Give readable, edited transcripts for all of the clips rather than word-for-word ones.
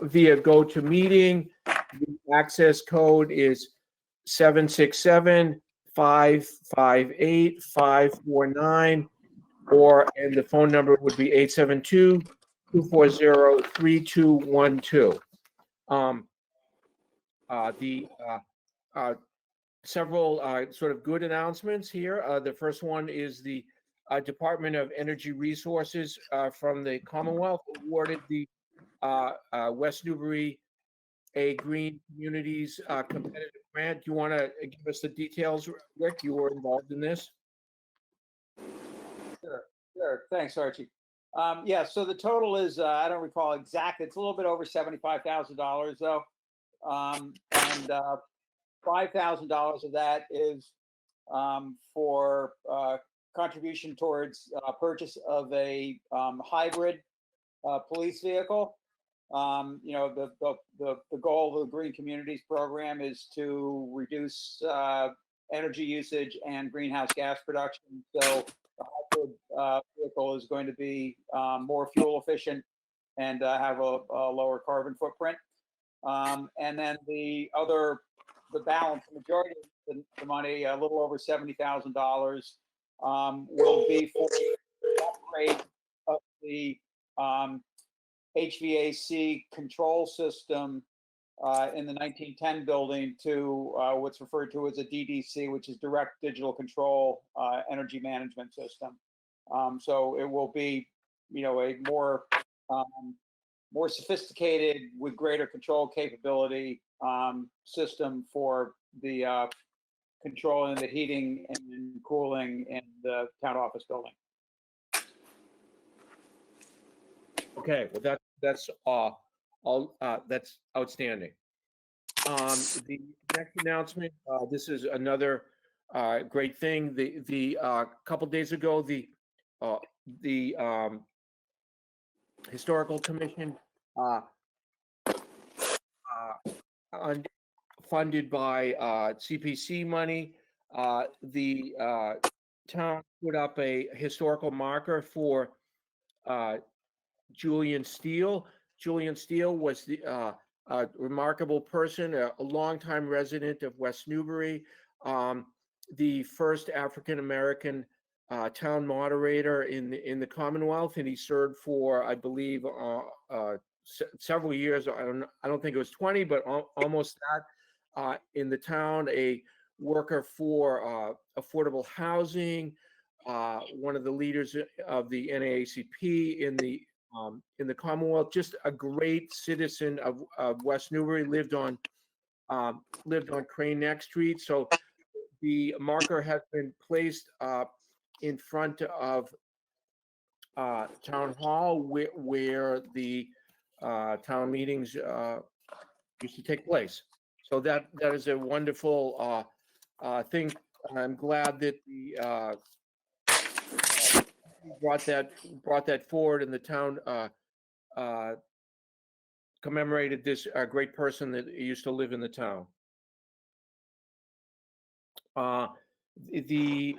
via GoToMeeting. The access code is 767-558-549, and the phone number would be 872-240-3212. Several sort of good announcements here. The first one is the Department of Energy Resources from the Commonwealth awarded the West Newbury a Green Communities competitive grant. Do you want to give us the details, Rick? You were involved in this. Sure. Thanks, Archie. Yeah, so the total is, I don't recall exactly, it's a little bit over $75,000 though. And $5,000 of that is for contribution towards purchase of a hybrid police vehicle. The goal of the Green Communities program is to reduce energy usage and greenhouse gas production. So the hybrid vehicle is going to be more fuel efficient and have a lower carbon footprint. And then the balance, the majority of the money, a little over $70,000, will be for the upgrade of the HVAC control system in the 1910 building to what's referred to as a DDC, which is Direct Digital Control Energy Management System. So it will be, a more sophisticated with greater control capability system for the controlling the heating and cooling in the town office building. Okay, well that's that's outstanding. The next announcement. This is another great thing. The couple days ago, the Historical Commission, funded by CPC money, the town put up a historical marker for Julian Steele. Julian Steele was a remarkable person, a longtime resident of West Newbury, the first African American town moderator in the Commonwealth, and he served for, I believe, several years. I don't think it was 20, but almost that. In the town, a worker for affordable housing, one of the leaders of the NAACP in the Commonwealth, just a great citizen of West Newbury. Lived on Crane Neck Street. So the marker has been placed in front of Town Hall, where the town meetings used to take place. So that is a wonderful thing. I'm glad that the brought that forward, and the town commemorated this great person that used to live in the town. The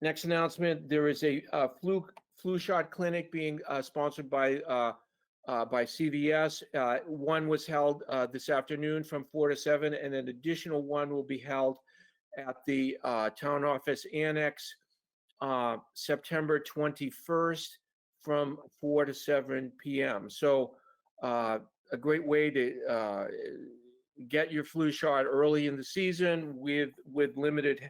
next announcement: there is a flu shot clinic being sponsored by CVS. One was held this afternoon from 4 to 7, and an additional one will be held at the town office annex September 21st from 4 to 7 p.m. So a great way to get your flu shot early in the season with limited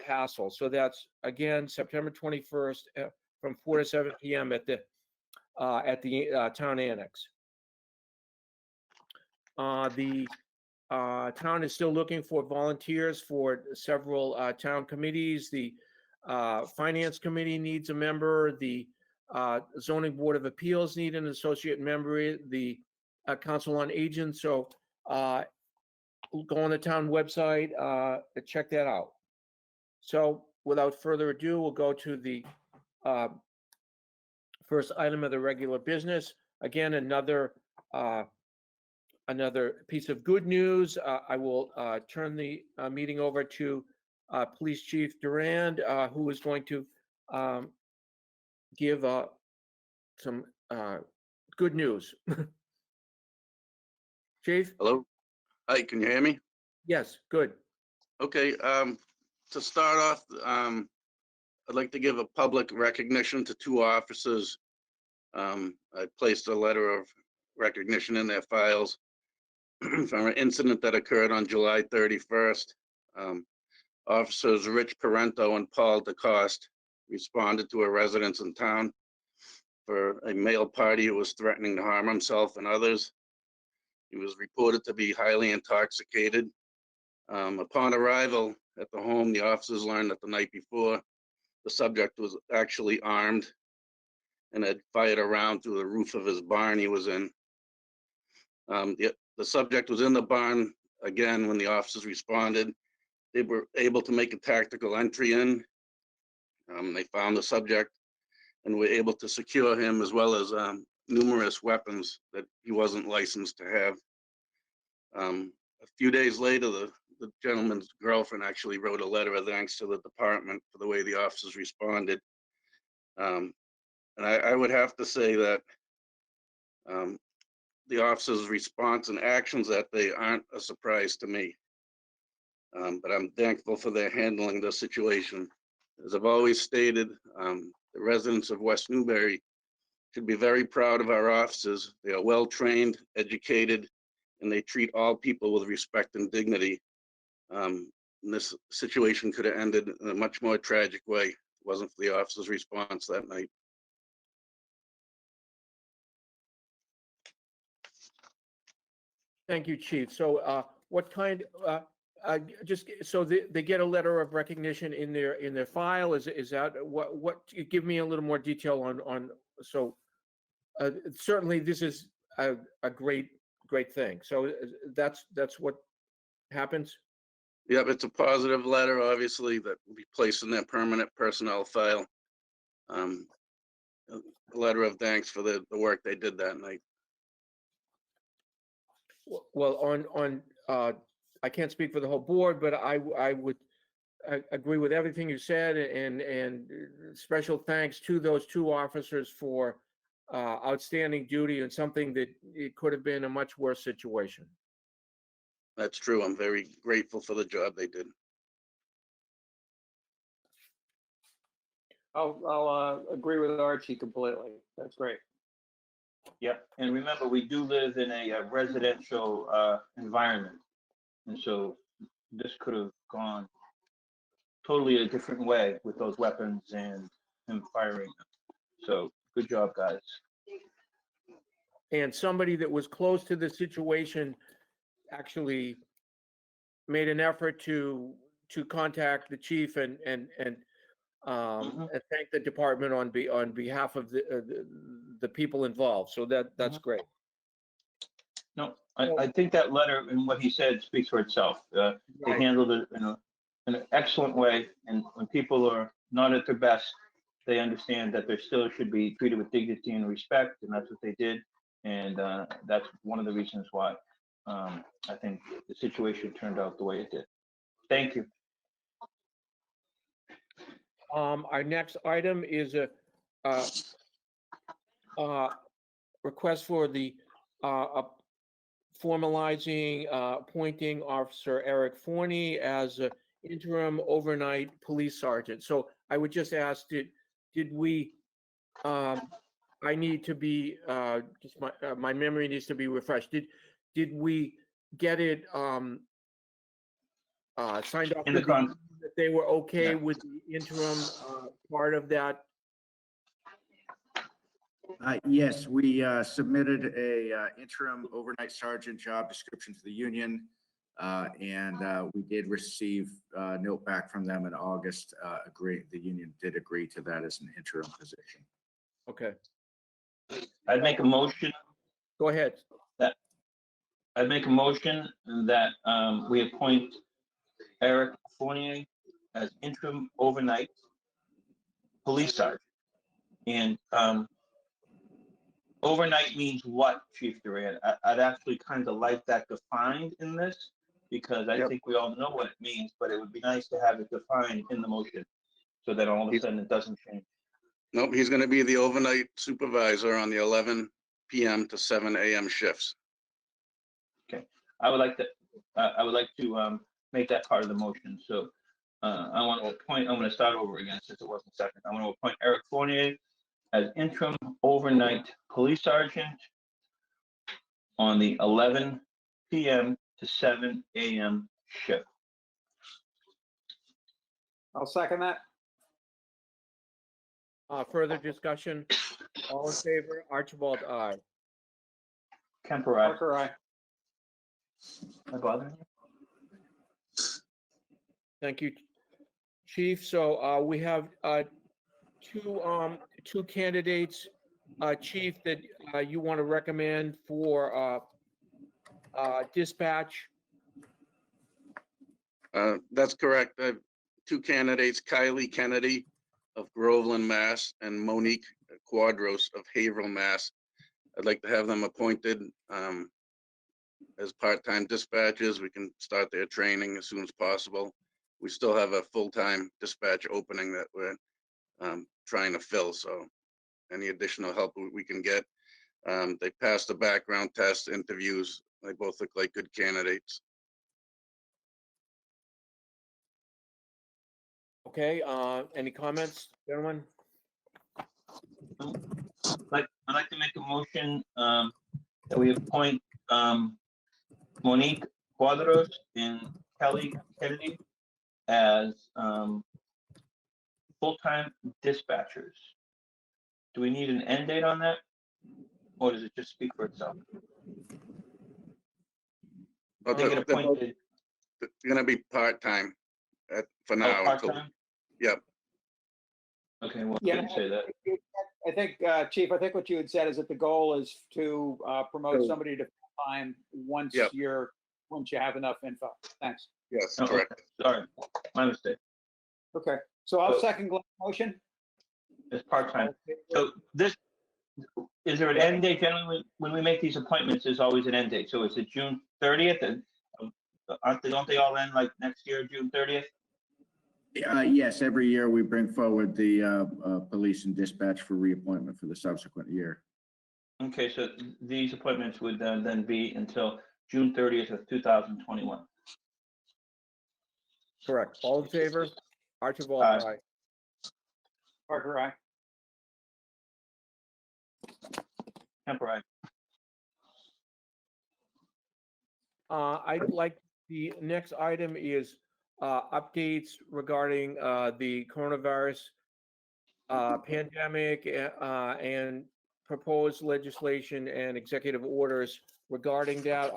hassle. So that's, again, September 21st from 4 to 7 p.m. at the town annex. The town is still looking for volunteers for several town committees. The Finance Committee needs a member. The Zoning Board of Appeals need an associate member. The Council on Aging. So go on the town website, check that out. So without further ado, we'll go to the first item of the regular business. Again, another piece of good news. I will turn the meeting over to Police Chief Durand, who is going to give some good news. Chief? Hello? Hi, can you hear me? Yes, good. Okay, to start off, I'd like to give a public recognition to two officers. I placed a letter of recognition in their files from an incident that occurred on July 31st. Officers Rich Parento and Paul DeCoste responded to a residence in town for a male party who was threatening to harm himself and others. He was reported to be highly intoxicated. Upon arrival at the home, the officers learned that the night before, the subject was actually armed and had fired a round through the roof of his barn he was in. The subject was in the barn again when the officers responded. They were able to make a tactical entry in. They found the subject and were able to secure him, as well as numerous weapons that he wasn't licensed to have. A few days later, the gentleman's girlfriend actually wrote a letter of thanks to the department for the way the officers responded. And I would have to say that the officers' response and actions that day aren't a surprise to me. But I'm thankful for their handling the situation. As I've always stated, the residents of West Newbury should be very proud of our officers. They are well-trained, educated, and they treat all people with respect and dignity. And this situation could have ended in a much more tragic way if it wasn't for the officers' response that night. Thank you, Chief. So what kind, just so they get a letter of recognition in their file? Is that what, give me a little more detail on, so certainly this is a great thing. So that's what happens? Yep, it's a positive letter, obviously, that will be placed in their permanent personnel file. A letter of thanks for the work they did that night. Well, I can't speak for the whole board, but I would agree with everything you said, and special thanks to those two officers for outstanding duty and something that it could have been a much worse situation. That's true. I'm very grateful for the job they did. I'll agree with Archie completely. That's great. Yep, and remember, we do live in a residential environment, and so this could have gone totally a different way with those weapons and him firing them. So good job, guys. And somebody that was close to the situation actually made an effort to contact the chief and thank the department on behalf of the people involved. So that's great. No, I think that letter and what he said speaks for itself. They Right. handled it in an excellent way, and when people are not at their best, they understand that they still should be treated with dignity and respect, and that's what they did. And that's one of the reasons why I think the situation turned out the way it did. Thank you. Our next item is a request for the formalizing appointing Officer Eric Forney as an interim overnight police sergeant. So I would just ask, did we? I need to be just my memory needs to be refreshed. Did we get it signed off In the that they were okay Yeah. with the interim part of that? Yes, we submitted a interim overnight sergeant job description to the union, and we did receive a note back from them in August. The union did agree to that as an interim position. Okay, I'd make a motion. go ahead. I'd make a motion that we appoint Eric Fournier as interim overnight police sergeant. And overnight means what, Chief Duran? I'd actually kind of like that defined in this, because I think we all know what it means, but it would be nice to have it defined in the motion so that all of a sudden it doesn't change. Nope, he's going to be the overnight supervisor on the 11 p.m. to 7 a.m. shifts. Okay. I would like to make that part of the motion. So I want to appoint, I'm going to start over again since it wasn't second. I want to appoint Eric Fournier as interim overnight police sergeant on the 11 p.m. to 7 a.m. shift. I'll second that. Further discussion? All in favor? Archibald, aye. Kemper, aye. Parker, aye. Am I bothering you? Thank you, Chief. So we have two candidates, Chief, that you want to recommend for dispatch. That's correct. I have two candidates, Kylie Kennedy of Groveland, Mass, and Monique Quadros of Haverhill, Mass. I'd like to have them appointed as part-time dispatchers. We can start their training as soon as possible. We still have a full-time dispatch opening that we're trying to fill, so any additional help we can get. They passed the background test interviews. They both look like good candidates. Okay, any comments, gentlemen? I'd like to make a motion that we appoint Monique Quadros and Kelly Kennedy as full-time dispatchers. Do we need an end date on that? Or does it just speak for itself? But They get appointed. they're gonna be part-time for Oh, now. until- part-time? Yep. Okay, well, Yeah. didn't say that. I think, Chief, I think what you had said is that the goal is to promote somebody to full-time once Yep. once you have enough info. Thanks. Yes, Oh, correct. okay. Sorry, my mistake. Okay, so I'll So- second Glenn's motion. It's part-time. So this, is there an end date? Generally, when we make these appointments, there's always an end date. So is it June 30th? And don't they all end like next year, June 30th? Yes, every year we bring forward the police and dispatch for reappointment for the subsequent year. Okay, so these appointments would then be until June 30th of 2021. Correct. All in favor? Archibald, Aye. aye. Parker, aye. Kemper, aye. I'd like, the next item is updates regarding the coronavirus pandemic and proposed legislation and executive orders regarding that.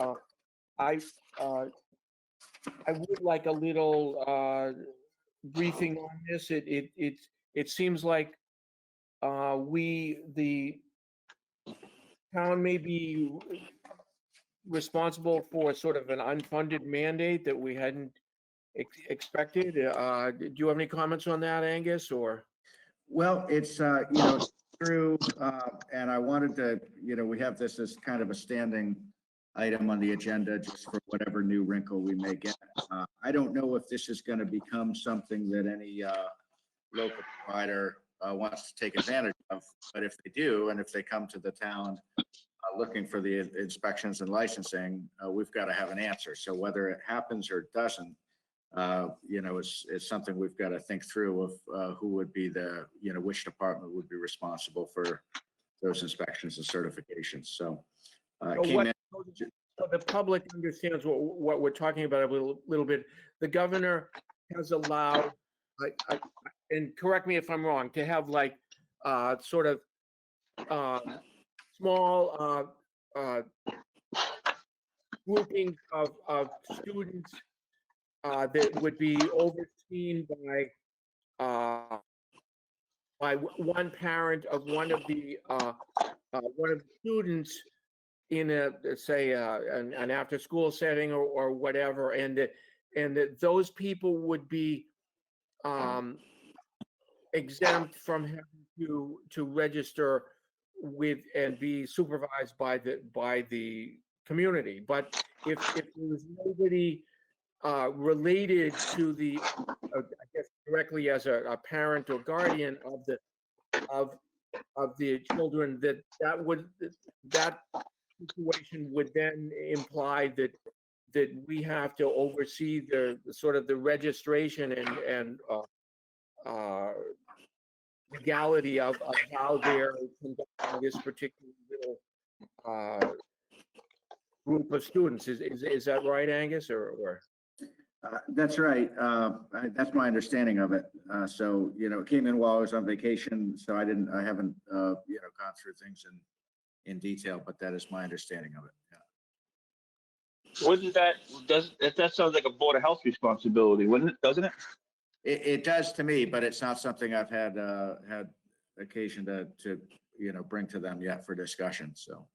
I would like a little briefing on this. It seems like the town may be responsible for sort of an unfunded mandate that we hadn't expected. Do you have any comments on that, Angus, or? Well, it's, true, and I wanted to, we have this as kind of a standing item on the agenda just for whatever new wrinkle we may get. I don't know if this is going to become something that any local provider wants to take advantage of, but if they do, and if they come to the town looking for the inspections and licensing, we've got to have an answer. So whether it happens or doesn't, it's something we've got to think through of who would be the, which department would be responsible for those inspections and certifications. So So the public understands what we're talking about a little bit. The governor has allowed, and correct me if I'm wrong, to have like sort of small groupings of students that would be overseen by one parent of one of the students in a, say, an after-school setting or whatever, and that those people would be exempt from having to register with and be supervised by the community. But if there was nobody related to the, I guess directly as a parent or guardian of the children, that situation would then imply that that we have to oversee the sort of the registration and legality of how they're conducting this particular little group of students. Is that right, Angus, or? That's right. That's my understanding of it. So, it came in while I was on vacation, so I haven't, gone through things in detail, but that is my understanding of it. Yeah. Wouldn't that sounds like a Board of Health responsibility, wouldn't it? Doesn't it? It does to me, but it's not something I've had occasion to bring to them yet for discussion. So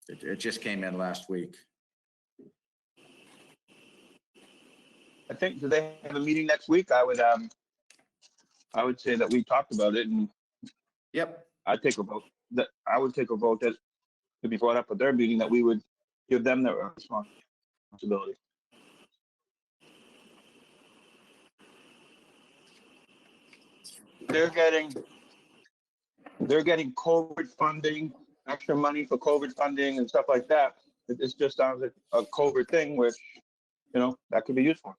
it just came in last week. I think, do they have a meeting next week? I would say that we talked about it, and Yep. I'd take a vote. I would take a vote that to be brought up at their meeting, that we would give them the responsibility. They're getting COVID funding, extra money for COVID funding and stuff like that. It just sounds like a COVID thing, which, that could be useful.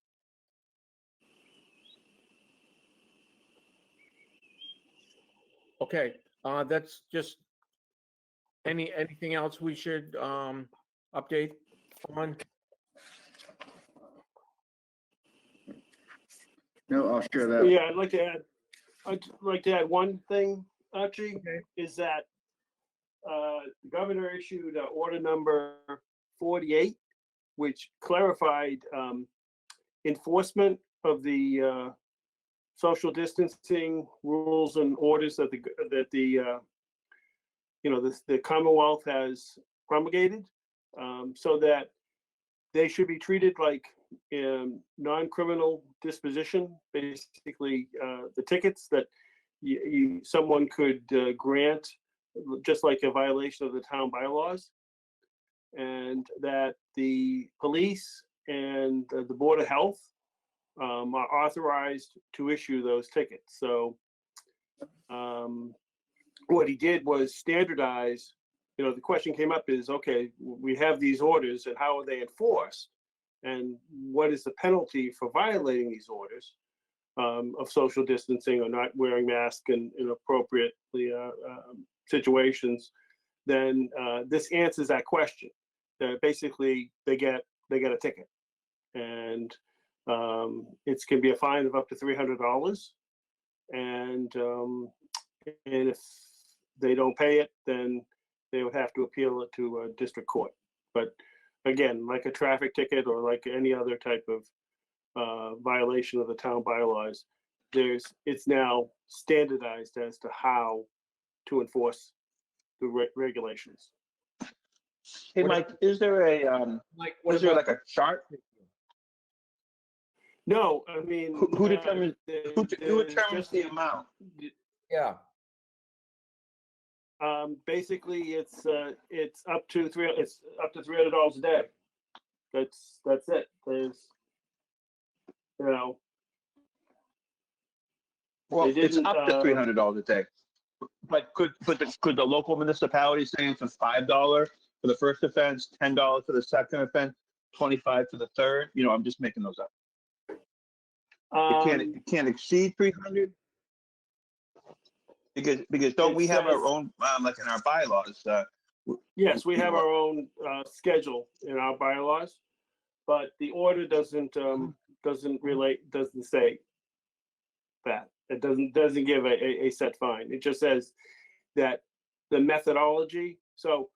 Okay, that's just, anything else we should update on? No, I'll share that. Yeah, I'd like to add one thing, Archie, is that the governor issued order number 48, which clarified enforcement of the social distancing rules and orders that the Commonwealth has promulgated, so that they should be treated like non-criminal disposition. Basically, the tickets that someone could grant, just like a violation of the town bylaws, and that the police and the Board of Health are authorized to issue those tickets. So what he did was standardize. The question came up is, okay, we have these orders, and how are they enforced? And what is the penalty for violating these orders of social distancing or not wearing masks in inappropriately situations? Then this answers that question. That basically they get a ticket, and it can be a fine of up to $300. And if they don't pay it, then they would have to appeal it to a district court. But again, like a traffic ticket or like any other type of violation of the town bylaws, it's now standardized as to how to enforce the regulations. Hey, Mike, is there Like, like a chart? No, I mean, Who determines who determines just the amount? Yeah. Basically, it's up to $300 a day. That's it. There's, Well, They it's didn't, up to $300 a day. But could the local municipality say it's a $5 for the first offense, $10 for the second offense, $25 for the third? I'm just making those up. It can't exceed 300. Because don't we have our own, like in our bylaws? Yes, we have our own schedule in our bylaws, but the order doesn't say that. It doesn't give a set fine. It just says that the methodology. So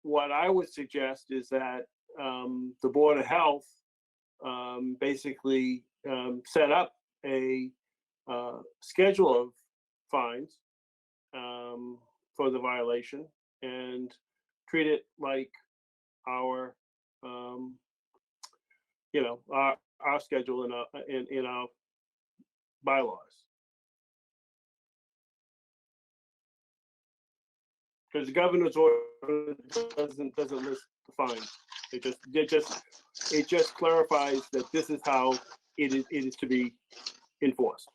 what I would suggest is that the Board of Health basically set up a schedule of fines for the violation and treat it like our our schedule in our bylaws. Because the governor's order doesn't list the fines. It just clarifies that this is how it is to be enforced.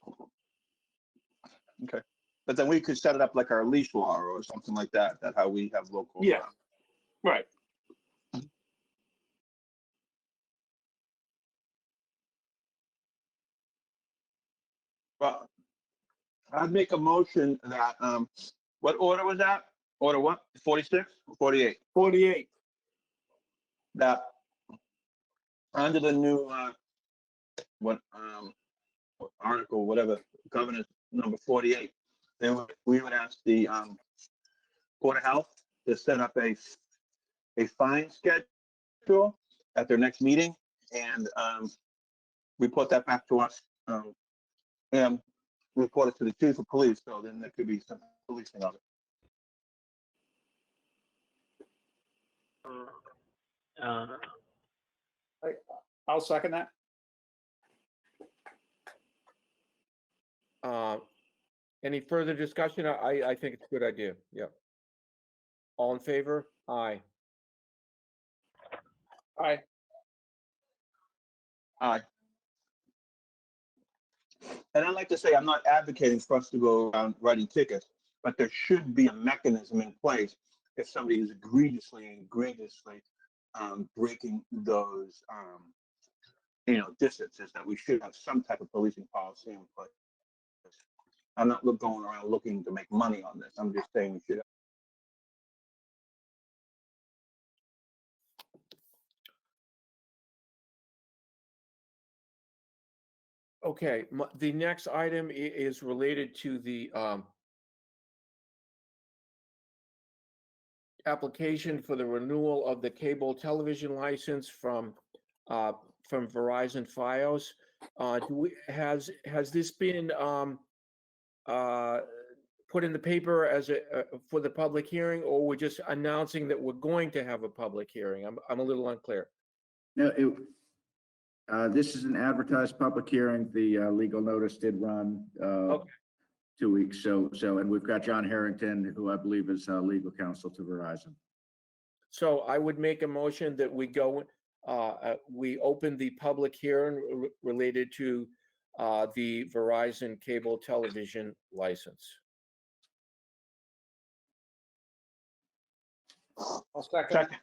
Okay. But then we could set it up like our leash law or something like that. That how we have local. Yeah. Right. Well, I'd make a motion that, what order was that? Order what? 46 or 48? 48. That under the new, what, article, whatever, governance number 48, then we would ask the, Board of Health to set up a fine schedule at their next meeting and, report that back to us. And report it to the chief of police, so then there could be some policing of it. I'll second that. Any further discussion? I think it's a good idea. Yeah. All in favor? Aye. Aye. Aye. And I'd like to say, I'm not advocating for us to go around writing tickets, but there should be a mechanism in place if somebody is egregiously breaking those, distances, that we should have some type of policing policy in place. I'm not going around looking to make money on this. I'm just saying we should. Okay, the next item is related to the application for the renewal of the cable television license from Verizon Fios. Has this been put in the paper as for the public hearing, or we're just announcing that we're going to have a public hearing? I'm a little unclear. No, this is an advertised public hearing. The legal notice did run Okay. 2 weeks. So, and we've got John Harrington, who I believe is legal counsel to Verizon. So I would make a motion that we we open the public hearing related to the Verizon cable television license. I'll second. Second.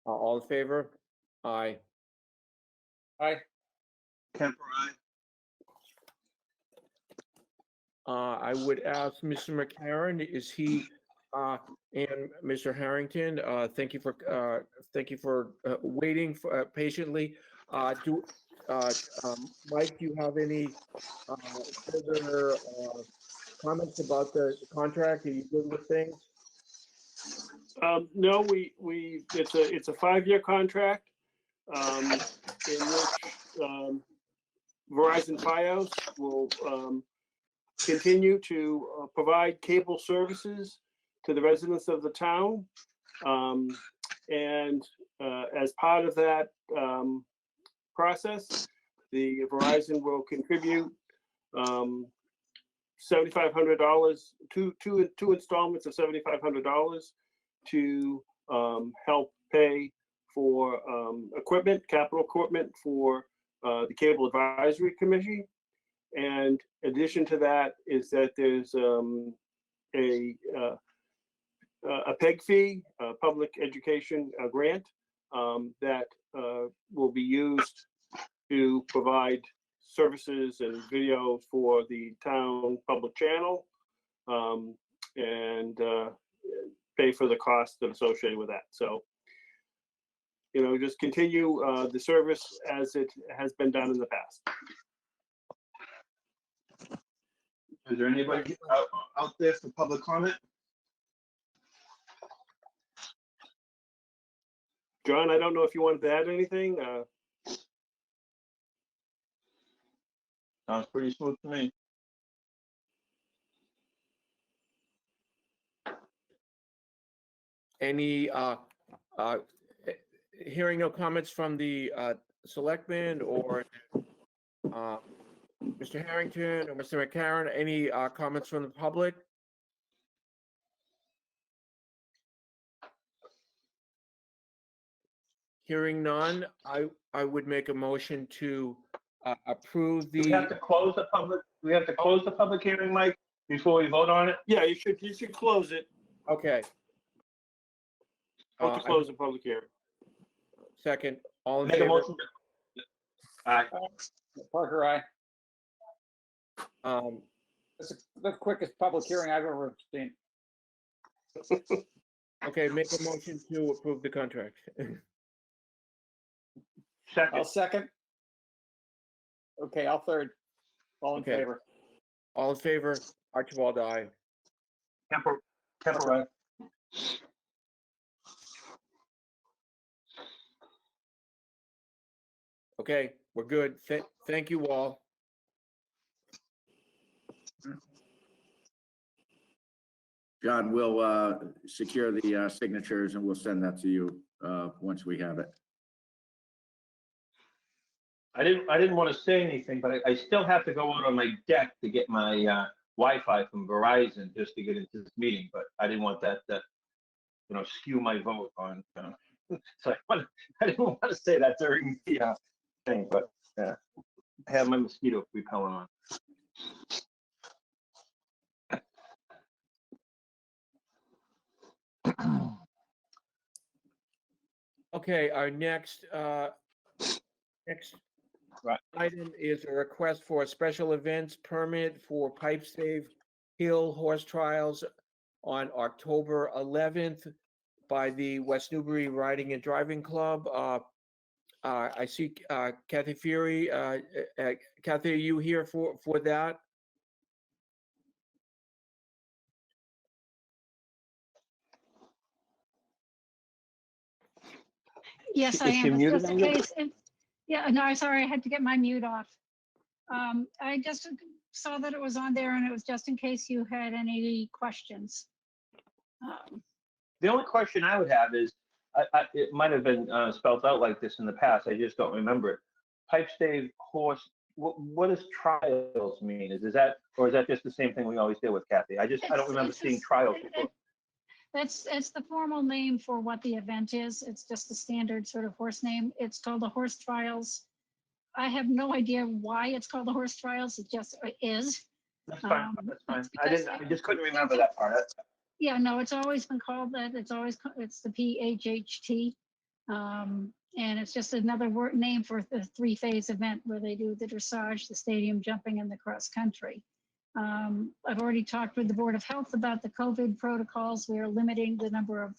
All in favor? Aye. Aye. Kemper, aye. I would ask Mr. McCarron, is he and Mr. Harrington, thank you for waiting patiently. Mike, do you have any further comments about the contract? Are you good with things? No, it's a 5-year contract, in which Verizon Fios will continue to provide cable services to the residents of the town. And as part of that process, the Verizon will contribute $7,500, two installments of $7,500 to help pay for capital equipment for the Cable Advisory Committee. And in addition to that is that there's a PEG fee, public education grant, that will be used to provide services and video for the town public channel, and pay for the costs that are associated with that. So, just continue the service as it has been done in the past. Is there anybody out there for public comment? John, I don't know if you wanted to add anything. Sounds pretty smooth to me. Any hearing no comments from the selectmen or Mr. Harrington or Mr. McCarron, any comments from the public? Hearing none, I would make a motion to approve Do we have the, to close the public hearing, Mike, before we vote on it? Yeah, you should close it. okay. Vote to close the public hearing. Second, all in Make a favor? motion. Aye. Parker, aye. It's the quickest public hearing I've ever seen. Okay, make a motion to approve the contract. Second, I'll second. Okay, I'll third. All in Okay. favor? All in favor? Archibald, aye. Kemper, aye. Okay, we're good. Thank you all. John, we'll secure the signatures and we'll send that to you once we have it. I didn't want to say anything, but I still have to go out on my deck to get my Wi-Fi from Verizon just to get into this meeting, but I didn't want that skew my vote on. So I didn't want to say that during the thing, but I have my mosquito repellent on. Okay, our next Right. item is a request for a special events permit for Pipe Stave Hill Horse Trials on October 11th by the West Newbury Riding and Driving Club. I see Kathy Fury. Kathy, are you here for that? Yes, I Is she am. It's muted just in on you? case. Yeah, no, sorry, I had to get my mute off. I just saw that it was on there and it was just in case you had any questions. The only question I would have is, it might have been spelled out like this in the past. I just don't remember it. Pipe stave horse. What does trials mean? Is that just the same thing we always deal with, Kathy? I don't remember seeing trials before. It's the formal name for what the event is. It's just the standard sort of horse name. It's called the Horse Trials. I have no idea why it's called the Horse Trials. It just is. That's fine. That's fine. Because I just couldn't remember that part. Yeah, no, it's always been called that. It's the PHHT. And it's just another name for the three-phase event where they do the dressage, the stadium jumping, and the cross country. I've already talked with the Board of Health about the COVID protocols. We are limiting the number of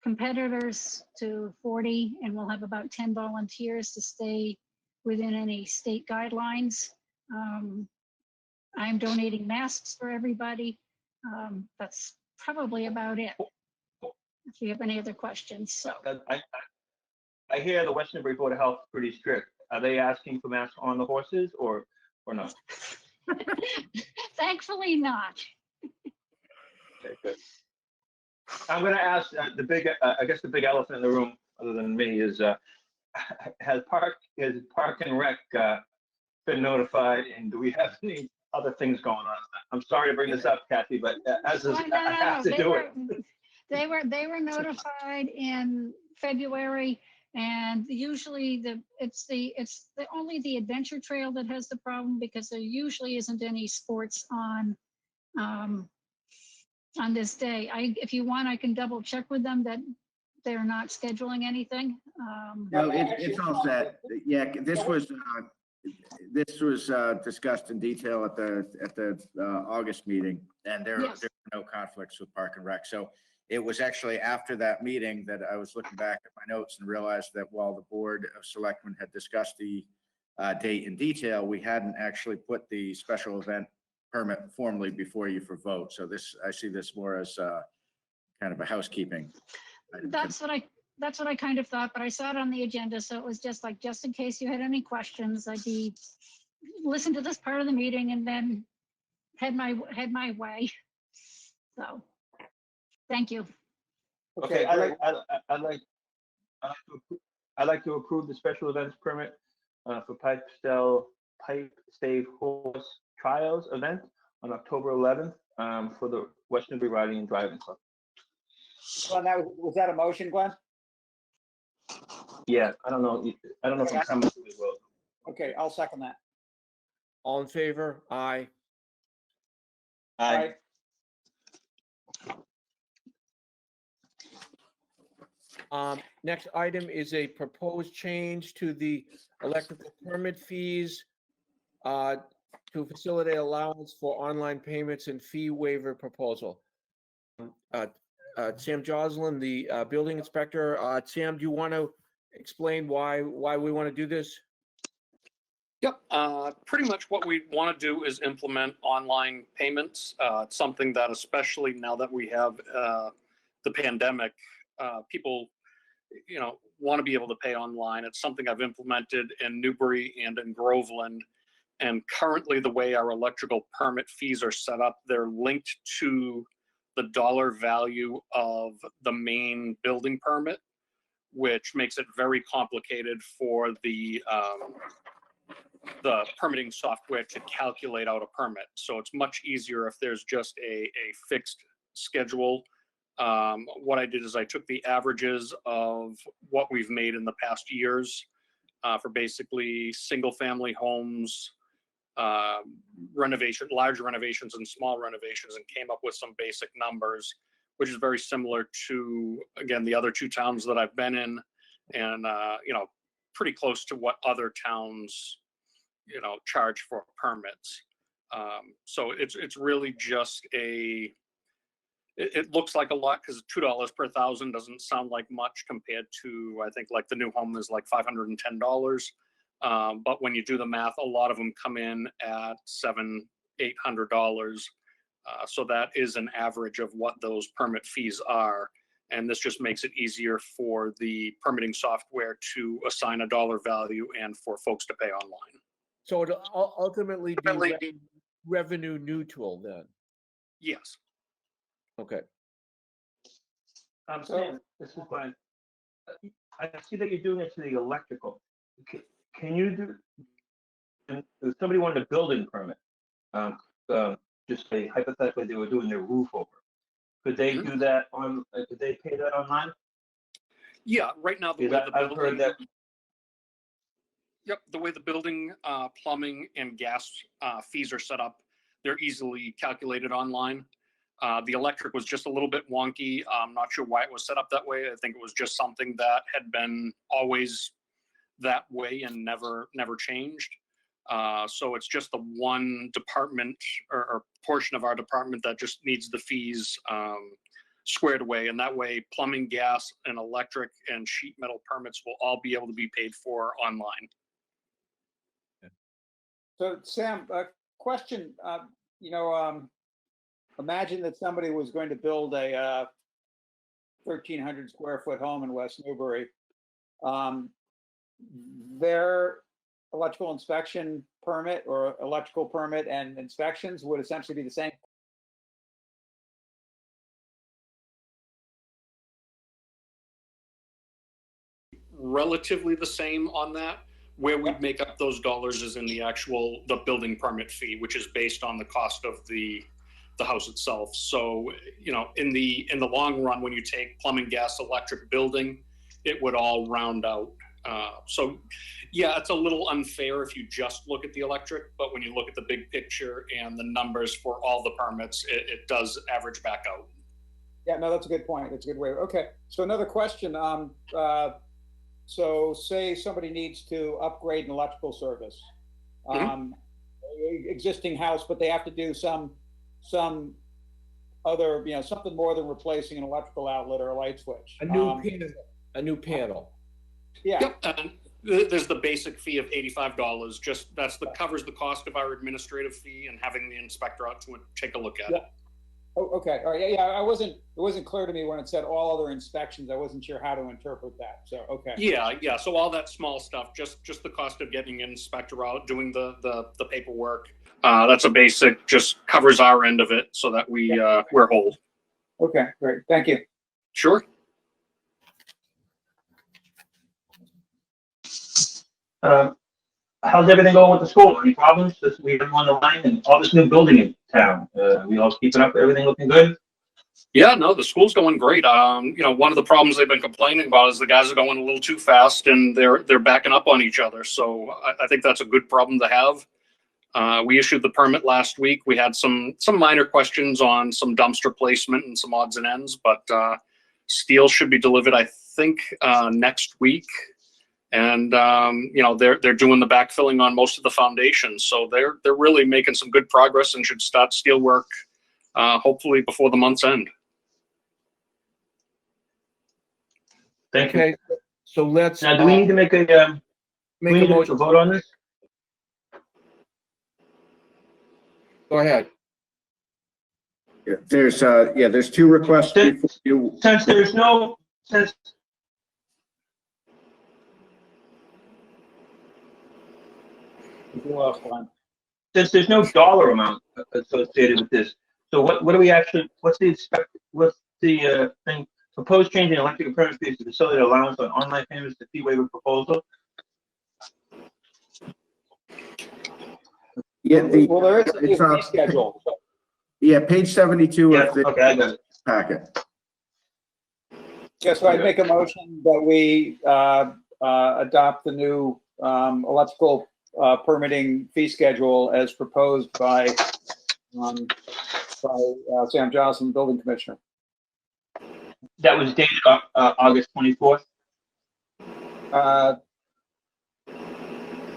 competitors to 40, and we'll have about 10 volunteers to stay within any state guidelines. I'm donating masks for everybody. That's probably about it. If you have any other questions, so. I hear the West Newbury Board of Health is pretty strict. Are they asking for masks on the horses or not? Thankfully not. Okay, good. I'm going to ask I guess the big elephant in the room, other than me, is has Park and Rec been notified, and do we have any other things going on? I'm sorry to bring this up, Kathy, but I have to do it. They were notified in February, and usually it's only the adventure trail that has the problem because there usually isn't any sports on this day. If you want, I can double check with them that they're not scheduling anything. No, it's all set. Yeah, this was discussed in detail at the August meeting, and there Yes. were no conflicts with Park and Rec. So it was actually after that meeting that I was looking back at my notes and realized that while the Board of Selectmen had discussed the date in detail, we hadn't actually put the special event permit formally before you for vote. So I see this more as kind of a housekeeping item. That's what I kind of thought, but I saw it on the agenda, so it was just in case you had any questions, I'd listen to this part of the meeting and then head my way. So, thank you. Okay, great. I'd like to approve the special events permit for Pipe Stave Horse Trials event on October 11th for the West Newbury Riding and Driving Club. Well, was that a motion, Glenn? Yeah, I don't know if I'm coming to it well. Okay, I'll second that. All in favor? Aye. Aye. Next item is a proposed change to the electrical permit fees to to facilitate allowance for online payments and fee waiver proposal. Sam Joslin, the building inspector. Sam, do you want to explain why we want to do this? Yep, pretty much what we want to do is implement online payments. It's something that, especially now that we have the pandemic, people, want to be able to pay online. It's something I've implemented in Newbury and in Groveland. And currently, the way our electrical permit fees are set up, they're linked to the dollar value of the main building permit, which makes it very complicated for the permitting software to calculate out a permit. So it's much easier if there's just a fixed schedule. What I did is I took the averages of what we've made in the past years for basically single family homes, large renovations and small renovations, and came up with some basic numbers, which is very similar to, again, the other two towns that I've been in, and pretty close to what other towns charge for permits. So it's really just it looks like a lot because $2 per thousand doesn't sound like much compared to, I think, like the new home is like $510. But when you do the math, a lot of them come in at $700-800. So that is an average of what those permit fees are. And this just makes it easier for the permitting software to assign a dollar value and for folks to pay online. So it'll ultimately be revenue neutral then? Yes. Okay. Sam, this is Brian. I see that you're doing it to the electrical. Can you do, if somebody wanted a building permit, just say hypothetically they were doing their roof over, could they do that could they pay that online? Yeah, right now the way the I've heard that. Yep, the way the building, plumbing, and gas fees are set up, they're easily calculated online. The electric was just a little bit wonky. I'm not sure why it was set up that way. I think it was just something that had been always that way and never changed. So it's just the one department or portion of our department that just needs the fees squared away. And that way, plumbing, gas, and electric and sheet metal permits will all be able to be paid for online. So Sam, a question, imagine that somebody was going to build a 1,300 square foot home in West Newbury. Their electrical inspection permit or electrical permit and inspections would essentially be the same. Relatively the same on that. Where we'd make up those dollars is in the building permit fee, which is based on the cost of the house itself. So, in the long run, when you take plumbing, gas, electric, building, it would all round out. So yeah, it's a little unfair if you just look at the electric, but when you look at the big picture and the numbers for all the permits, it does average back out. Yeah, no, that's a good point. That's a good way. Okay. So another question. So say somebody needs to upgrade an electrical service, existing house, but they have to do some other, something more than replacing an electrical outlet or a light switch. A new panel. Yeah. Yep. And there's the basic fee of $85. Just covers the cost of our administrative fee and having the inspector out to take a look at it. Oh, okay. All right. Yeah. It wasn't clear to me when it said all other inspections. I wasn't sure how to interpret that. So, okay. Yeah. So all that small stuff, just the cost of getting an inspector out, doing the paperwork. That's a basic, just covers our end of it so that we're whole. Okay. Great. Thank you. Sure. How's everything going with the school? Any problems? We have on the line and all this new building in town. We all keeping up? Everything looking good? Yeah, no, the school's going great. One of the problems they've been complaining about is the guys are going a little too fast and they're backing up on each other. So I think that's a good problem to have. We issued the permit last week. We had some minor questions on some dumpster placement and some odds and ends, but steel should be delivered, I think, next week. And they're doing the backfilling on most of the foundations, so they're really making some good progress and should start steel work hopefully before the month's end. Thank you. Okay, so let's Now, do we need to make a, do we make a need to motion. vote on this? Go ahead. There's two requests before you. Since there's no, since since there's no dollar amount associated with this, so what do we actually, what's the thing, proposed change in electric permit fees to facility allowance on online payments to fee waiver proposal? Yeah, Well, there is a new fee schedule. yeah, page 72 Yeah, of the okay, I got it. packet. Yes, so I'd make a motion that we adopt the new electrical permitting fee schedule as proposed by Sam Johnson, building commissioner. That was dated August 24th,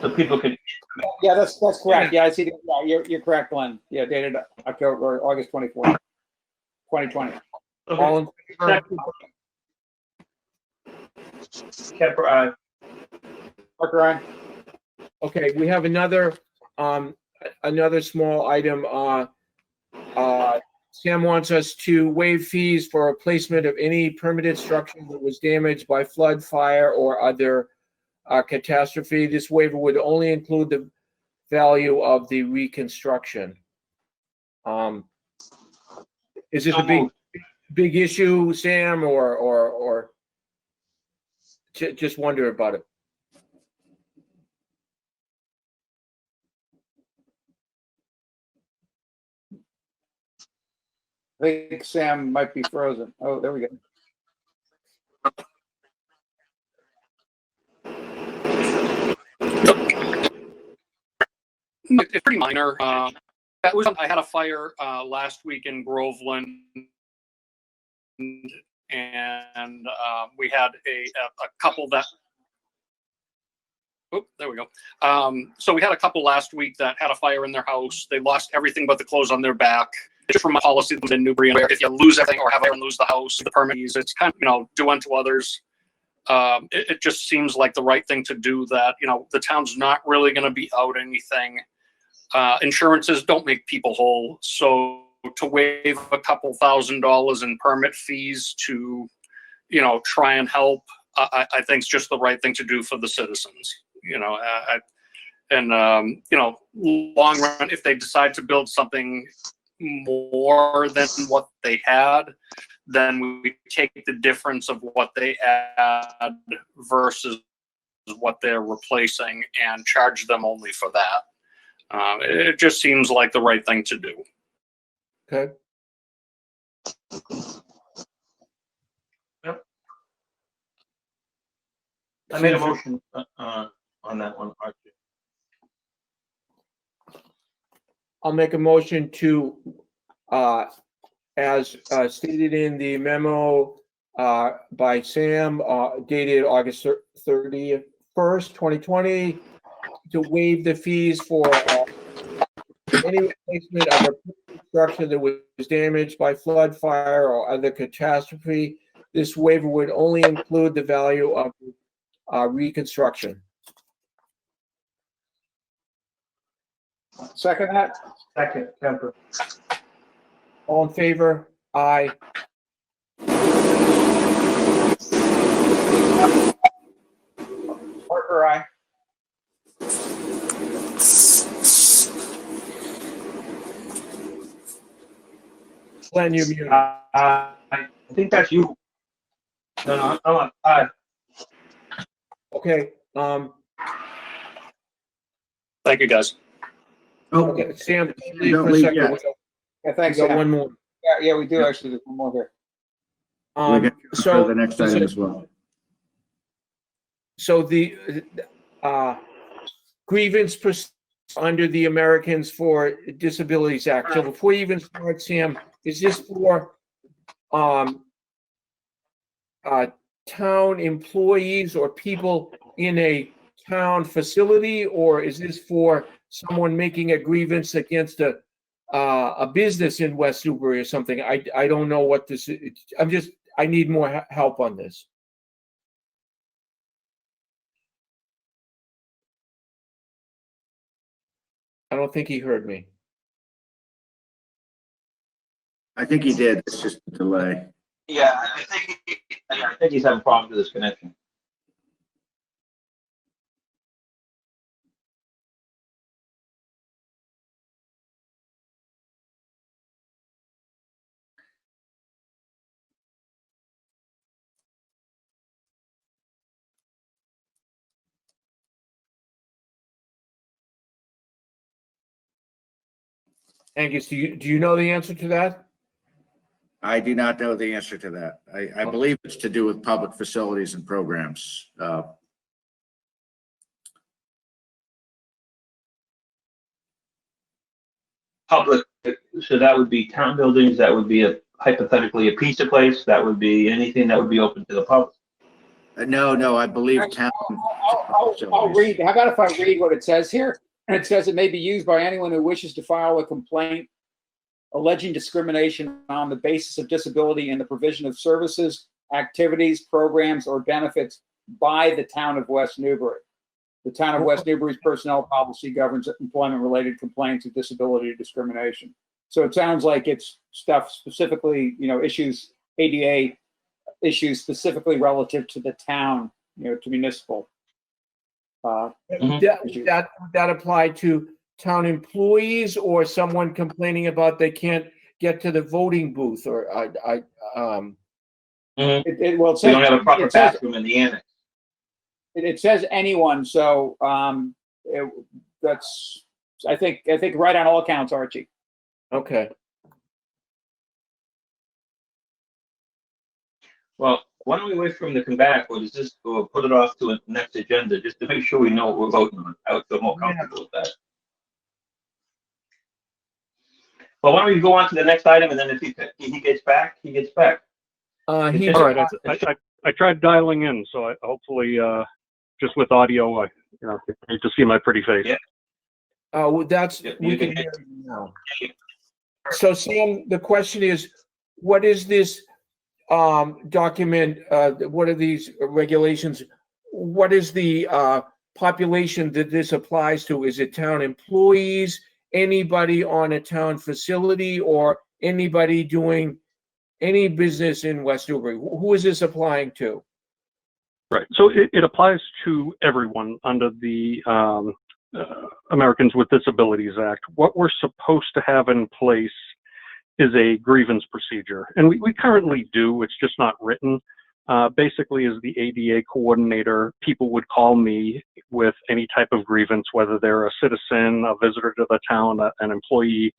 so people could, Yeah, that's correct. Yeah, I see. Yeah, you're correct, Glenn. Yeah, dated October or August 24th, 2020. All in favor? Kemper, aye. Parker, aye. Okay, we have another small item. Sam wants us to waive fees for replacement of any permanent structure that was damaged by flood, fire, or other catastrophe. This waiver would only include the value of the reconstruction. Is this a big issue, Sam, or just wonder about it? I think Sam might be frozen. Oh, there we go. It's pretty minor. That was, I had a fire last week in Groveland, and we had a couple that. Oh, there we go. So we had a couple last week that had a fire in their house. They lost everything but the clothes on their back. Just from a policy in Newbury, where if you lose everything or have everyone lose the house, the permits, it's kind of, do unto others. It just seems like the right thing to do that. The town's not really going to be out anything. Insurances don't make people whole. So to waive a couple $1,000s in permit fees to, try and help, I think is just the right thing to do for the citizens. Long run, if they decide to build something more than what they had, then we take the difference of what they add versus what they're replacing and charge them only for that. It just seems like the right thing to do. Okay. Yep. I made a motion on that one, Archie. I'll make a motion to, as stated in the memo by Sam, dated August 31st, 2020, to waive the fees for any replacement of a structure that was damaged by flood, fire, or other catastrophe. This waiver would only include the value of reconstruction. Second that? Second, Kemper. All in favor? Aye. Parker, aye. Glenn, you're muted. I think that's you. No, I'm on. Aye. Okay. Thank you, guys. Okay, Sam, leave Don't for a leave second. yet. Yeah, We thanks, got Sam. one more. Yeah, we do actually. There's one more here. We'll get to So the next item as well. So the grievance under the Americans for Disabilities Act. So before you even start, Sam, is this for town employees or people in a town facility, or is this for someone making a grievance against a business in West Newbury or something? I don't know what this is. I need more help on this. I don't think he heard me. I think he did. It's just a delay. Yeah, I think he's having problems with his connection. Angus, do you know the answer to that? I do not know the answer to that. I believe it's to do with public facilities and programs. Public, so that would be town buildings, that would be hypothetically a pizza place, that would be anything that would be open to the public. No, I believe town. I'll read. How about if I read what it says here? And it says it may be used by anyone who wishes to file a complaint alleging discrimination on the basis of disability in the provision of services, activities, programs, or benefits by the town of West Newbury. The town of West Newbury's personnel policy governs employment-related complaints of disability or discrimination. So it sounds like it's stuff specifically, issues, ADA issues specifically relative to the town, to municipal. That apply to town employees or someone complaining about they can't get to the voting booth, or Well, We don't have a proper bathroom in the annex. it says anyone, so that's I think right on all accounts, Archie. okay. Well, why don't we wait for him to come back, or or put it off to a next agenda, just to make sure we know what we're voting on? I would feel more comfortable with that. Well, why don't we go on to the next item, and then if he gets back, he gets back. All right, I tried dialing in, so hopefully, just with audio, need to see my pretty face. Yeah. We can hear you now. So Sam, the question is, what is this document? What are these regulations? What is the population that this applies to? Is it town employees, anybody on a town facility, or anybody doing any business in West Newbury? Who is this applying to? Right. So it applies to everyone under the Americans with Disabilities Act. What we're supposed to have in place is a grievance procedure. And we currently do, it's just not written. Basically, as the ADA coordinator, people would call me with any type of grievance, whether they're a citizen, a visitor to the town, an employee,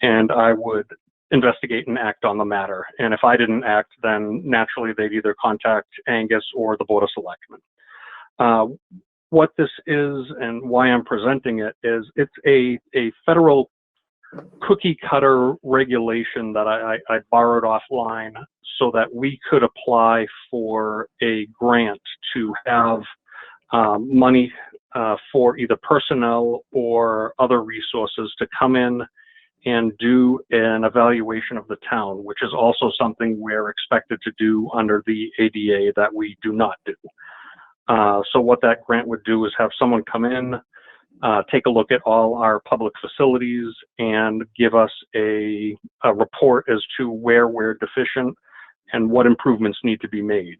and I would investigate and act on the matter. And if I didn't act, then naturally they'd either contact Angus or the Board of Selectmen. What this is and why I'm presenting it is it's a federal cookie cutter regulation that I borrowed offline so that we could apply for a grant to have money for either personnel or other resources to come in and do an evaluation of the town, which is also something we're expected to do under the ADA that we do not do. So what that grant would do is have someone come in, take a look at all our public facilities and give us a report as to where we're deficient and what improvements need to be made.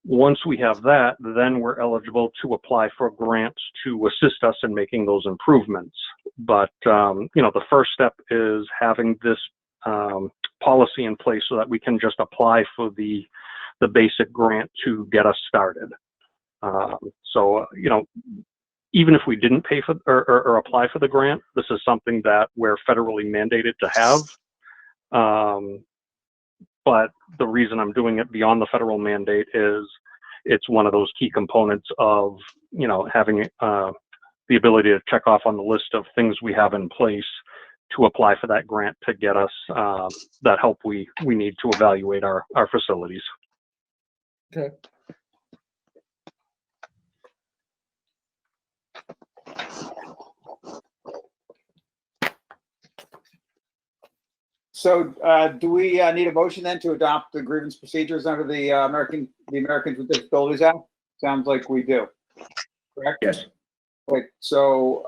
Once we have that, then we're eligible to apply for grants to assist us in making those improvements. But, the first step is having this policy in place so that we can just apply for the basic grant to get us started. Even if we didn't pay for or apply for the grant, this is something that we're federally mandated to have. But the reason I'm doing it beyond the federal mandate is it's one of those key components of, having the ability to check off on the list of things we have in place to apply for that grant to get us that help we need to evaluate our facilities. Okay. So do we need a motion then to adopt the grievance procedures under the Americans with Disabilities Act? Sounds like we do. Correct? Yes. Right, so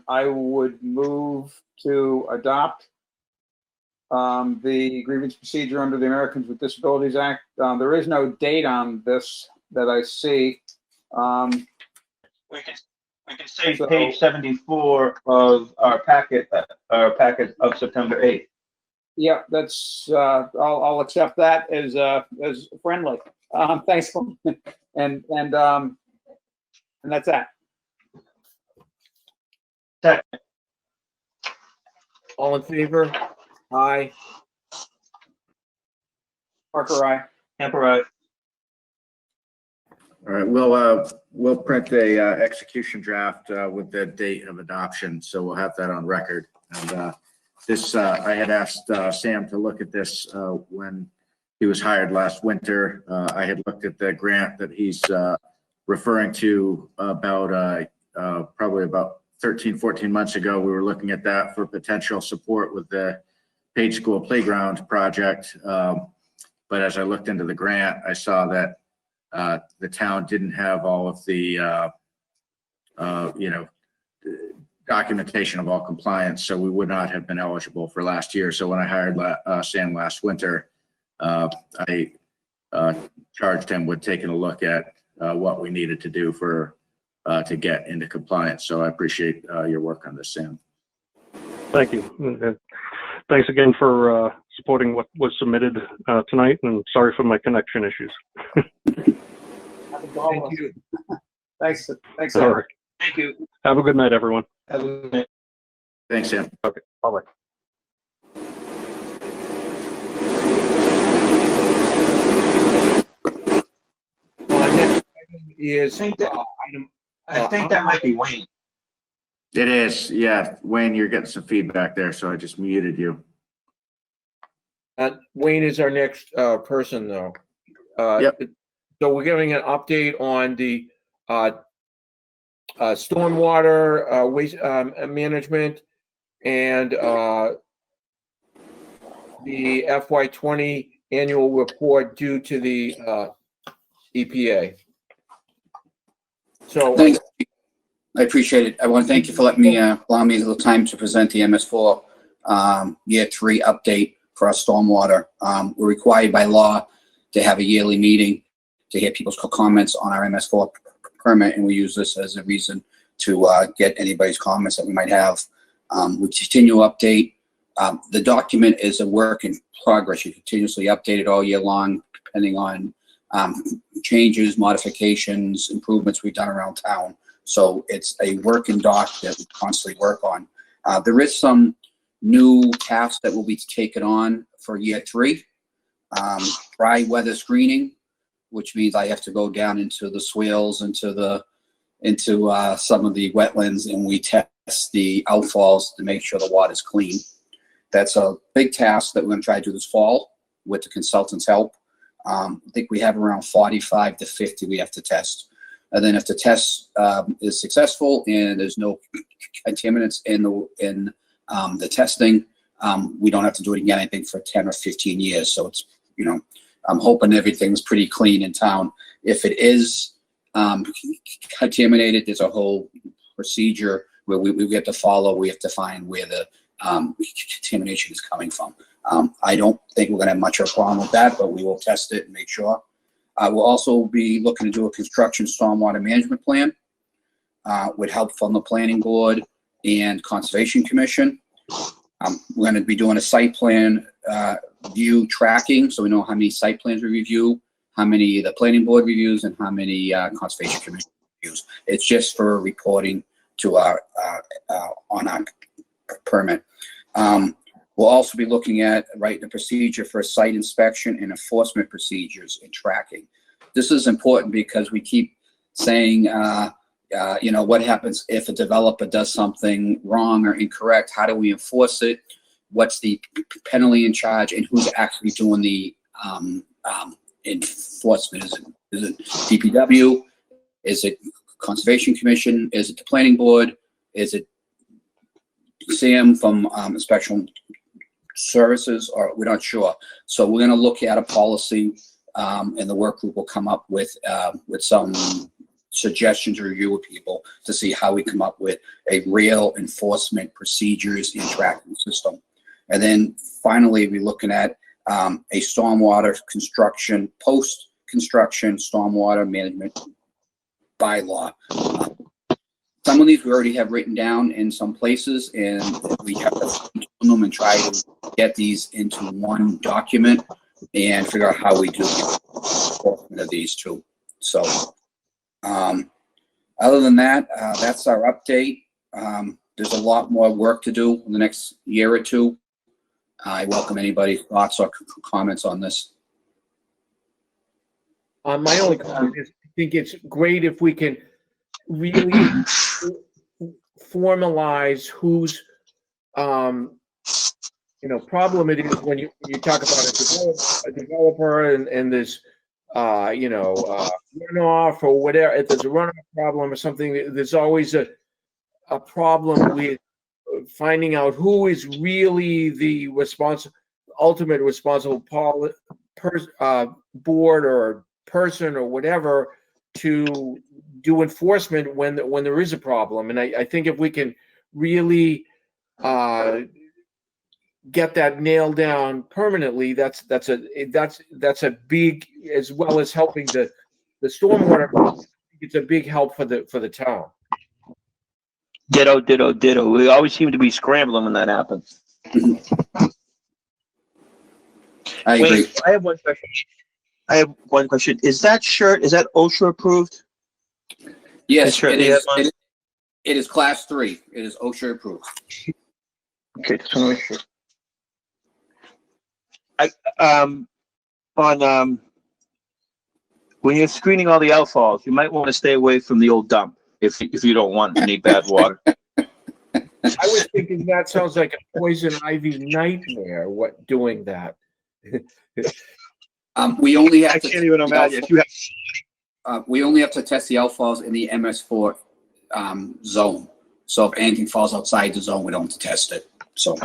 I would move to adopt the grievance procedure under the Americans with Disabilities Act. There is no date on this that I see. We can say So- page 74 of our packet of September 8th. Yeah, that's, I'll accept that as friendly. Thanks, and that's that. Second. All in favor? Aye. Parker, aye. Camper, aye. All right, we'll print a execution draft with the date of adoption, so we'll have that on record. And this, I had asked Sam to look at this when he was hired last winter. I had looked at the grant that he's referring to about probably about 13, 14 months ago. We were looking at that for potential support with the Page School Playground project. But as I looked into the grant, I saw that the town didn't have all of the, documentation of all compliance, so we would not have been eligible for last year. So when I hired Sam last winter, I charged him with taking a look at what we needed to do to get into compliance. So I appreciate your work on this, Sam. Thank you. And thanks again for supporting what was submitted tonight, and sorry for my connection issues. Thank you. Thanks. All Sam. right. Thank you. Have a good night, everyone. Have a good night. Thanks, Sam. Okay, bye-bye. Next item is I think that- item. I think that might be Wayne. It is, yeah. Wayne, you're getting some feedback there, so I just muted you. Wayne is our next person, though. Yep. So we're giving an update on the stormwater waste management and the FY20 annual report due to the EPA. So Thanks. I appreciate it. I want to thank you for letting me, allow me a little time to present the MS4 year 3 update for our stormwater. We're required by law to have a yearly meeting to hear people's comments on our MS4 permit, and we use this as a reason to get anybody's comments that we might have. We continue to update. The document is a work in progress. You continuously update it all year long, depending on changes, modifications, improvements we've done around town. So it's a working doc that we constantly work on. There is some new tasks that will be taken on for year 3. Dry weather screening, which means I have to go down into the swales, into some of the wetlands, and we test the outfalls to make sure the water's clean. That's a big task that we're going to try to do this fall with the consultant's help. I think we have around 45 to 50 we have to test. And then if the test is successful and there's no contaminants in the testing, we don't have to do it again, I think, for 10 or 15 years. So it's, I'm hoping everything's pretty clean in town. If it is contaminated, there's a whole procedure where we have to follow. We have to find where the contamination is coming from. I don't think we're going to have much of a problem with that, but we will test it and make sure. We'll also be looking to do a construction stormwater management plan with help from the planning board and Conservation Commission. We're going to be doing a site plan view tracking, so we know how many site plans we review, how many the planning board reviews, and how many Conservation Commission reviews. It's just for reporting to our on our permit. We'll also be looking at the procedure for site inspection and enforcement procedures and tracking. This is important because we keep saying, what happens if a developer does something wrong or incorrect? How do we enforce it? What's the penalty in charge, and who's actually doing the enforcement? Is it DPW? Is it Conservation Commission? Is it the Planning Board? Is it Sam from Inspection services, or we're not sure. So we're going to look at a policy, and the work group will come up with some suggestions, review with people to see how we come up with a real enforcement procedures and tracking system. And then finally, we're looking at a stormwater construction, post-construction stormwater management bylaw. Some of these we already have written down in some places, and we have to fine-tune them and try to get these into one document and figure out how we do the enforcement of these two. So, other than that, that's our update. There's a lot more work to do in the next year or two. I welcome anybody's thoughts or comments on this. My only comment is, I think it's great if we can really formalize whose, problem it is when you talk about a developer and this, runoff or whatever. If there's a runoff problem or something, there's always a problem with finding out who is really the ultimate responsible board or person or whatever to do enforcement when there is a problem. And I think if we can really get that nailed down permanently, that's a big, as well as helping the stormwater. It's a big help for the town. Ditto, ditto, ditto. We always seem to be scrambling when that happens. I agree. Wait, I have one question. Is that OSHA approved? Yes, Sure, it is. It is class 3. It is OSHA approved. Okay, just want to make sure. When you're screening all the outfalls, you might want to stay away from the old dump if you don't want any bad water. I was thinking that sounds like a poison ivy nightmare. Doing that? We only have I to. can't even imagine if you have. We only have to test the outfalls in the MS4 zone. So if anything falls outside the zone, we don't have to test it. So.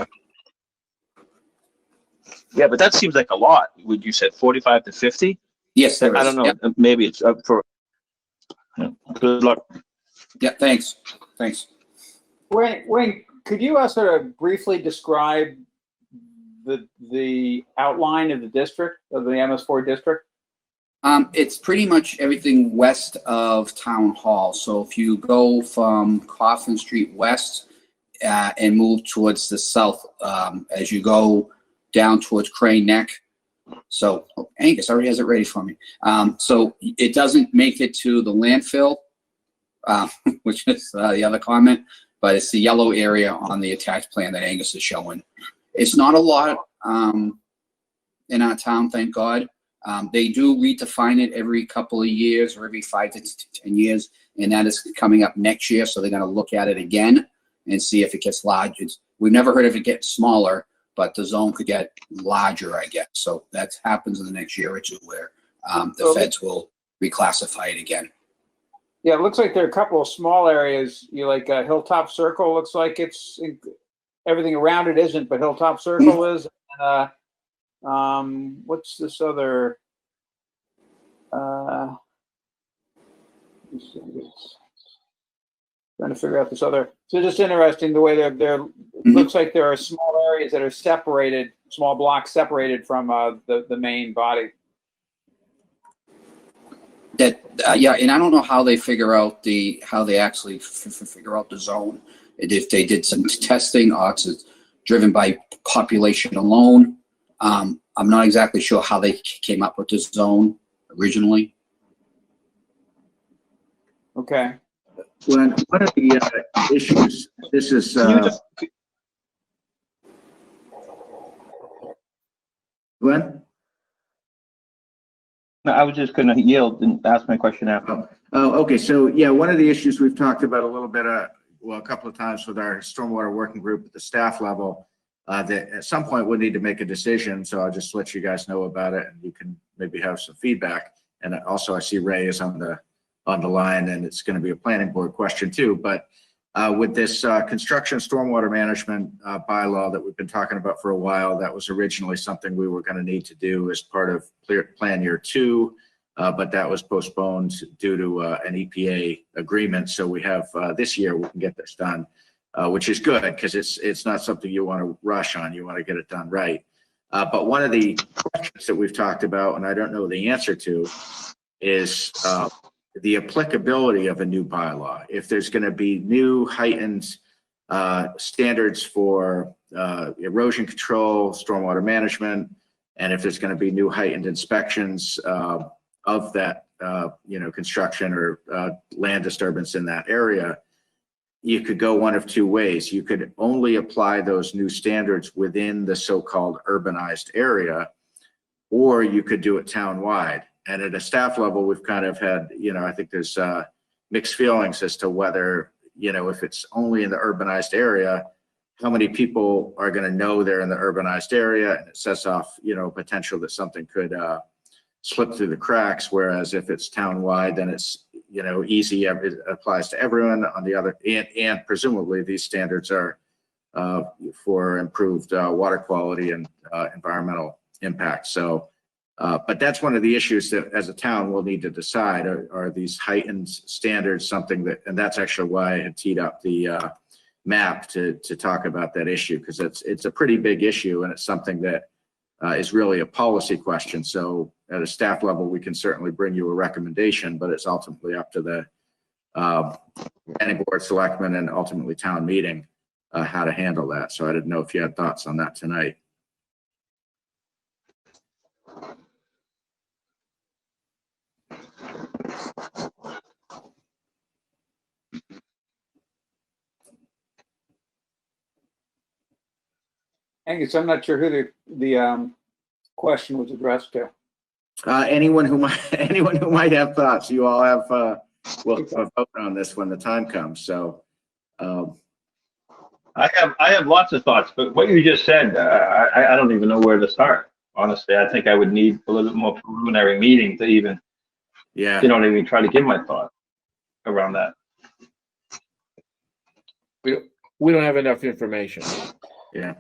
Yeah, but that seems like a lot. Would you said 45 to 50? Yes, there is. I don't know. Yep. Maybe it's up for. Good luck. Yeah, thanks. Thanks. Wayne, could you sort of briefly describe the outline of the district, of the MS4 district? It's pretty much everything west of Town Hall. So if you go from Coffin Street west and move towards the south, as you go down towards Crane Neck. So Angus already has it ready for me. So it doesn't make it to the landfill, which is the other comment, but it's the yellow area on the attached plan that Angus is showing. It's not a lot in our town, thank God. They do redefine it every couple of years or every 5 to 10 years, and that is coming up next year. So they're going to look at it again and see if it gets large. We've never heard of it getting smaller, but the zone could get larger, I guess. So that happens in the next year or two where the feds will reclassify it again. Yeah, it looks like there are a couple of small areas. Like Hilltop Circle looks like it's everything around it isn't, but Hilltop Circle is. What's this other? Trying to figure out this other. So just interesting the way they're. Looks like there are small areas that are separated, small blocks separated from the main body. That yeah, and I don't know how they figure out how they actually figure out the zone. If they did some testing, or it's driven by population alone. I'm not exactly sure how they came up with this zone originally. Okay. One of the issues, this is, Glenn? No, I was just going to yield and ask my question after. Oh, okay. So yeah, one of the issues we've talked about a little bit, a couple of times with our stormwater working group at the staff level, that at some point we'll need to make a decision. So I'll just let you guys know about it, and you can maybe have some feedback. And also I see Ray is on the line, and it's going to be a planning board question too. But With this construction stormwater management bylaw that we've been talking about for a while, that was originally something we were going to need to do as part of Plan Year 2, but that was postponed due to an EPA agreement. So we have this year we can get this done, which is good because it's not something you want to rush on. You want to get it done right. But one of the questions that we've talked about, and I don't know the answer to, is the applicability of a new bylaw. If there's going to be new heightened standards for erosion control, stormwater management, and if there's going to be new heightened inspections of that, construction or land disturbance in that area, you could go one of two ways. You could only apply those new standards within the so-called urbanized area, or you could do it townwide. And at a staff level, we've kind of had, I think there's mixed feelings as to whether, if it's only in the urbanized area, how many people are going to know they're in the urbanized area, and it sets off, potential that something could slip through the cracks. Whereas if it's townwide, then it's, easy, it applies to everyone. On the other, and presumably these standards are for improved water quality and environmental impact. So. But that's one of the issues that as a town we'll need to decide, are these heightened standards something that, and that's actually why I had teed up the map to talk about that issue, because it's a pretty big issue and it's something that is really a policy question. So at a staff level, we can certainly bring you a recommendation, but it's ultimately up to the planning board, selectmen, and ultimately town meeting how to handle that. So I didn't know if you had thoughts on that tonight. Angus, I'm not sure who the question was addressed to. Anyone who might have thoughts. You all have we'll vote on this when the time comes. So I have lots of thoughts, but what you just said, I don't even know where to start. Honestly, I think I would need a little bit more preliminary meeting to even, even try to give my thought around that. We don't have enough information. Yeah,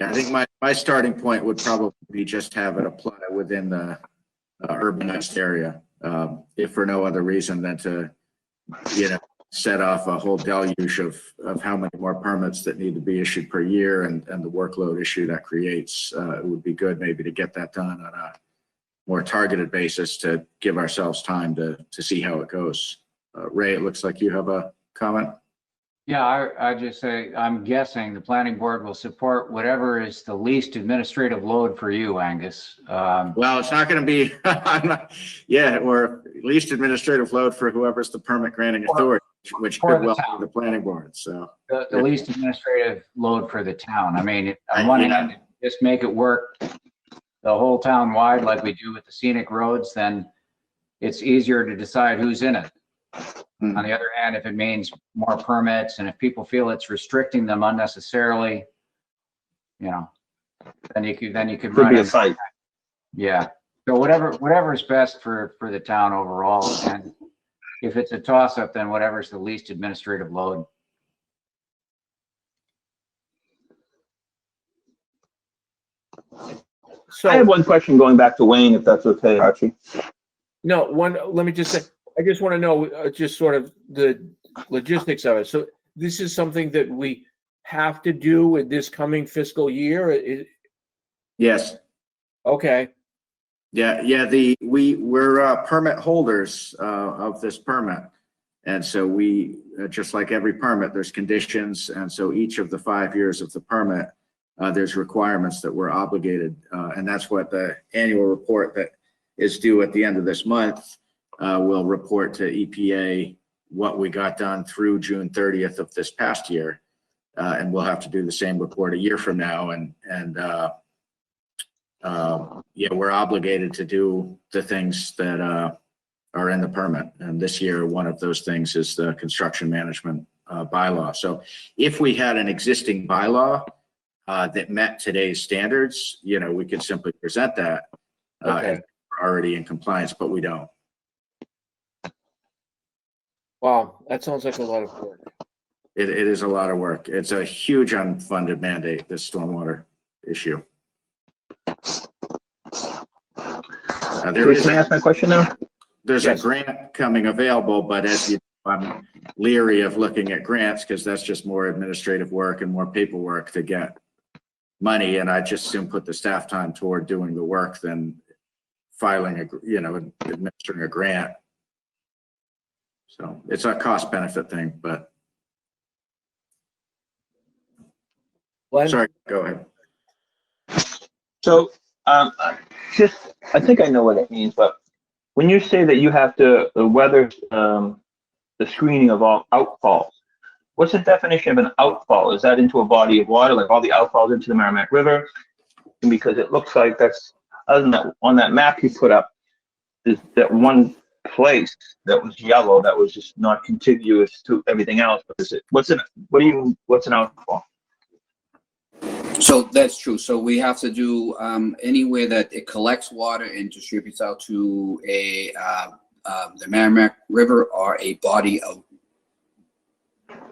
I think my starting point would probably be just have it apply within the urbanized area, if for no other reason than to, set off a whole deluge of how many more permits that need to be issued per year and the workload issue that creates. It would be good maybe to get that done on a more targeted basis to give ourselves time to see how it goes. Ray, it looks like you have a comment. Yeah, I just say, I'm guessing the planning board will support whatever is the least administrative load for you, Angus. Well, it's not going to be, or least administrative load for whoever's the permit granting authority, which could well be the planning board. So the least administrative load for the town. I mean, on one hand, just make it work the whole town wide like we do with the scenic roads, then it's easier to decide who's in it. On the other hand, if it means more permits and if people feel it's restricting them unnecessarily, then you could Could be a fight. Yeah. So whatever is best for the town overall, and if it's a toss up, then whatever's the least administrative load. So I have one question going back to Wayne, if that's okay, Archie. no, let me just say, I just want to know just sort of the logistics of it. So this is something that we have to do in this coming fiscal year? Yes. Okay. Yeah. We're permit holders of this permit. And so we, just like every permit, there's conditions. And so each of the 5 years of the permit, there's requirements that we're obligated. And that's what the annual report that is due at the end of this month will report to EPA what we got done through June 30th of this past year. And we'll have to do the same report a year from now. We're obligated to do the things that are in the permit. And this year, one of those things is the construction management bylaw. So if we had an existing bylaw that met today's standards, we could simply present that Okay. as already in compliance, but we don't. Wow, that sounds like a lot of work. It is a lot of work. It's a huge unfunded mandate, this stormwater issue. There is Can I ask my question now? There's Yes. a grant coming available, but as you know, I'm leery of looking at grants because that's just more administrative work and more paperwork to get money. And I just soon put the staff time toward doing the work than filing administering a grant. So it's a cost benefit thing, but Glenn? sorry, go ahead. So, I think I know what it means, but when you say that you have to weather the screening of all outfalls, what's the definition of an outfall? Is that into a body of water, like all the outfalls into the Merrimack River? And because it looks like that's, other than that, on that map you put up, is that one place that was yellow that was just not contiguous to everything else. But is it, what's an outfall? So that's true. So we have to do anywhere that it collects water and distributes out to the Merrimack River or a body of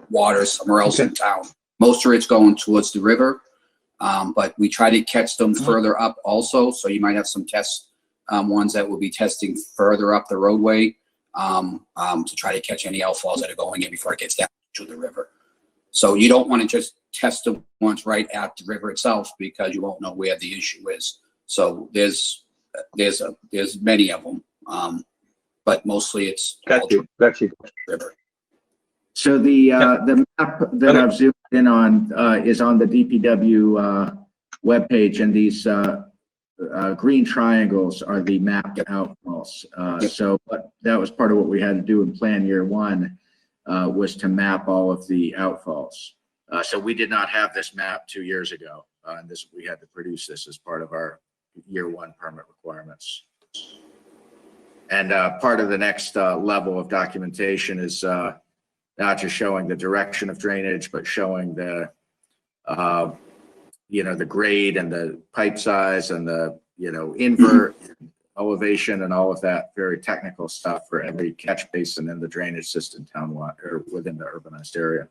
water somewhere else in town. Most of it's going towards the river, but we try to catch them further up also. So you might have some test ones that will be testing further up the roadway to try to catch any outfalls that are going in before it gets down to the river. So you don't want to just test the ones right at the river itself because you won't know where the issue is. So there's many of them, but mostly it's Got you. river. So the map that I've zoomed in on is on the DPW webpage, and these green triangles are the mapped outfalls. So that was part of what we had to do in Plan Year 1 was to map all of the outfalls. So we did not have this map 2 years ago, and we had to produce this as part of our Year 1 permit requirements. And part of the next level of documentation is not just showing the direction of drainage, but showing the the grade and the pipe size and the invert elevation and all of that very technical stuff for every catch basin in the drainage system townwide or within the urbanized area.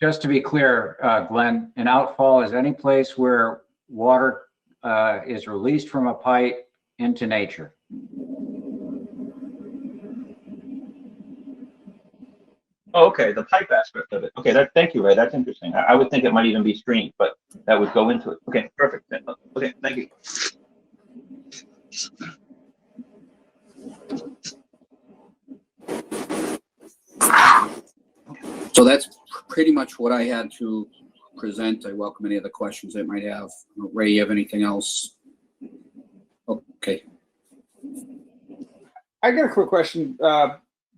Just to be clear, Glenn, an outfall is any place where water is released from a pipe into nature. Oh, okay, the pipe aspect of it. Okay, thank you, Ray. That's interesting. I would think it might even be streamed, but that would go into it. Okay, perfect. Okay, thank you. So that's pretty much what I had to present. I welcome any other questions they might have. Ray, you have anything else? Okay. I got a quick question.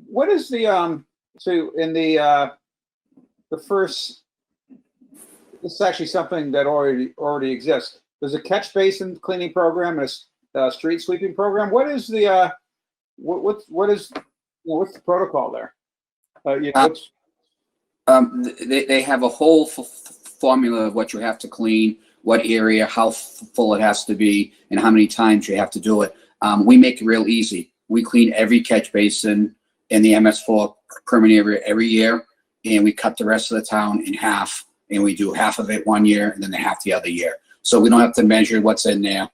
What is the so in the first, this is actually something that already exists. There's a catch basin cleaning program and a street sweeping program. What is the what's the protocol there? They have a whole formula of what you have to clean, what area, how full it has to be, and how many times you have to do it. We make it real easy. We clean every catch basin in the MS4 permanent area every year, and we cut the rest of the town in half, and we do half of it one year and then half the other year. So we don't have to measure what's in there.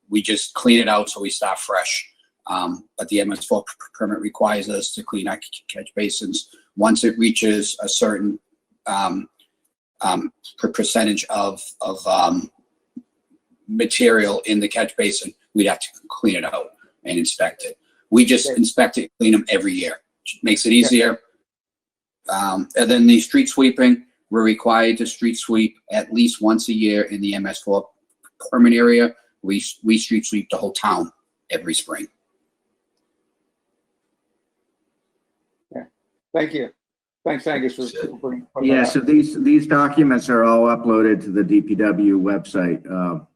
We just clean it out so we start fresh. But the MS4 permit requires us to clean our catch basins. Once it reaches a certain percentage of material in the catch basin, we'd have to clean it out and inspect it. We just inspect it, clean them every year. Makes it easier. And then the street sweeping, we're required to street sweep at least once a year in the MS4 permit area. We street sweep the whole town every spring. Thank you. Thanks, Angus, for putting Yeah, that so out. these documents are all uploaded to the DPW website. Of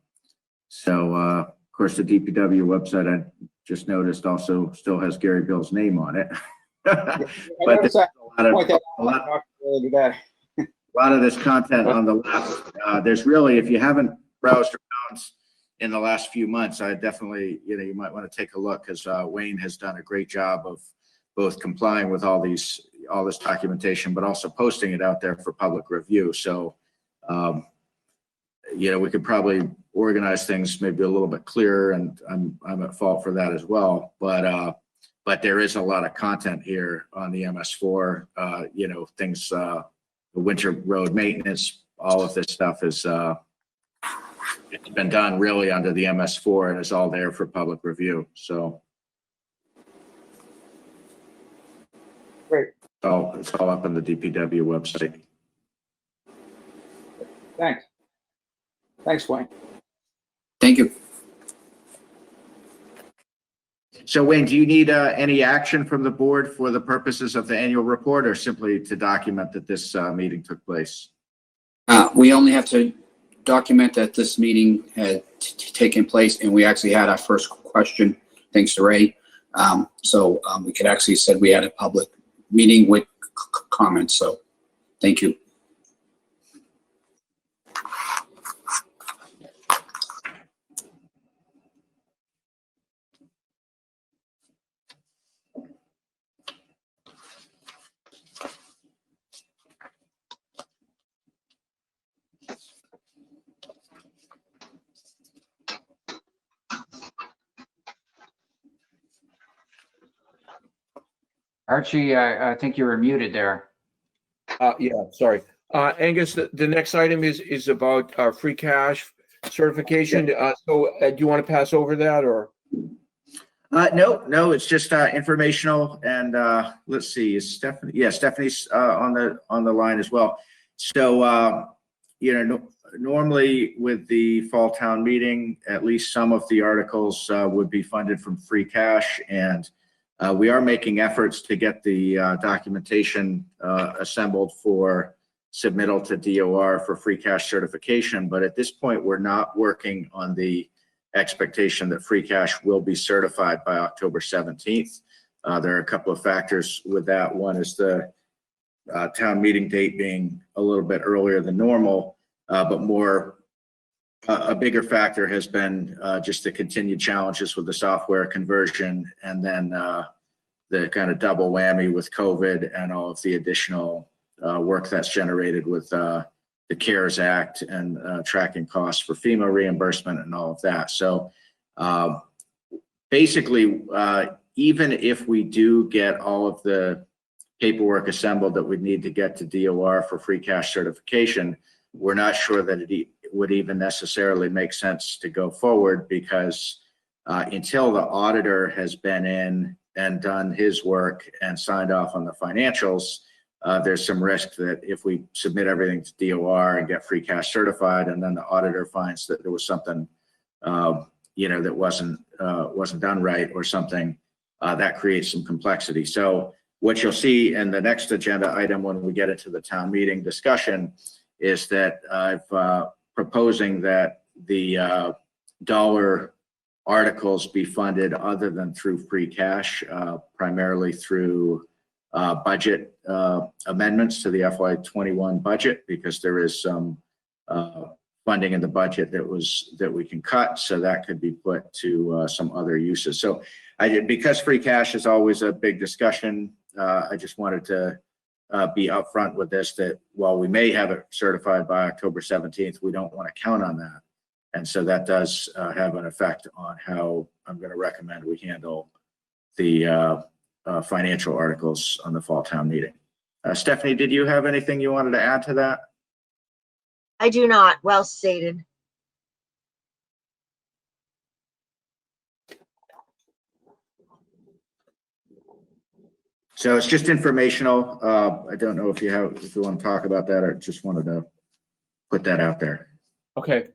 course, the DPW website, I just noticed, also still has Gary Bill's name on it. But there's a lot of this content on the left. There's really, if you haven't browsed around in the last few months, I definitely, you might want to take a look, because Wayne has done a great job of both complying with all this documentation, but also posting it out there for public review. So, we could probably organize things maybe a little bit clearer, and I'm at fault for that as well. But there is a lot of content here on the MS4, things, the winter road maintenance, all of this stuff is, it's been done really under the MS4 and is all there for public review. So. Great. So it's all up on the DPW website. Thanks. Thanks, Wayne. Thank you. So Wayne, do you need any action from the board for the purposes of the annual report, or simply to document that this meeting took place? We only have to document that this meeting had taken place, and we actually had our first question, thanks to Ray. So we could actually said we had a public meeting with comments. So thank you. Archie, I think you were muted there. Yeah, sorry. Angus, the next item is about free cash certification. So do you want to pass over that, or? No, it's just informational. And let's see, is Stephanie? Yeah, Stephanie's on the line as well. So normally with the fall town meeting, at least some of the articles would be funded from free cash, and we are making efforts to get the documentation assembled for submittal to DOR for free cash certification. But at this point, we're not working on the expectation that free cash will be certified by October 17th. There are a couple of factors with that. One is the town meeting date being a little bit earlier than normal, but a bigger factor has been just the continued challenges with the software conversion, and then the kind of double whammy with COVID and all of the additional work that's generated with the CARES Act and tracking costs for FEMA reimbursement and all of that. So basically, even if we do get all of the paperwork assembled that we need to get to DOR for free cash certification, we're not sure that it would even necessarily make sense to go forward, because until the auditor has been in and done his work and signed off on the financials, there's some risk that if we submit everything to DOR and get free cash certified, and then the auditor finds that there was something, that wasn't done right or something, that creates some complexity. So what you'll see in the next agenda item when we get into the town meeting discussion is that I've proposing that the dollar articles be funded other than through free cash, primarily through budget amendments to the FY21 budget, because there is some funding in the budget that we can cut, so that could be put to some other uses. So because free cash is always a big discussion, I just wanted to be upfront with this, that while we may have it certified by October 17th, we don't want to count on that. And so that does have an effect on how I'm going to recommend we handle the financial articles on the fall town meeting. Stephanie, did you have anything you wanted to add to that? I do not. Well stated. So it's just informational. I don't know if you want to talk about that, or just wanted to put that out there. Okay.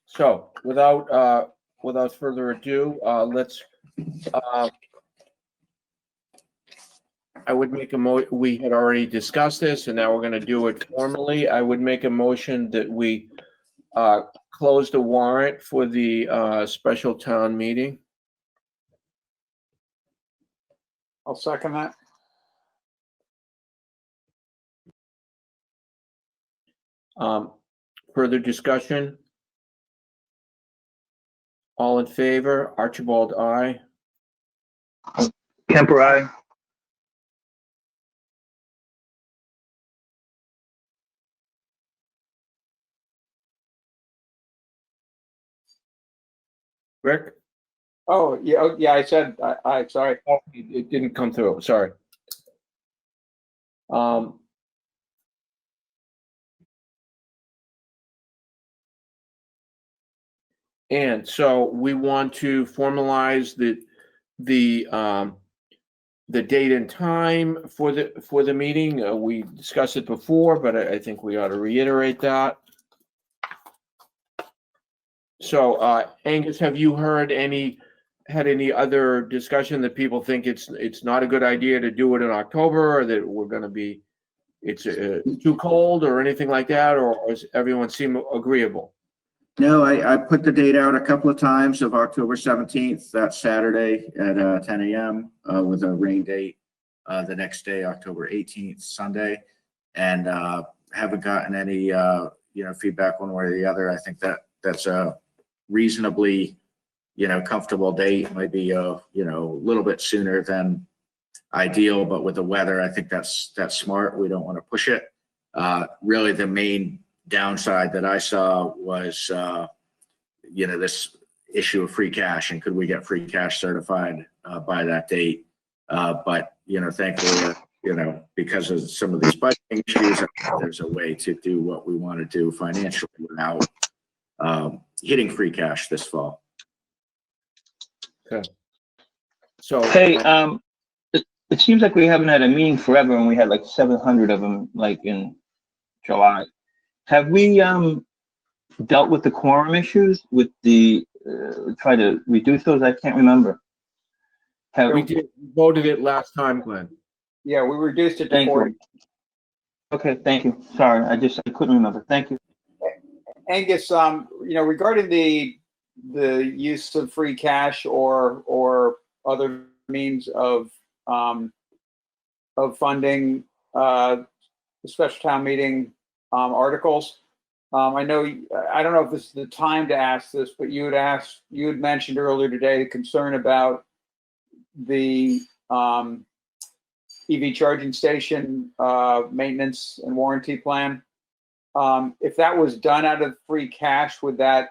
So without further ado, let's. I would make we had already discussed this, and now we're going to do it formally. I would make a motion that we close the warrant for the special town meeting. I'll second that. Further discussion? All in favor? Archibald, aye. Kemper, aye. Rick? Oh, yeah, I said, sorry. It didn't come through, sorry. And so we want to formalize the date and time for the meeting. We discussed it before, but I think we ought to reiterate that. So, Angus, have you had any other discussion that people think it's not a good idea to do it in October, or that we're going to be, it's too cold or anything like that, or does everyone seem agreeable? No, I put the date out a couple of times of October 17th, that's Saturday at 10 a.m. With a rain date the next day, October 18th, Sunday, and haven't gotten any feedback one way or the other. I think that's a reasonably comfortable date. Might be a little bit sooner than ideal, but with the weather, I think that's smart. We don't want to push it. Really, the main downside that I saw was this issue of free cash, and could we get free cash certified by that date? But thankfully, because of some of these budgeting issues, there's a way to do what we want to do financially without hitting free cash this fall. Okay. So Hey, it seems like we haven't had a meeting forever, and we had like 700 of them like in July. Have we dealt with the quorum issues with the try to reduce those? I can't remember. we voted it last time, Glenn. Yeah, we reduced it to Thank 40. you. Okay, thank you. Sorry, I couldn't remember. Thank you. Angus, regarding the use of free cash or other means of funding the special town meeting articles, I don't know if this is the time to ask this, but you had mentioned earlier today the concern about the EV charging station maintenance and warranty plan. If that was done out of free cash, would that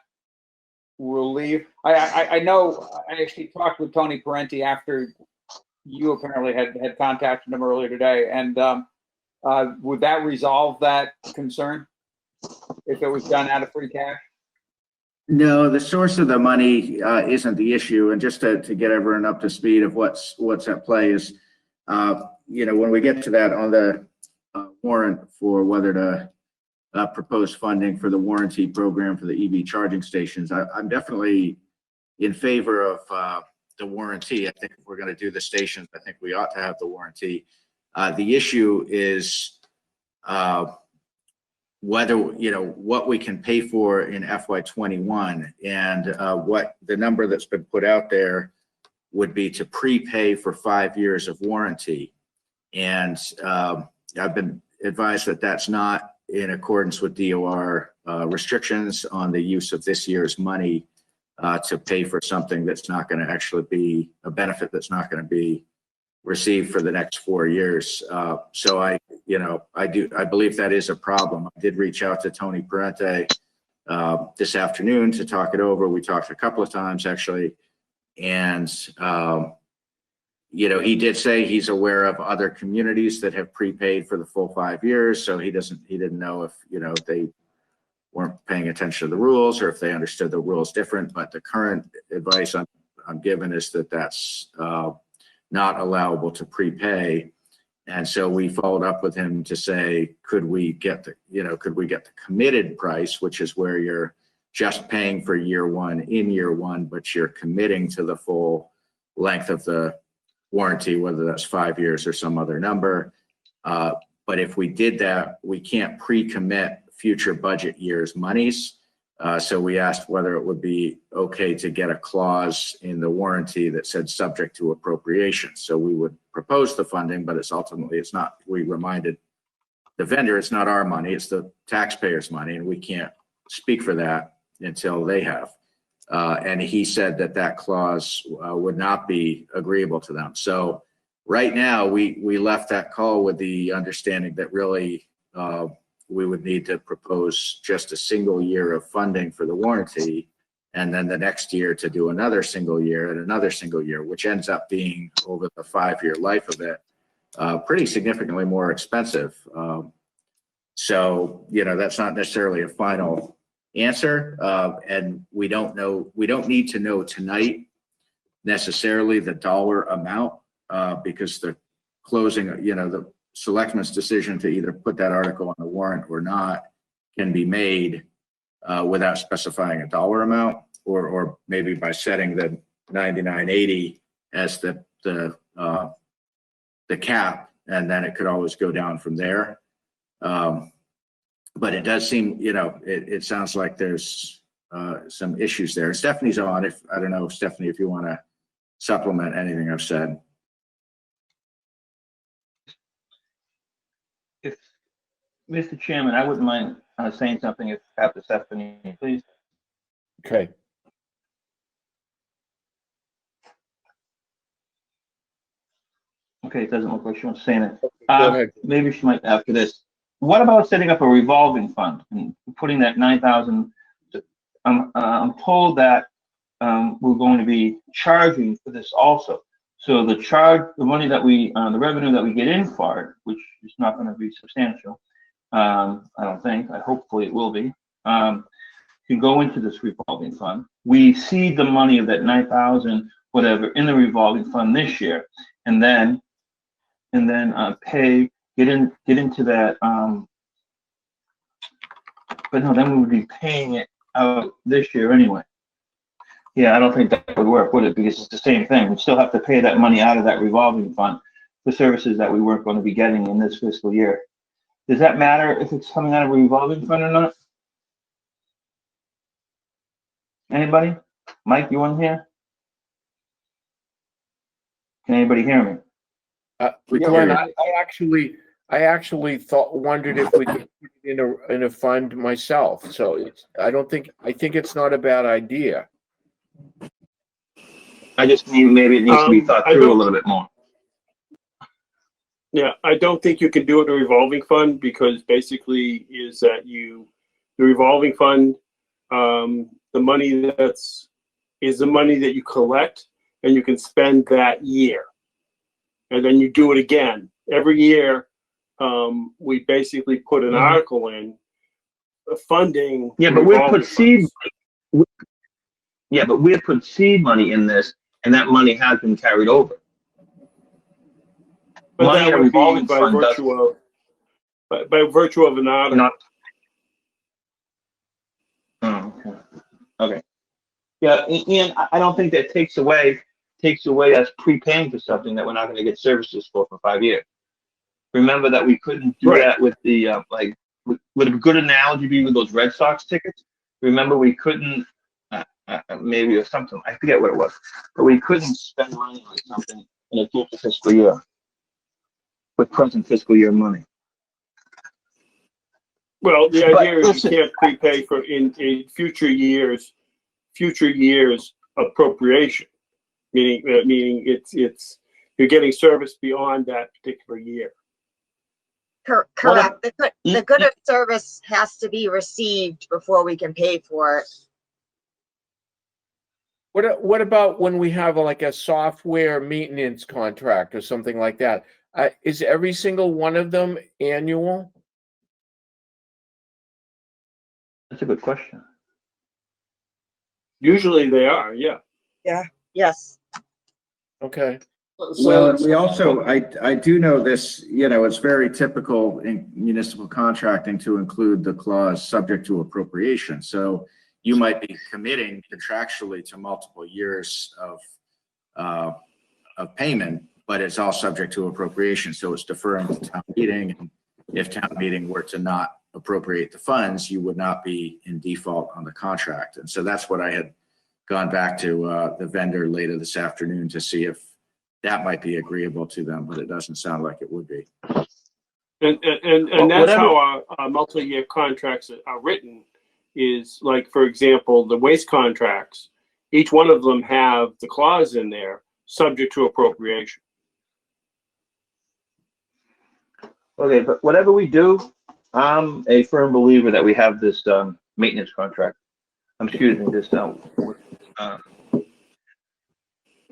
relieve? I know I actually talked with Tony Parenti after you apparently had contacted him earlier today, and would that resolve that concern if it was done out of free cash? No, the source of the money isn't the issue. And just to get everyone up to speed of what's at play is, when we get to that on the warrant for whether to propose funding for the warranty program for the EV charging stations, I'm definitely in favor of the warranty. I think if we're going to do the stations, I think we ought to have the warranty. The issue is whether, what we can pay for in FY21, and what the number that's been put out there would be to prepay for 5 years of warranty. And I've been advised that that's not in accordance with DOR restrictions on the use of this year's money to pay for something that's not going to actually be a benefit that's not going to be received for the next 4 years. So I believe that is a problem. I did reach out to Tony Parenti this afternoon to talk it over. We talked a couple of times actually, and he did say he's aware of other communities that have prepaid for the full 5 years. So he didn't know if they weren't paying attention to the rules or if they understood the rules different. But the current advice I'm given is that that's not allowable to prepay. And so we followed up with him to say, could we get the committed price, which is where you're just paying for year one in year one, but you're committing to the full length of the warranty, whether that's 5 years or some other number. But if we did that, we can't pre-commit future budget years' monies. So we asked whether it would be okay to get a clause in the warranty that said subject to appropriation. So we would propose the funding, but it's not. We reminded the vendor, it's not our money, it's the taxpayers' money, and we can't speak for that until they have. And he said that that clause would not be agreeable to them. So right now, we left that call with the understanding that really we would need to propose just a single year of funding for the warranty, and then the next year to do another single year and another single year, which ends up being over the 5-year life of it, pretty significantly more expensive. So, you know, that's not necessarily a final answer. And we don't need to know tonight necessarily the dollar amount, because the closing, you know, the selectmen's decision to either put that article on the warrant or not can be made without specifying a dollar amount, or maybe by setting the 99.80 as the cap, and then it could always go down from there. But it does seem, you know, it sounds like there's some issues there. Stephanie's on. I don't know, Stephanie, if you want to supplement anything I've said. If, Mr. Chairman, I wouldn't mind saying something if after Stephanie, please. Okay. Okay, it doesn't look like she wants to say anything. Go ahead. Maybe she might after this. What about setting up a revolving fund and putting that 9,000? I'm told that we're going to be charging for this also. So the money that the revenue that we get in for it, which is not going to be substantial, I don't think. Hopefully it will be. Can go into this revolving fund. We seed the money of that 9,000 whatever in the revolving fund this year, and then get into that. But no, then we would be paying it out this year anyway. Yeah, I don't think that would work, would it? Because it's the same thing. We still have to pay that money out of that revolving fund for services that we weren't going to be getting in this fiscal year. Does that matter if it's coming out of a revolving fund or not? Anybody? Mike, you want to hear? Can anybody hear me? Glenn, I actually wondered if we could put it in a fund myself. So I think it's not a bad idea. I just mean maybe it needs to be thought through a little bit more. Yeah, I don't think you can do it in a revolving fund, because basically is that the revolving fund, the money is the money that you collect and you can spend that year. And then you do it again. Every year, we basically put an article in funding. Yeah, but we'll put seed. Yeah, but we'll put seed money in this, and that money has been carried over. But money that in a would be revolving by fund virtue of an article. Not. Oh, okay. Okay. Yeah, and I don't think that takes away us prepaying for something that we're not going to get services for 5 years. Remember that we couldn't do that with the would a good analogy be with those Red Sox tickets? Remember we couldn't maybe or something, I forget what it was, but we couldn't spend money on something in a future fiscal year with present fiscal year money. Well, the idea is you can't prepay for in future years appropriation, meaning it's you're getting service beyond that particular year. Correct. The good of service has to be received before we can pay for it. What about when we have like a software maintenance contract or something like that? Is every single one of them annual? That's a good question. Usually they are, yeah. Yeah. Yes. Okay. Well, we also, I do know this, you know, it's very typical in municipal contracting to include the clause subject to appropriation. So you might be committing contractually to multiple years of payment, but it's all subject to appropriation. So it's deferring to town meeting. And if town meeting were to not appropriate the funds, you would not be in default on the contract. And so that's what I had gone back to the vendor later this afternoon to see if that might be agreeable to them, but it doesn't sound like it would be. And that's Whatever. how our multi-year contracts are written, is like, for example, the waste contracts, each one of them have the clause in there, subject to appropriation. Okay, but whatever we do, I'm a firm believer that we have this maintenance contract. Excuse me, this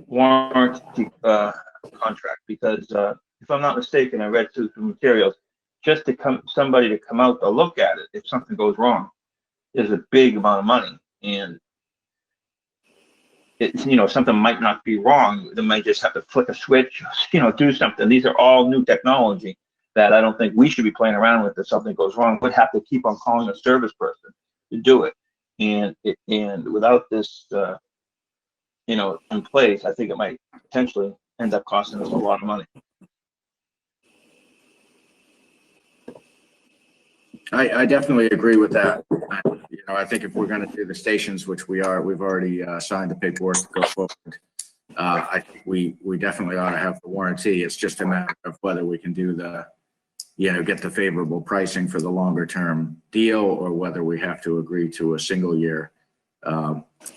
warranty contract, because if I'm not mistaken, I read through the materials, just to somebody to come out to look at it if something goes wrong is a big amount of money, and it's, something might not be wrong. They might just have to flick a switch, do something. These are all new technology that I don't think we should be playing around with. If something goes wrong, we'd have to keep on calling a service person to do it. And without this, in place, I think it might potentially end up costing us a lot of money. I definitely agree with that. I think if we're going to do the stations, which we've already signed the paperwork to go forward. I think we definitely ought to have the warranty. It's just a matter of whether we can do get the favorable pricing for the longer term deal, or whether we have to agree to a single year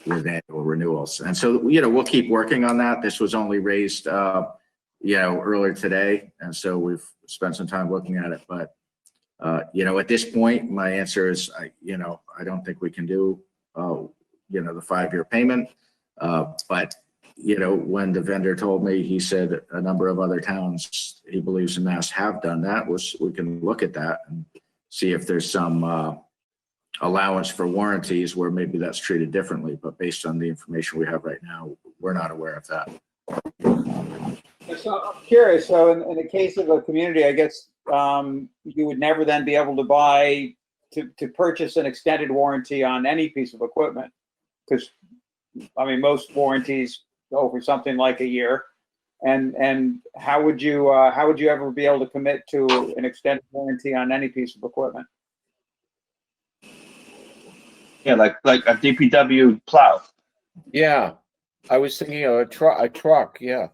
with annual renewals. And so, we'll keep working on that. This was only raised, earlier today. And so we've spent some time looking at it, but at this point, my answer is, I don't think we can do, the 5-year payment. But, when the vendor told me, he said a number of other towns he believes in Mass have done that. We can look at that and see if there's some allowance for warranties where maybe that's treated differently. But based on the information we have right now, we're not aware of that. So I'm curious, so in the case of a community, I guess you would never then be able to purchase an extended warranty on any piece of equipment, because most warranties go for something like a year. And how would you ever be able to commit to an extended warranty on any piece of equipment? Yeah, like a DPW plow. Yeah, I was thinking of a truck. Yeah.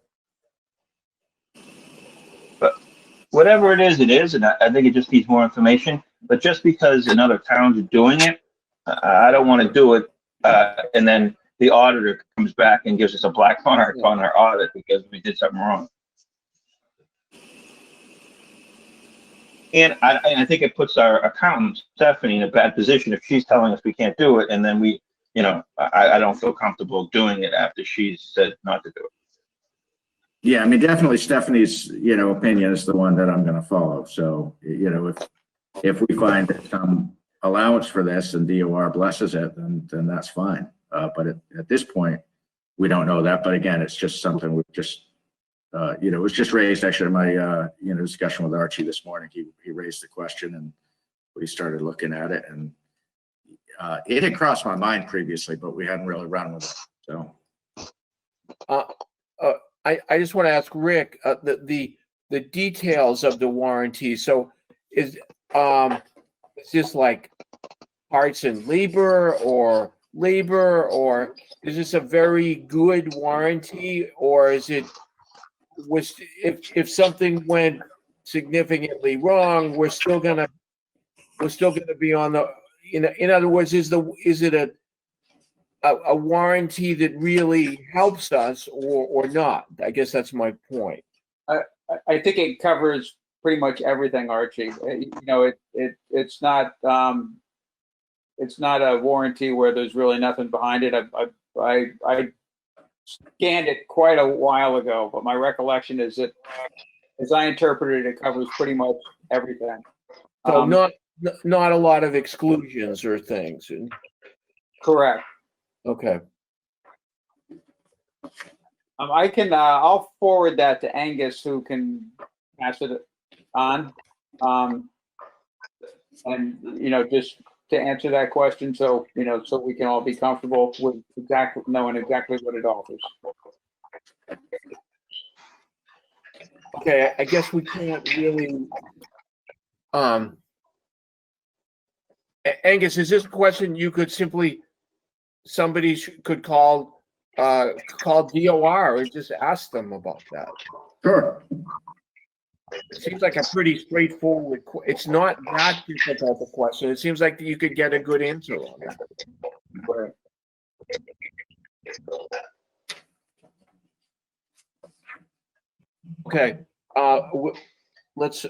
But whatever it is, and I think it just needs more information. But just because another towns are doing it, I don't want to do it, and then the auditor comes back and gives us a black mark on our audit because we did something wrong. And I think it puts our accountant, Stephanie, in a bad position if she's telling us we can't do it, and then we, I don't feel comfortable doing it after she's said not to do it. Yeah, definitely Stephanie's, opinion is the one that I'm going to follow. So, if we find some allowance for this and DOR blesses it, then that's fine. But at this point, we don't know that. But again, it's just something we've just, it was just raised actually in my, discussion with Archie this morning. He raised the question and we started looking at it, and it had crossed my mind previously, but we hadn't really run with it. So. I just want to ask Rick the details of the warranty. So is this like parts and labor, or is this a very good warranty, or is it if something went significantly wrong, we're still gonna be on the, in other words, is it a warranty that really helps us or not? I guess that's my point. I think it covers pretty much everything, Archie. It's not a warranty where there's really nothing behind it. I scanned it quite a while ago, but my recollection is that, as I interpreted it, it covers pretty much everything. So not a lot of exclusions or things. Correct. Okay. I'll forward that to Angus, who can pass it on. And just to answer that question, so so we can all be comfortable with knowing exactly what it offers. Okay, I guess we can't really. Angus, is this a question you could simply, somebody could call DOR or just ask them about that? Sure. seems like a pretty straightforward, it's not that difficult a question. It seems like you could get a good answer on that. Right. Okay, let's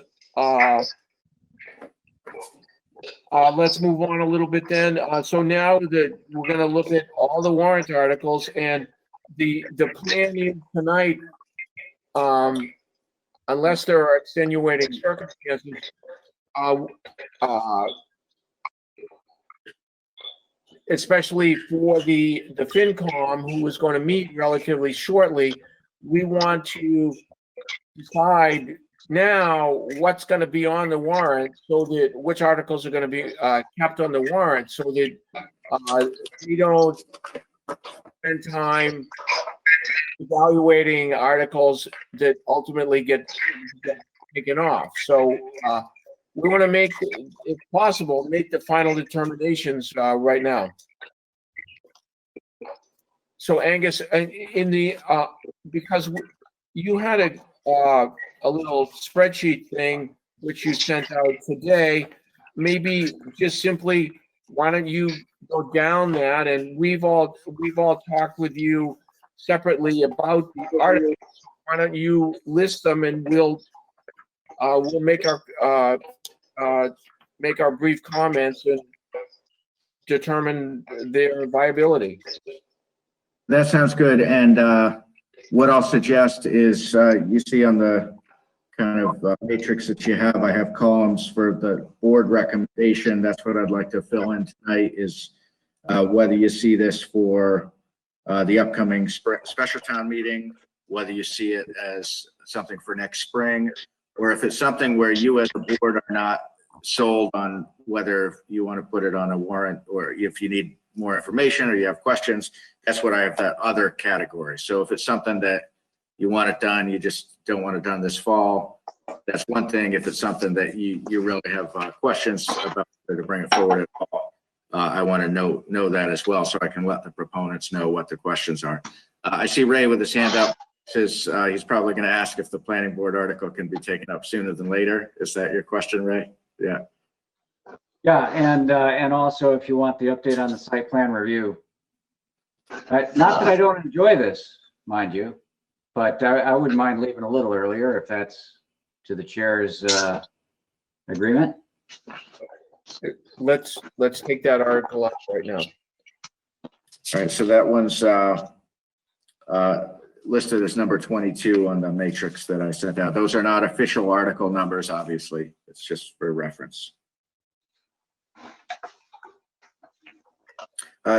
move on a little bit then. So now that we're gonna look at all the warrant articles, and the plan is tonight, unless there are extenuating circumstances, especially for the FinCom, who is going to meet relatively shortly, we want to decide now what's going to be on the warrant, so that which articles are going to be kept on the warrant, so that we don't spend time evaluating articles that ultimately get taken off. So we want to make, if possible, make the final determinations right now. So Angus, in the because you had a little spreadsheet thing which you sent out today, maybe just simply, why don't you go down that, and we've all talked with you separately about the articles. Why don't you list them, and we'll make our brief comments and determine their viability. That sounds good. And what I'll suggest is you see on the kind of matrix that you have, I have columns for the board recommendation. That's what I'd like to fill in tonight, is whether you see this for the upcoming special town meeting, whether you see it as something for next spring, or if it's something where you as a board are not sold on whether you want to put it on a warrant, or if you need more information or you have questions. That's what I have, that other category. So if it's something that you want it done, you just don't want it done this fall, that's one thing. If it's something that you really have questions about, to bring it forward at all, I want to know that as well, so I can let the proponents know what the questions are. I see Ray with his hand up. Says he's probably going to ask if the planning board article can be taken up sooner than later. Is that your question, Ray? Yeah. Yeah, and also if you want the update on the site plan review. Not that I don't enjoy this, mind you, but I wouldn't mind leaving a little earlier if that's to the chair's agreement. Let's take that article up right now. All right, so that one's listed as number 22 on the matrix that I sent out. Those are not official article numbers, obviously. It's just for reference.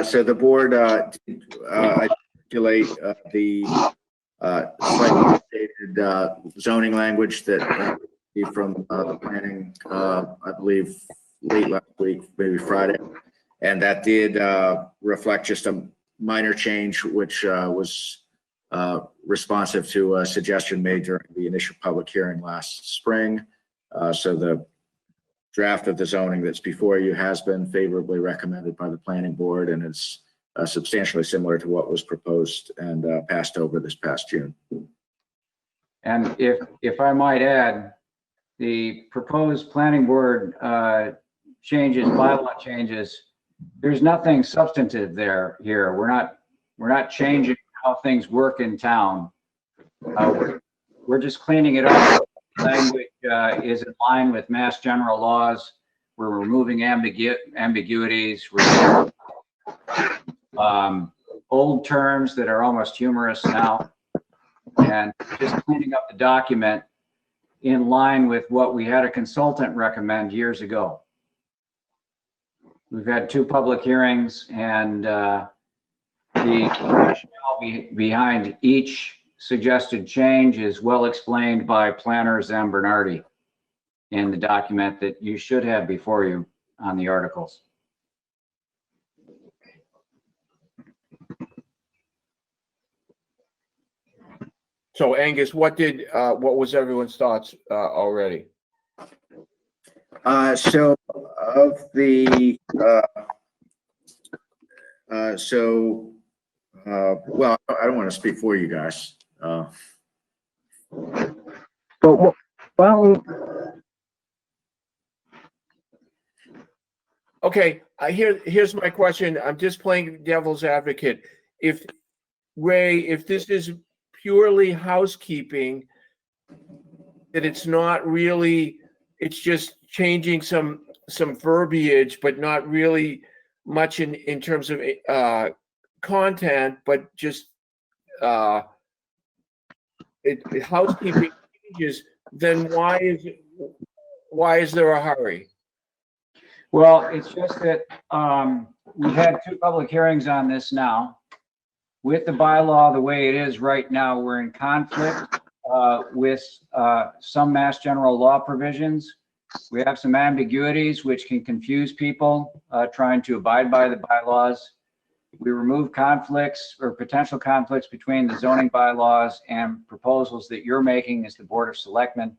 So the board articulate the slightly updated zoning language that from the planning, I believe late last week, maybe Friday. And that did reflect just a minor change, which was responsive to a suggestion made during the initial public hearing last spring. So the draft of the zoning that's before you has been favorably recommended by the planning board, and it's substantially similar to what was proposed and passed over this past June. And if I might add, the proposed planning board changes, bylaw changes, there's nothing substantive here. We're not changing how things work in town. We're just cleaning it up. Language is in line with Mass General laws. We're removing ambiguities. We're old terms that are almost humorous now, and just cleaning up the document in line with what we had a consultant recommend years ago. We've had 2 public hearings, and the rationale behind each suggested change is well explained by planner Zem Bernardi in the document that you should have before you on the articles. So Angus, what was everyone's thoughts already? So of the well, I don't want to speak for you guys. But Well, Okay, here's my question. I'm just playing devil's advocate. If Ray, if this is purely housekeeping, that it's not really, it's just changing some verbiage, but not really much in terms of content, but just housekeeping changes, then why is there a hurry? Well, it's just that we've had 2 public hearings on this now. With the bylaw the way it is right now, we're in conflict with some Mass General law provisions. We have some ambiguities which can confuse people trying to abide by the bylaws. We remove conflicts or potential conflicts between the zoning bylaws and proposals that you're making as the Board of Selectmen.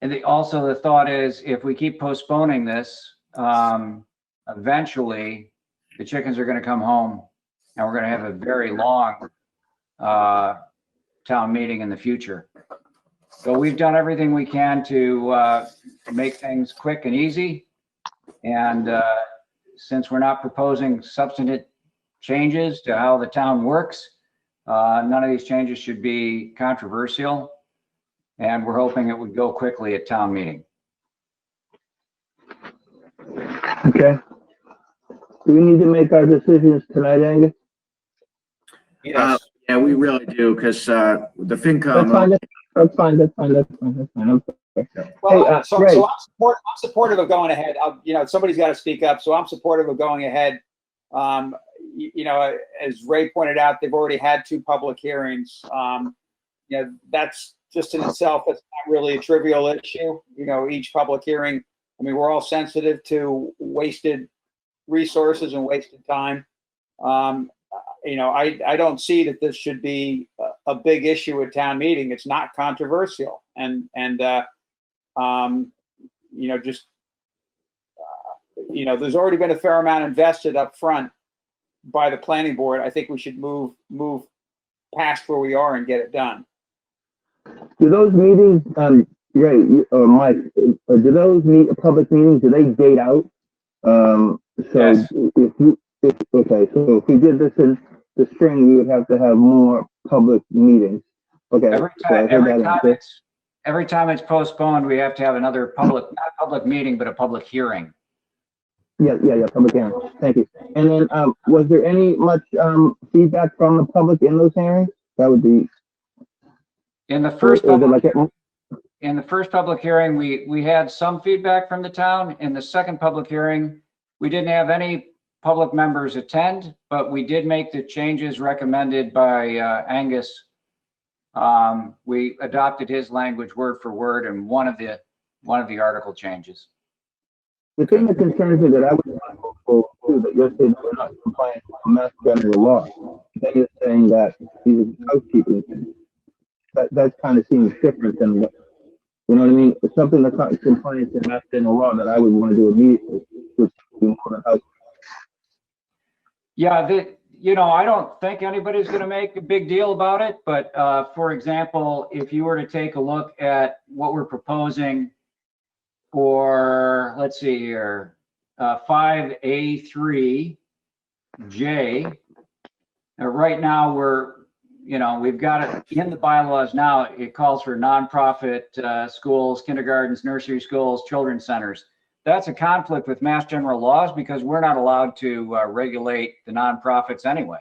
And also the thought is, if we keep postponing this, eventually the chickens are going to come home and we're going to have a very long town meeting in the future. So we've done everything we can to make things quick and easy. And since we're not proposing substantive changes to how the town works, none of these changes should be controversial. And we're hoping it would go quickly at town meeting. okay. Do we need to make our decisions tonight, Angus? Yes. Yeah, we really do, because the That's FinCom. fine, that's fine. Okay. Well, Hey, so Ray. I'm supportive of going ahead. Somebody's got to speak up, so I'm supportive of going ahead. As Ray pointed out, they've already had 2 public hearings. That's just in itself, it's not really a trivial issue. Each public hearing, I mean, we're all sensitive to wasted resources and wasted time. I don't see that this should be a big issue at town meeting. It's not controversial, there's already been a fair amount invested up front by the planning board. I think we should move past where we are and get it done. Do those meetings, Ray or Mike, do those public meetings, do they date out? Yes. If we did this in the spring, we would have to have more public meetings. Okay. Every time it's postponed, we have to have another not public meeting, but a public hearing. Yeah, public hearing. Thank you. And then, was there much feedback from the public in those hearings? That would be. In the first public hearing, we had some feedback from the town. In the second public hearing, we didn't have any public members attend, but we did make the changes recommended by Angus. We adopted his language word for word in one of the article changes. The thing that concerns me that I would want to vote for too, that you're saying we're not compliant with Mass General law. Then you're saying that these are housekeeping things. That kind of seems different than what, you know what I mean? It's something that's not in compliance with Mass General law that I would want to do immediately, which would be more than housekeeping. Yeah, I don't think anybody's going to make a big deal about it. But for example, if you were to take a look at what we're proposing for, let's see here, 5A3J. Right now we've got it in the bylaws now. It calls for nonprofit schools, kindergartens, nursery schools, children's centers. That's a conflict with Mass General laws because we're not allowed to regulate the nonprofits anyway.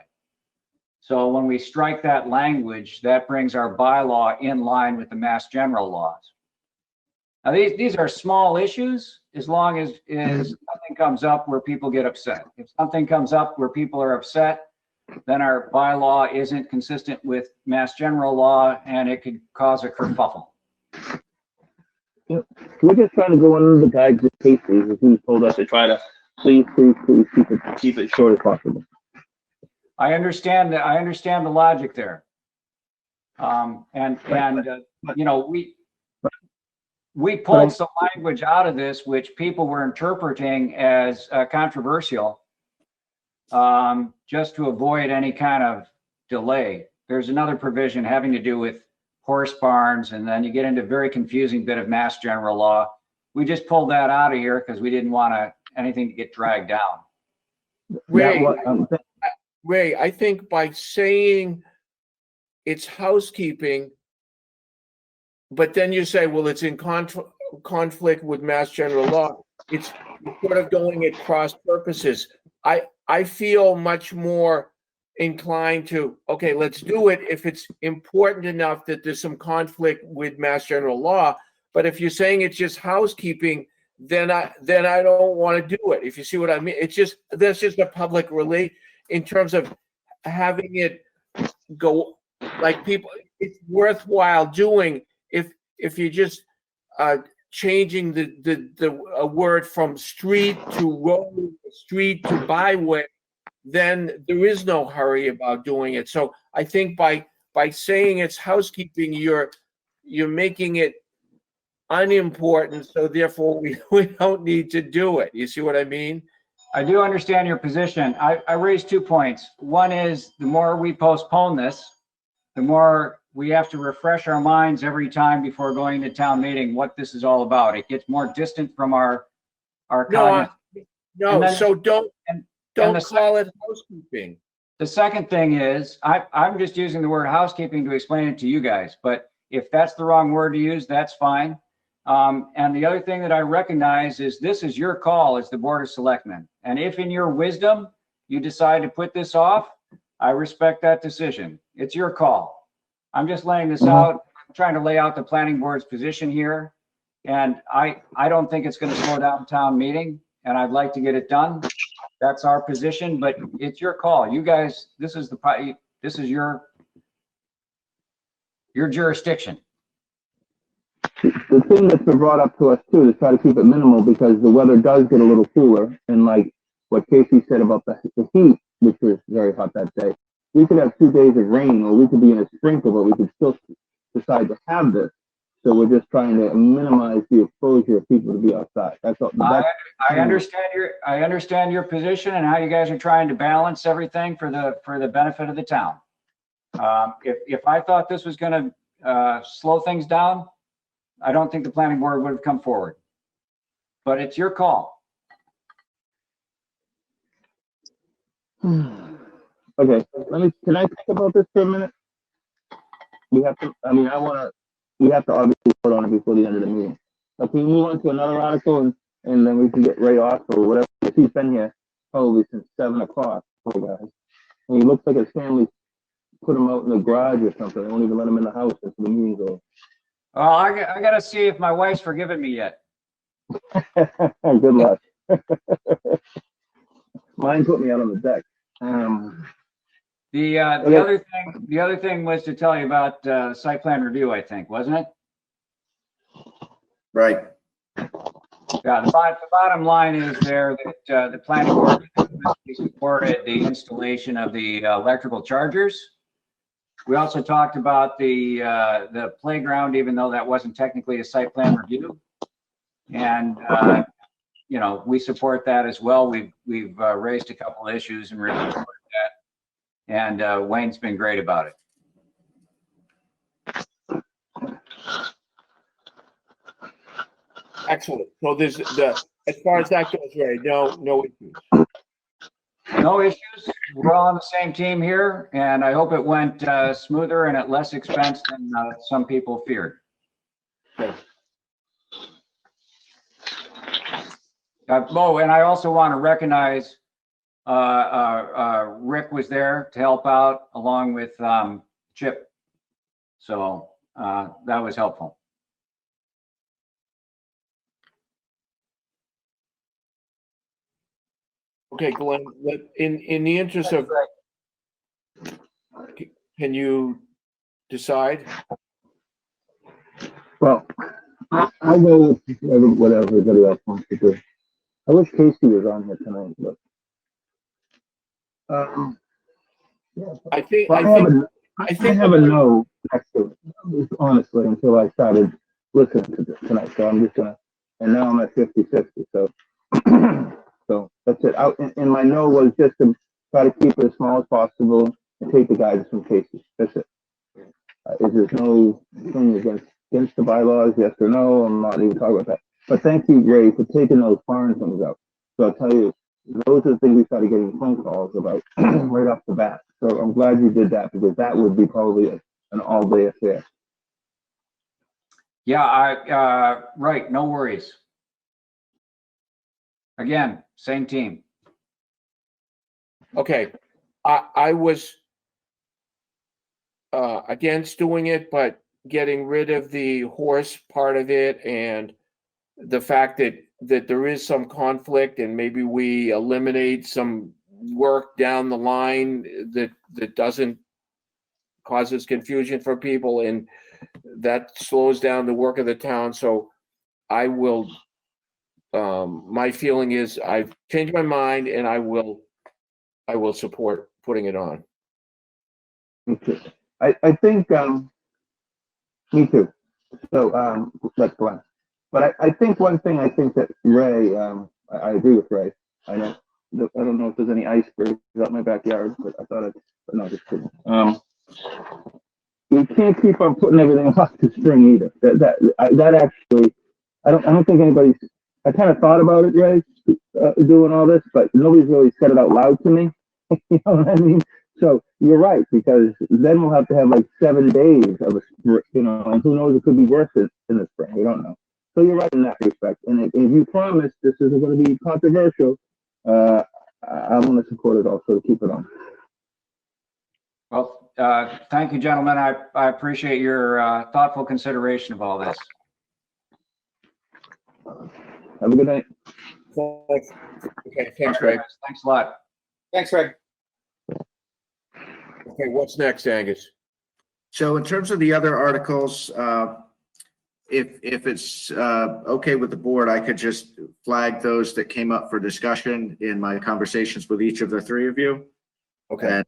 So when we strike that language, that brings our bylaw in line with the Mass General laws. Now, these are small issues as long as something comes up where people get upset. If something comes up where people are upset, then our bylaw isn't consistent with Mass General law and it could cause a kerfuffle. We're just trying to go under the guidance of Casey, who told us to try to please keep it short as possible. I understand the logic there. We pulled some language out of this, which people were interpreting as controversial, just to avoid any kind of delay. There's another provision having to do with horse barns, and then you get into a very confusing bit of mass general law. We just pulled that out of here because we didn't want anything to get dragged down. Ray, I think by saying it's housekeeping, but then you say, well, it's in conflict with mass general law, it's sort of going at cross purposes. I feel much more inclined to, okay, let's do it if it's important enough that there's some conflict with mass general law. But if you're saying it's just housekeeping, then I don't want to do it. If you see what I mean, that's just a public relate in terms of having it go like people. It's worthwhile doing if you just changing the word from street to road, street to byway, then there is no hurry about doing it. So I think by saying it's housekeeping, you're making it unimportant. So therefore, we don't need to do it. You see what I mean? I do understand your position. I raised 2 points. One is the more we postpone this, the more we have to refresh our minds every time before going to town meeting what this is all about. It gets more distant from our No, then, so don't call it housekeeping. The second thing is, I'm just using the word housekeeping to explain it to you guys, but if that's the wrong word to use, that's fine. And the other thing that I recognize is this is your call as the Board of Selectmen. And if in your wisdom you decide to put this off, I respect that decision. It's your call. I'm just laying this out. I'm trying to lay out the planning board's position here. And I don't think it's going to slow down town meeting, and I'd like to get it done. That's our position, but it's your call. You guys, this is your jurisdiction. The thing that's been brought up to us too, to try to keep it minimal, because the weather does get a little cooler, and like what Casey said about the heat, which was very hot that day, we could have 2 days of rain, or we could be in a sprinkle, but we could still decide to have this. So we're just trying to minimize the exposure of people to be outside. That's all. I understand your position and how you guys are trying to balance everything for the benefit of the town. If I thought this was going to slow things down, I don't think the planning board would have come forward. But it's your call. Okay, can I think about this for a minute? We have to obviously vote on it before the end of the meeting. So can we move on to another article and then we can get Ray off or whatever? He's been here probably since 7 o'clock, poor guy. And he looks like his family put him out in the garage or something. They won't even let him in the house until the meeting's over. Well, I got to see if my wife's forgiven me yet. Good luck. Mine put me out on the deck. The other thing was to tell you about site plan review, I think, wasn't it? Right. Yeah, the bottom line is there that the planning board supported the installation of the electrical chargers. We also talked about the playground, even though that wasn't technically a site plan review. And you know, we support that as well. We've raised a couple of issues and really supported that. And Wayne's been great about it. Excellent. So there's as far as that goes, Ray, no issues. No issues. We're all on the same team here, and I hope it went smoother and at less expense than some people feared. Okay. Oh, and I also want to recognize Rick was there to help out along with Chip. So that was helpful. Okay, Glenn, in the interest of, can you decide? Well, I'll go with whatever everybody else wants to do. I wish Casey was on here tonight, but yeah. I think I have a no next to it, honestly, until I started listening to this tonight. So I'm just gonna, and now I'm at 50-50. So, so that's it. And my no was just to try to keep it as small as possible and take the guidance from Casey. That's it. Is there's no thing against the bylaws, yes or no? I'm not even talking about that. But thank you, Ray, for taking those foreign things out. So I'll tell you, those are the things we started getting phone calls about right off the bat. So I'm glad you did that because that would be probably an all-day affair. Yeah, right, no worries. Again, same team. Okay, I was against doing it, but getting rid of the horse part of it and the fact that there is some conflict and maybe we eliminate some work down the line that doesn't causes confusion for people and that slows down the work of the town. So I will, my feeling is I've changed my mind and I will support putting it on. Okay. I think, me too. So, that's fine. But I think one thing I think that Ray, I agree with Ray. I don't know if there's any icebergs out in my backyard, but I thought but no, just kidding. We can't keep on putting everything off to spring either. That actually, I don't think anybody's, I kind of thought about it, Ray, doing all this, but nobody's really said it out loud to me. You know what I mean? So you're right, because then we'll have to have like 7 days of and who knows, it could be worse in the spring. We don't know. So you're right in that respect. And if you promise this isn't going to be controversial, I'm going to support it also to keep it on. Well, thank you, gentlemen. I appreciate your thoughtful consideration of all this. Have a good night. Okay, thanks, Greg. Thanks a lot. Thanks, Greg. Okay, what's next, Angus? So in terms of the other articles, if it's okay with the board, I could just flag those that came up for discussion in my conversations with each of the three of you. Okay. And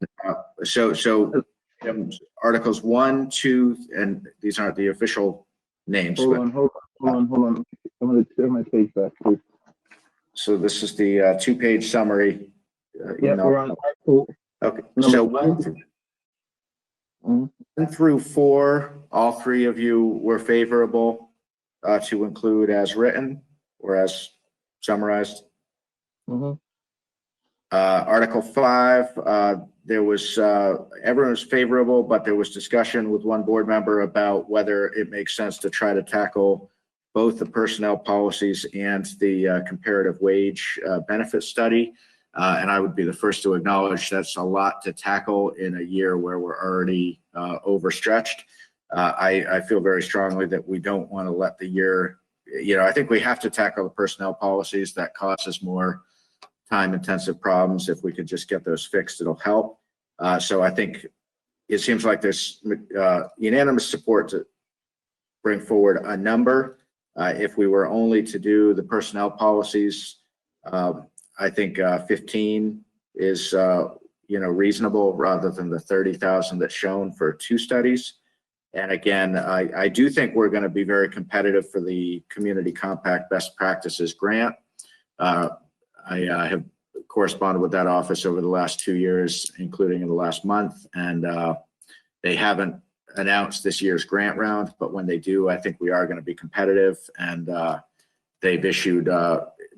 so articles 1, 2, and these aren't the official names. Hold but on. I'm going to turn my page back, please. So this is the 2-page summary. Yeah, we're on article. Okay, Number so 1 through 4, all three of you were favorable to include as written or as summarized. Article 5, there was everyone was favorable, but there was discussion with one board member about whether it makes sense to try to tackle both the personnel policies and the comparative wage benefit study. And I would be the first to acknowledge that's a lot to tackle in a year where we're already overstretched. I feel very strongly that we don't want to let the year, I think we have to tackle the personnel policies that causes more time-intensive problems. If we could just get those fixed, it'll help. So I think it seems like there's unanimous support to bring forward a number. If we were only to do the personnel policies, I think 15 is reasonable rather than the 30,000 that's shown for 2 studies. And again, I do think we're going to be very competitive for the Community Compact Best Practices grant. I have corresponded with that office over the last 2 years, including in the last month, and they haven't announced this year's grant round, but when they do, I think we are going to be competitive. And they've issued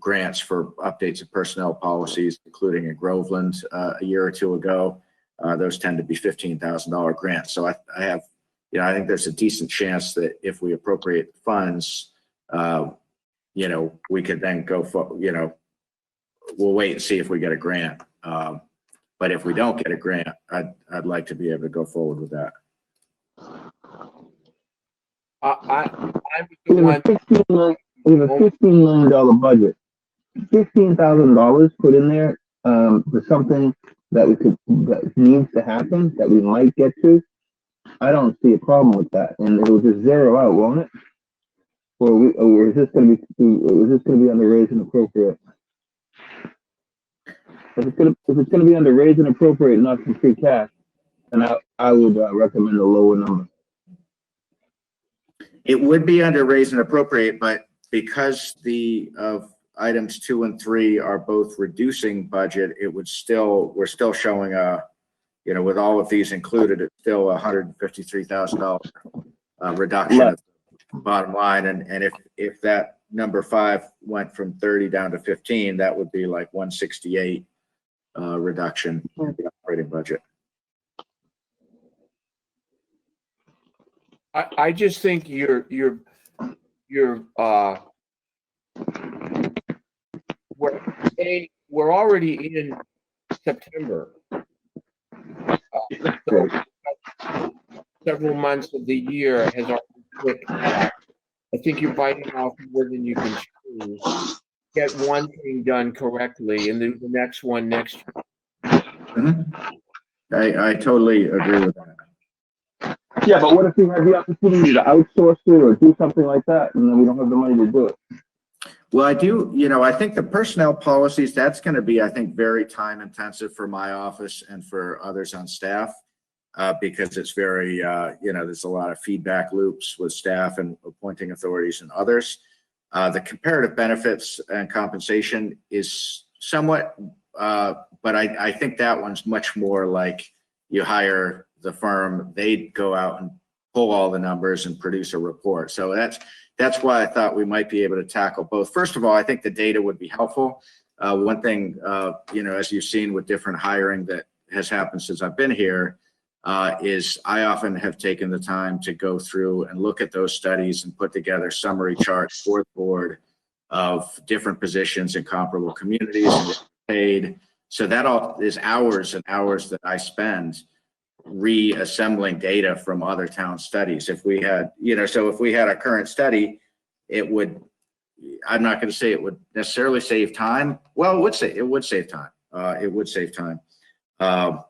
grants for updates of personnel policies, including in Groveland a year or 2 ago. Those tend to be $15,000 grants. So I think there's a decent chance that if we appropriate funds, we could then go for, we'll wait and see if we get a grant. But if we don't get a grant, I'd like to be able to go forward with that. We have a $15 million budget. $15,000 put in there for something that needs to happen, that we might get to. I don't see a problem with that, and it will just zero out, won't it? Or is this going to be under raise and appropriate? If it's going to be under raise and appropriate, not from free cash, then I would recommend a lower number. It would be under raise and appropriate, but because of items 2 and 3 are both reducing budget, we're still showing a with all of these included, it's still $153,000 reduction at the bottom line. And if that number 5 went from 30 down to 15, that would be like 168 reduction in the operating budget. I just think we're already in September. Several months of the year has already clicked by. I think you're biting off more than you can chew. Get one thing done correctly, and then the next one next year. I totally agree with that. Yeah, but what if we have the opportunity to outsource it or do something like that, and then we don't have the money to do it? Well, I think the personnel policies, that's going to be, I think, very time intensive for my office and for others on staff, because it's very, there's a lot of feedback loops with staff and appointing authorities and others. The comparative benefits and compensation is somewhat, but I think that one's much more like you hire the firm, they go out and pull all the numbers and produce a report. So that's why I thought we might be able to tackle both. First of all, I think the data would be helpful. One thing, as you've seen with different hiring that has happened since I've been here, is I often have taken the time to go through and look at those studies and put together summary charts for the board of different positions in comparable communities and paid. So that all is hours and hours that I spend reassembling data from other town studies. If we had, if we had a current study, it would, I'm not going to say it would necessarily save time. Well, it would save time. It would save time. But,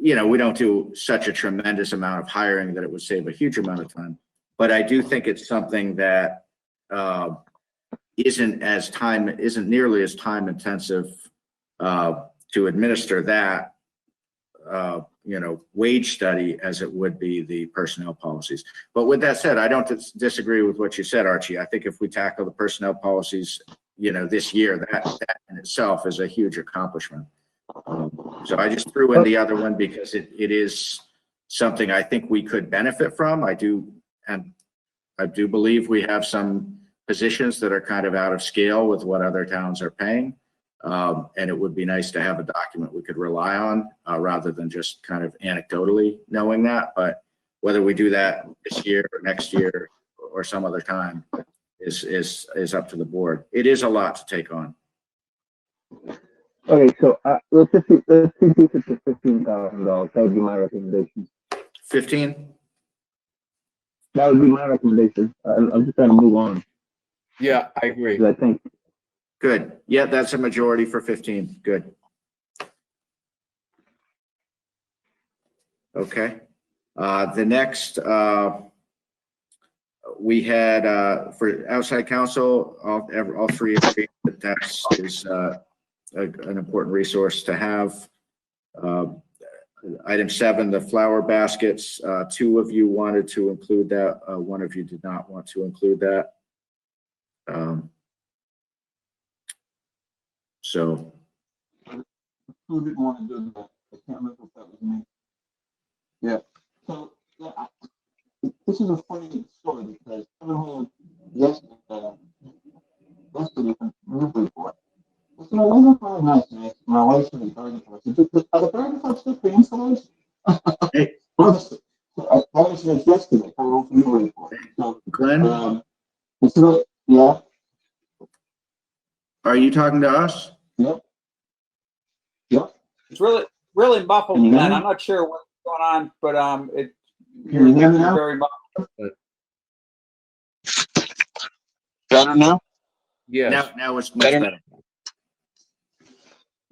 we don't do such a tremendous amount of hiring that it would save a huge amount of time. But I do think it's something that isn't nearly as time intensive to administer that wage study as it would be the personnel policies. But with that said, I don't disagree with what you said, Archie. I think if we tackle the personnel policies, this year, that in itself is a huge accomplishment. So I just threw in the other one because it is something I think we could benefit from. I do believe we have some positions that are kind of out of scale with what other towns are paying. And it would be nice to have a document we could rely on rather than just kind of anecdotally knowing that. But whether we do that this year or next year or some other time is up to the board. It is a lot to take on. Okay, so let's reduce it to $15,000. That would be my recommendation. 15? That would be my recommendation. I'm just trying to move on. Yeah, I agree. I think. Good. Yeah, that's a majority for 15. Good. Okay. The next, we had for outside counsel, all three agree that that is an important resource to have. Item 7, the flower baskets. 2 of you wanted to include that. 1 of you did not want to include that. So. Who didn't want to do that? I can't remember if that was me. Yeah. So this is a funny story because everyone yesterday from Newbury for it. So it wasn't very nice. My wife's in the garden club. Are the garden clubs still paying for those? Honestly, I was there yesterday. I went from Newbury for it. So, Glenn, yeah. Are you talking to us? Yep. Yep. It's really muffled, Can you hear Glenn. me? I'm not sure what's going on, but Can you hear me now? very muffled. Better now? Yes. Now it's much better.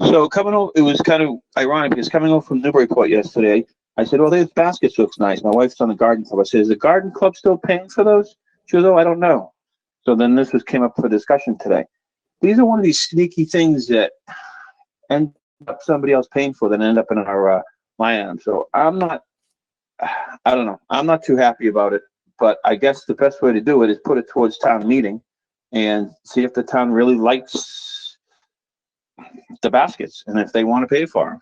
So coming over, it was kind of ironic because coming over from Newburyport yesterday, I said, "Oh, these baskets looks nice." My wife's on the garden club. I said, "Is the garden club still paying for those?" She goes, "Oh, I don't know." So then this came up for discussion today. These are one of these sneaky things that end up somebody else paying for that end up in our line. So I don't know. I'm not too happy about it, but I guess the best way to do it is put it towards town meeting and see if the town really likes the baskets and if they want to pay for them.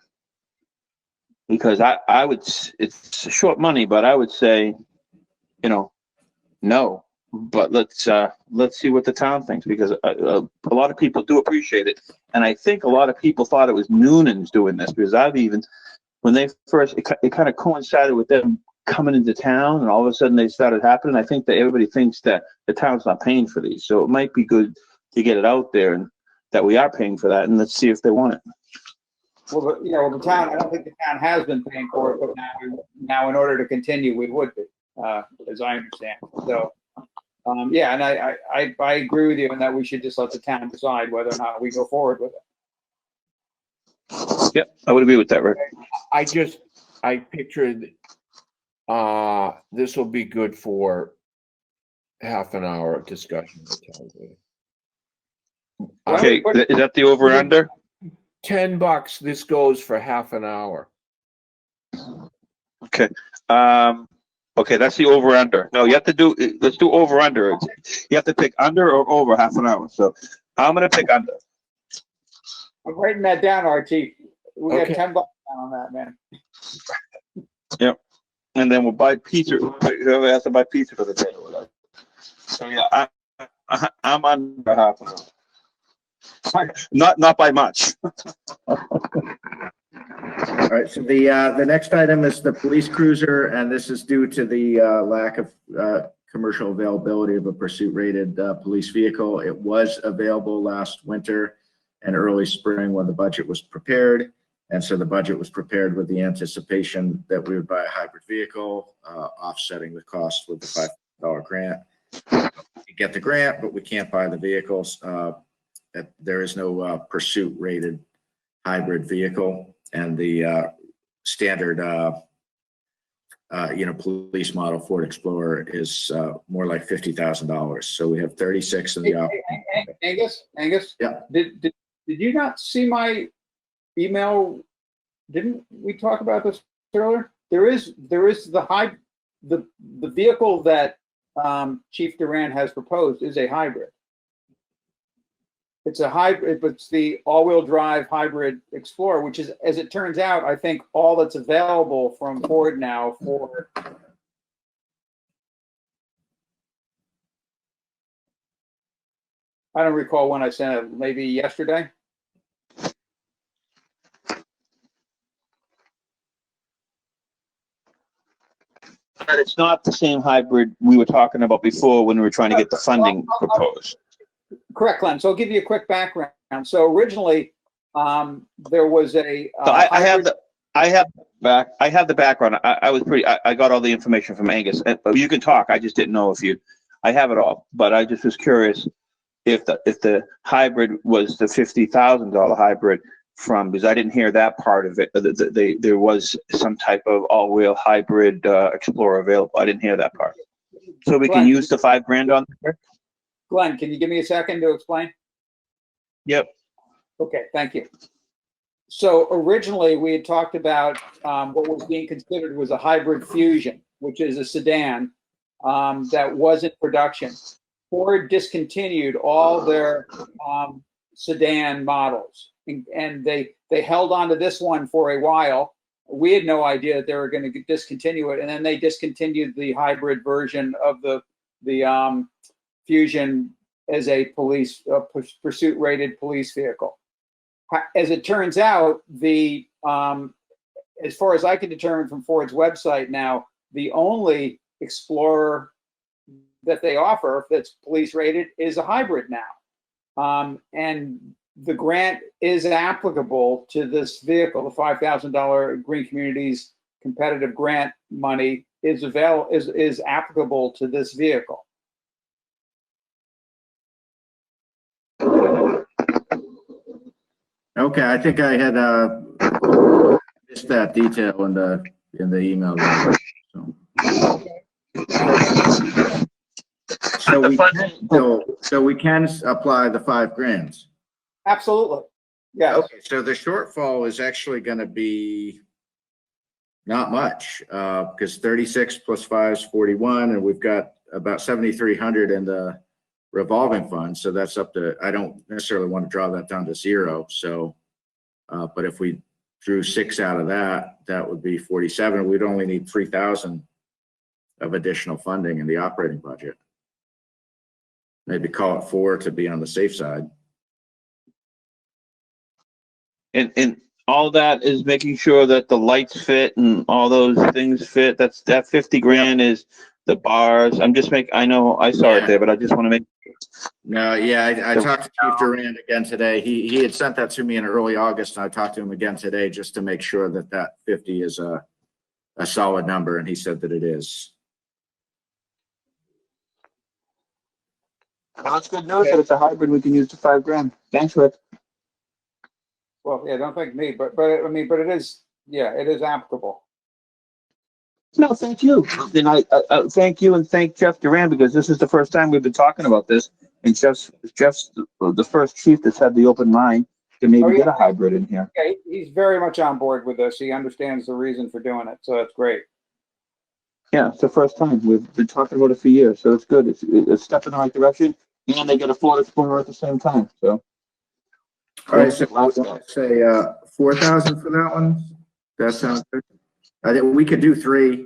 Because I would, it's short money, but I would say, no. But let's see what the town thinks, because a lot of people do appreciate it. And I think a lot of people thought it was Noonan's doing this, because when they first, it kind of coincided with them coming into town, and all of a sudden they started happening. I think that everybody thinks that the town's not paying for these. So it might be good to get it out there and that we are paying for that, and let's see if they want it. Well, the town, I don't think the town has been paying for it, but now in order to continue, we would be, as I understand. So, yeah, and I agree with you in that we should just let the town decide whether or not we go forward with it. Yep, I would agree with that, Rick. I pictured, this will be good for half an hour of discussion. Okay, is that the over under? $10, this goes for half an hour. Okay. Okay, that's the over under. No, let's do over under. You have to pick under or over half an hour. So I'm gonna pick under. I'm writing that down, RT. We Okay. got $10 down on that, man. Yep. And then we'll buy pizza. Whoever has to buy pizza for the day or whatever. So yeah, I'm under half an hour. Not by much. All right, so the next item is the police cruiser, and this is due to the lack of commercial availability of a pursuit-rated police vehicle. It was available last winter and early spring when the budget was prepared, and so the budget was prepared with the anticipation that we would buy a hybrid vehicle, offsetting the cost with the $5 grant. We get the grant, but we can't buy the vehicles. There is no pursuit-rated hybrid vehicle, and the standard, police model Ford Explorer is more like $50,000. So we have 36 in the. Angus. Yeah. Did you not see my email? Didn't we talk about this earlier? There is the vehicle that Chief Duran has proposed is a hybrid. It's a hybrid, but it's the all-wheel drive hybrid Explorer, which is, as it turns out, I think all that's available from Ford now for. I don't recall when I sent it, maybe yesterday. But it's not the same hybrid we were talking about before when we were trying to get the funding proposed. Correct, Glenn. So I'll give you a quick background. So originally, there was a. So I have the background. I got all the information from Angus. But you can talk. I just didn't know if I have it all. But I just was curious if the hybrid was the $50,000 hybrid because I didn't hear that part of it. There was some type of all-wheel hybrid Explorer available. I didn't hear that part. So we can use the $5,000 on there. Glenn, can you give me a second to explain? Yep. Okay, thank you. So originally we had talked about what was being considered was a hybrid Fusion, which is a sedan that was in production. Ford discontinued all their sedan models, and they held on to this one for a while. We had no idea that they were going to discontinue it, and then they discontinued the hybrid version of the Fusion as a pursuit-rated police vehicle. As it turns out, as far as I can determine from Ford's website now, the only Explorer that they offer that's police-rated is a hybrid now. And the grant is applicable to this vehicle. The $5,000 Green Communities competitive grant money is applicable to this vehicle. Okay, I think I had missed that detail in the email. So we can apply the $5,000. Absolutely. Yeah. Okay, so the shortfall is actually going to be not much because 36 plus 5 is 41, and we've got about 7,300 in the revolving fund. So that's up to, I don't necessarily want to draw that down to zero. So, but if we drew 6 out of that, that would be 47. We'd only need 3,000 of additional funding in the operating budget. Maybe call it 4 to be on the safe side. And all that is making sure that the lights fit and all those things fit. That 50 grand is the bars. I know I saw it there, but I just want to make. No, yeah, I talked to Chief Durand again today. He had sent that to me in early August, and I talked to him again today just to make sure that that 50 is a solid number, and he said that it is. Well, it's good news that it's a hybrid. We can use the 5 grand. Thanks, Rick. Well, yeah, don't thank me, but I mean, but it is, yeah, it is applicable. No, thank you. And I thank you and thank Jeff Duran, because this is the first time we've been talking about this. And Jeff's the first chief that's had the open mind to maybe get a hybrid in here. Yeah, he's very much on board with this. He understands the reason for doing it, so that's great. Yeah, it's the first time. We've been talking about it for years, so it's good. It's a step in the right direction, and they get a Florida Explorer at the same time. So, All right, so let's say 4,000 for that one. That sounds good. I think we could do 3.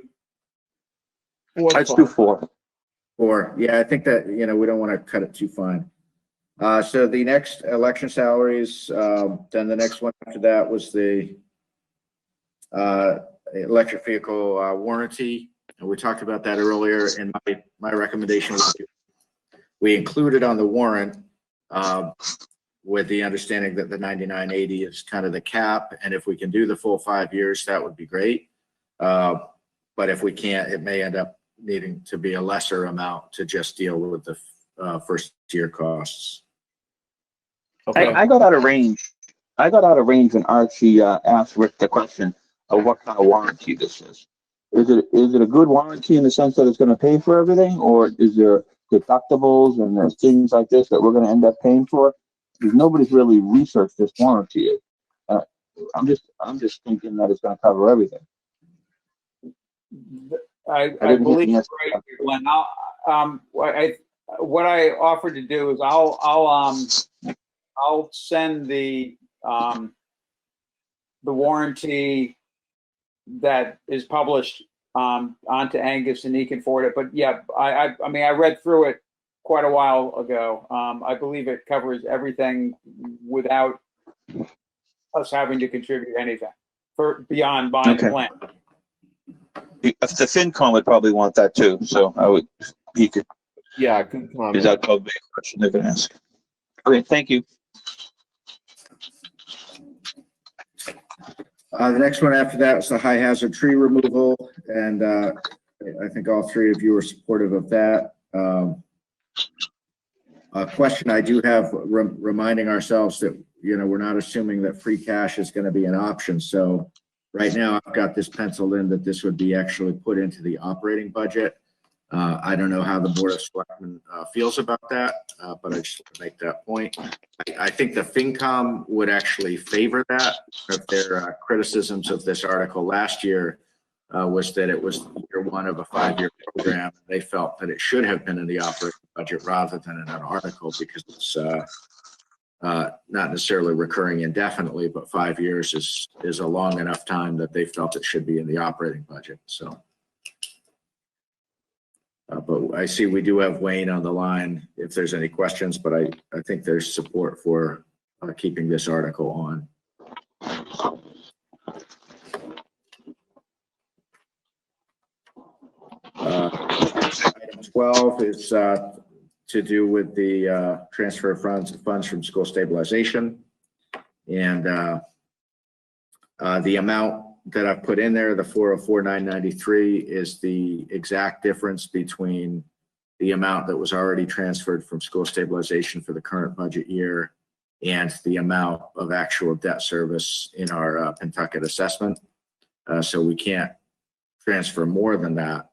Let's do 4. 4. Yeah, I think that, we don't want to cut it too fine. So the next election salaries, then the next one after that was the electric vehicle warranty. And we talked about that earlier, and my recommendation was we included on the warrant with the understanding that the 9980 is kind of the cap. And if we can do the full 5 years, that would be great. But if we can't, it may end up needing to be a lesser amount to just deal with the first year costs. Okay. I got out of range. When Archie asked Rick the question of what kind of warranty this is. Is it a good warranty in the sense that it's going to pay for everything, or is there deductibles and there's things like this that we're going to end up paying for? Because nobody's really researched this warranty. I'm just thinking that it's going to cover everything. I believe it's right, Glenn. What I offered to do is I'll send the warranty that is published onto Angus, and he can forward it. But yeah, I mean, I read through it quite a while ago. I believe it covers everything without us having to contribute anything for beyond buying the plan. The FinCom would probably want that too, so he could. Yeah, good comment. Is that probably a question they're going to ask? Okay, thank you. The next one after that is the high hazard tree removal, and I think all 3 of you are supportive of that. A question I do have, reminding ourselves that we're not assuming that free cash is going to be an option. So right now I've got this penciled in that this would be actually put into the operating budget. I don't know how the Board of Selectmen feels about that, but I just want to make that point. I think the FinCom would actually favor that. If their criticisms of this article last year was that it was year 1 of a 5-year program. They felt that it should have been in the operating budget rather than in an article, because it's not necessarily recurring indefinitely, but 5 years is a long enough time that they felt it should be in the operating budget. So. But I see we do have Wayne on the line if there's any questions, but I think there's support for keeping this article on. Item 12 is to do with the transfer of funds from school stabilization. And the amount that I've put in there, the 404,993, is the exact difference between the amount that was already transferred from school stabilization for the current budget year and the amount of actual debt service in our Pentucket assessment. So we can't transfer more than that.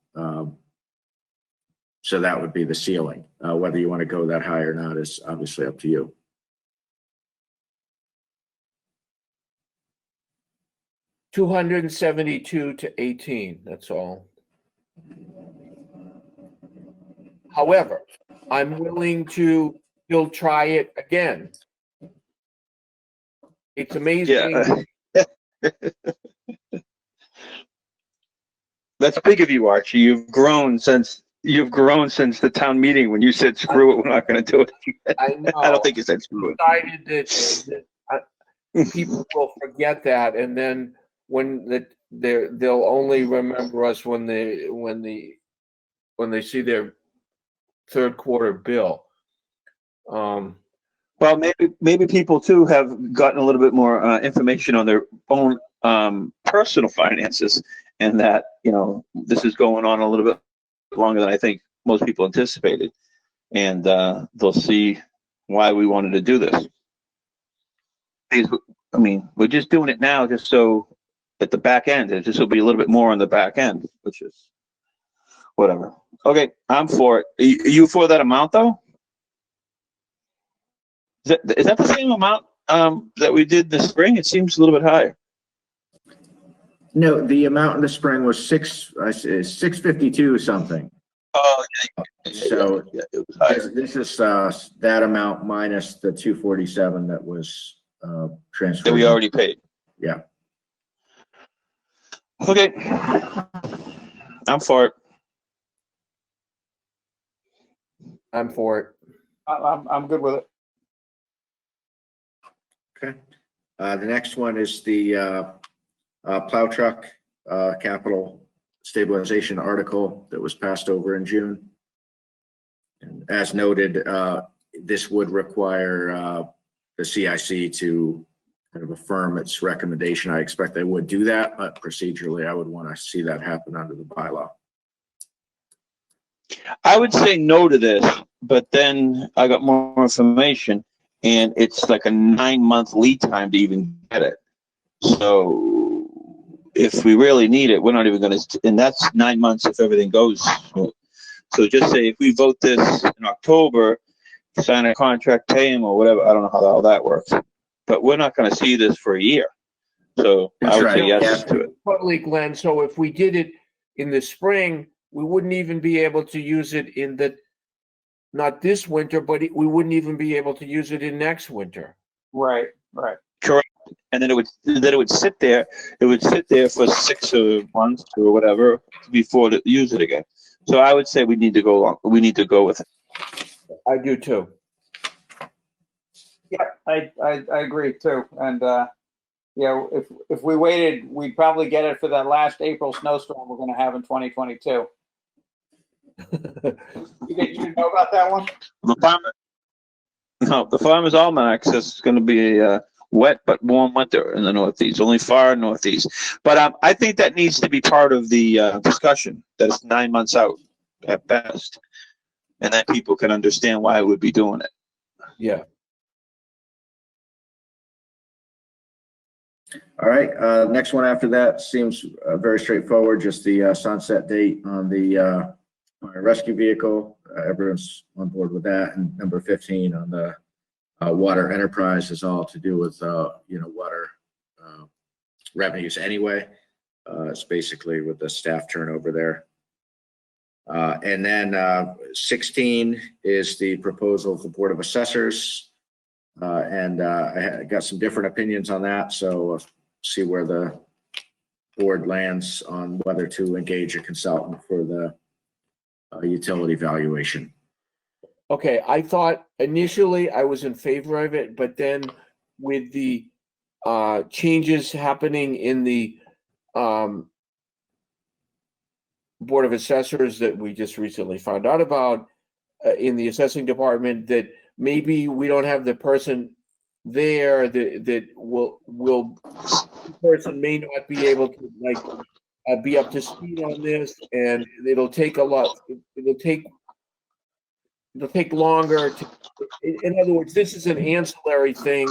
So that would be the ceiling. Whether you want to go that high or not is obviously up to you. $272 to 18. That's all. However, I'm willing to still try it again. It's amazing. Yeah. That's big of you, Archie. You've grown since the town meeting when you said, screw it, we're not gonna do it. I know. I don't think you said screw it. Decided that people will forget that, and then when they'll only remember us when they see their third quarter bill. Well, maybe people too have gotten a little bit more information on their own personal finances, and that, you know, this is going on a little bit longer than I think most people anticipated, and they'll see why we wanted to do this. I mean, we're just doing it now just so at the back end, it just will be a little bit more on the back end, which is whatever. Okay, I'm for it. Are you for that amount though? Is that the same amount that we did this spring? It seems a little bit higher. No, the amount in the spring was 652 something. Oh, yeah. So yeah, it was higher. this is that amount minus the 247 that was transferred. That we already paid. Yeah. Okay. I'm for it. I'm for it. I'm good with it. Okay. The next one is the plow truck capital stabilization article that was passed over in June. And as noted, this would require the CIC to kind of affirm its recommendation. I expect they would do that, but procedurally, I would want to see that happen under the bylaw. I would say no to this, but then I got more information, and it's like a 9-month lead time to even get it. So if we really need it, we're not even going to, and that's 9 months if everything goes. So just say if we vote this in October, sign a contract, pay him or whatever, I don't know how all that works, but we're not going to see this for a year. So I would say yes to it. Totally, Glenn. So if we did it in the spring, we wouldn't even be able to use it in not this winter, but we wouldn't even be able to use it in next winter. Right. Correct. And then it would sit there. It would sit there for 6 months or whatever before to use it again. So I would say we need to go along. We need to go with it. I do too. Yeah, I agree too. And if we waited, we'd probably get it for that last April snowstorm we're going to have in 2022. You know about that one? The Farmer's Almanac says it's going to be a wet but warm winter in the Northeast, only far Northeast. But I think that needs to be part of the discussion. That it's 9 months out at best, and then people can understand why we would be doing it. Yeah. All right. Next one after that seems very straightforward. Just the sunset date on the rescue vehicle. Everyone's on board with that. And number 15 on the water enterprise is all to do with water revenues anyway. It's basically with the staff turnover there. And then 16 is the proposal of the Board of Assessors. And I got some different opinions on that. So we'll see where the board lands on whether to engage a consultant for the utility valuation. Okay, I thought initially I was in favor of it, but then with the changes happening in the Board of Assessors that we just recently found out about in the assessing department, that maybe we don't have the person there that will person may not be able to be up to speed on this, and it'll take longer to, in other words, this is an ancillary thing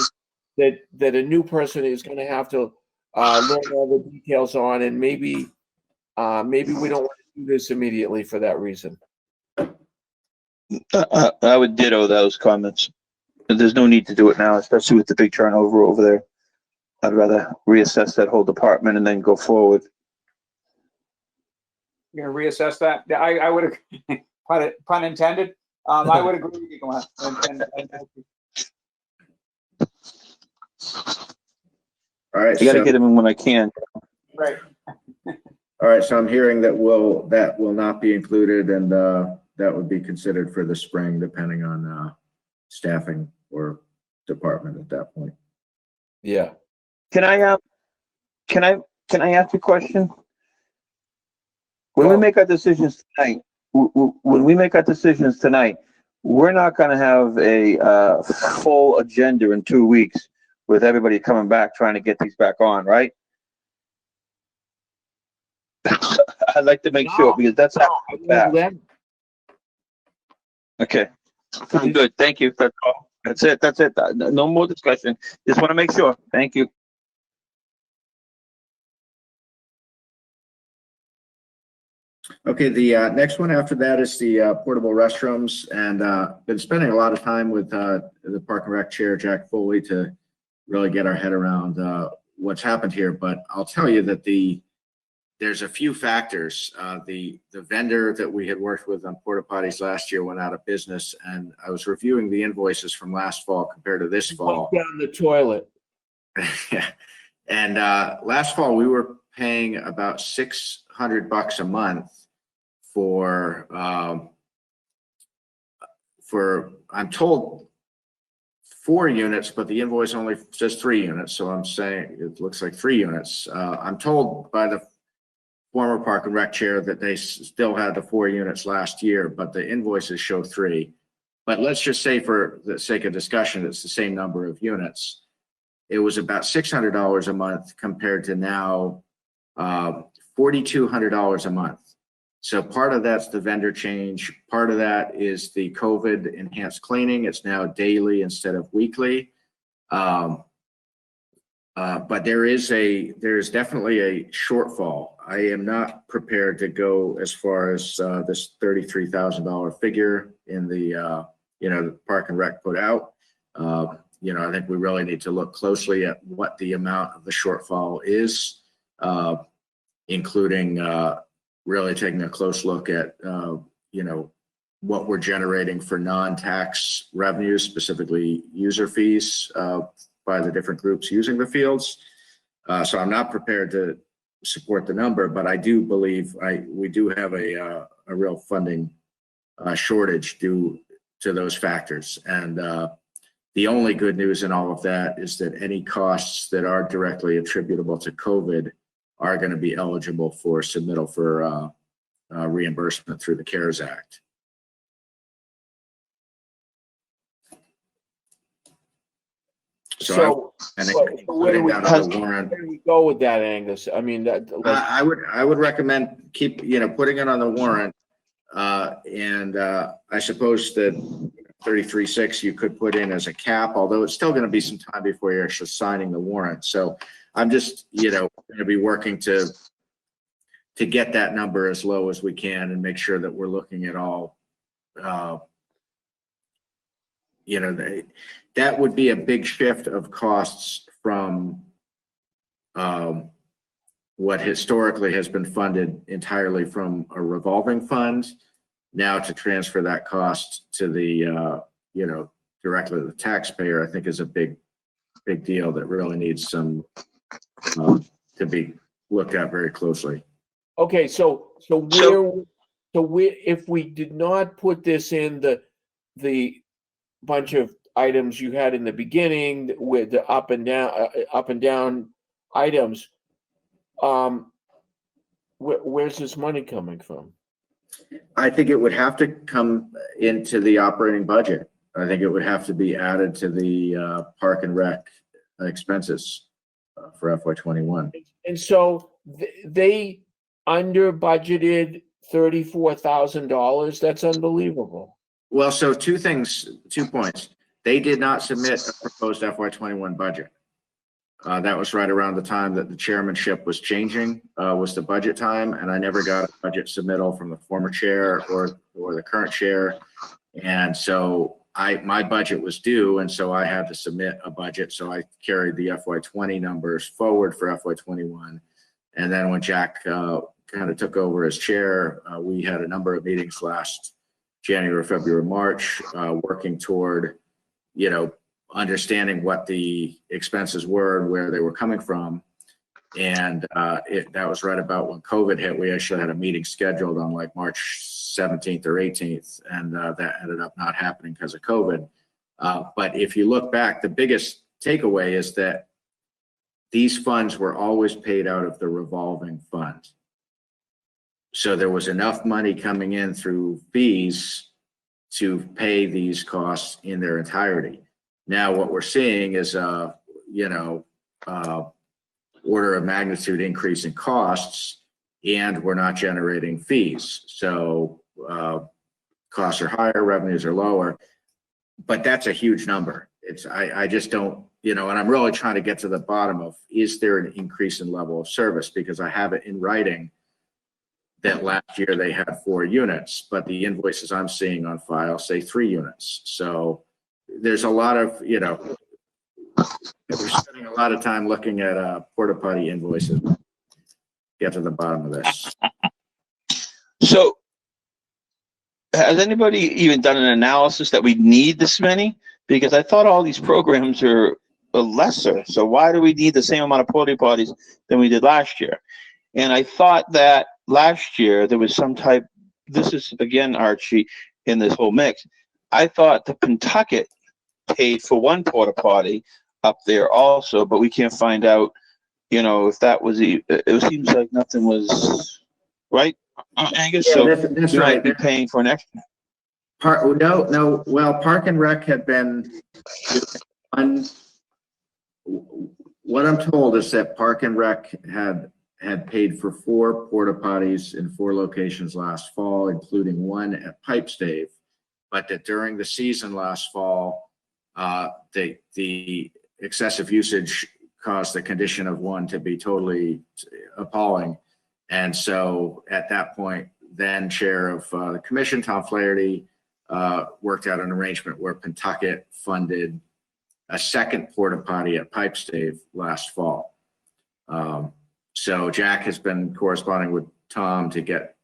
that a new person is going to have to learn all the details on, and maybe we don't want to do this immediately for that reason. I would ditto those comments. There's no need to do it now, especially with the big turnover over there. I'd rather reassess that whole department and then go forward. You're gonna reassess that? I would pun intended. I would agree with you, Glenn. All right. I gotta So, get them in when I can. Right. all right. So I'm hearing that will not be included, and that would be considered for the spring, depending on staffing or department at that point. Yeah. Can I ask a question? When we Go. make our decisions tonight, we're not gonna have a full agenda in 2 weeks with everybody coming back, trying to get these back on, right? I'd like to make sure, No, because that's no, happening fast. then- Okay, I'm good. Thank you. That's all. That's it. That's it. No more discussion. Just want to make sure. Thank you. Okay, the next one after that is the portable restrooms, and been spending a lot of time with the Park and Rec Chair, Jack Foley, to really get our head around what's happened here. But I'll tell you that there's a few factors. The vendor that we had worked with on porta potties last year went out of business, and I was reviewing the invoices from last fall compared to this fall. Down the toilet. And last fall we were paying about $600 a month for I'm told 4 units, but the invoice only says 3 units. So I'm saying it looks like 3 units. I'm told by the former Park and Rec Chair that they still had the 4 units last year, but the invoices show 3. But let's just say, for the sake of discussion, it's the same number of units. It was about $600 a month compared to now $4,200 a month. So part of that's the vendor change. Part of that is the COVID enhanced cleaning. It's now daily instead of weekly. But there's definitely a shortfall. I am not prepared to go as far as this $33,000 figure in the the Park and Rec put out. I think we really need to look closely at what the amount of the shortfall is, including really taking a close look at what we're generating for non-tax revenues, specifically user fees by the different groups using the fields. So I'm not prepared to support the number, but I do believe we do have a real funding shortage due to those factors. And the only good news in all of that is that any costs that are directly attributable to COVID are going to be eligible for submittal for reimbursement through the CARES Act. So where do we go with that, Angus? I mean, I would recommend putting it on the warrant, and I suppose that 33.6 you could put in as a cap, although it's still going to be some time before you're actually signing the warrant. So I'm just going to be working to get that number as low as we can and make sure that we're looking at all. That would be a big shift of costs from what historically has been funded entirely from a revolving fund, now to transfer that cost to the directly to the taxpayer. I think is a big deal that really needs some to be looked at very closely. Okay, so if we did not put this in the bunch of items you had in the beginning with the up and down items, where's this money coming from? I think it would have to come into the operating budget. I think it would have to be added to the Park and Rec expenses for FY21. And so they under budgeted $34,000. That's unbelievable. Well, so 2 points. They did not submit a proposed FY21 budget. That was right around the time that the chairmanship was changing, was the budget time, and I never got a budget submittal from the former chair or the current chair. And so my budget was due, and so I had to submit a budget. So I carried the FY20 numbers forward for FY21. And then when Jack kind of took over as chair, we had a number of meetings last January, February, March, working toward, understanding what the expenses were and where they were coming from. And that was right about when COVID hit. We actually had a meeting scheduled on like March 17th or 18th, and that ended up not happening because of COVID. But if you look back, the biggest takeaway is that these funds were always paid out of the revolving fund. So there was enough money coming in through fees to pay these costs in their entirety. Now, what we're seeing is, order of magnitude increase in costs, and we're not generating fees. So costs are higher, revenues are lower, but that's a huge number. I just don't, and I'm really trying to get to the bottom of, is there an increase in level of service? Because I have it in writing that last year they had 4 units, but the invoices I'm seeing on file say 3 units. So there's a lot of, we're spending a lot of time looking at porta potty invoices. Get to the bottom of this. So has anybody even done an analysis that we need this many? Because I thought all these programs are lesser. So why do we need the same amount of porta potties than we did last year? And I thought that last year there was some type, this is again, Archie, in this whole mix. I thought the Pentucket paid for 1 porta potty up there also, but we can't find out, if that was, it seems like nothing was right. Angus, so that's we right. might be paying for an extra. No. Well, Park and Rec had been what I'm told is that Park and Rec had paid for 4 porta potties in 4 locations last fall, including 1 at Pipestave, but that during the season last fall, the excessive usage caused the condition of 1 to be totally appalling. And so at that point, then chair of the commission, Tom Flaherty, worked out an arrangement where Pentucket funded a 2nd porta potty at Pipestave last fall. So Jack has been corresponding with Tom to get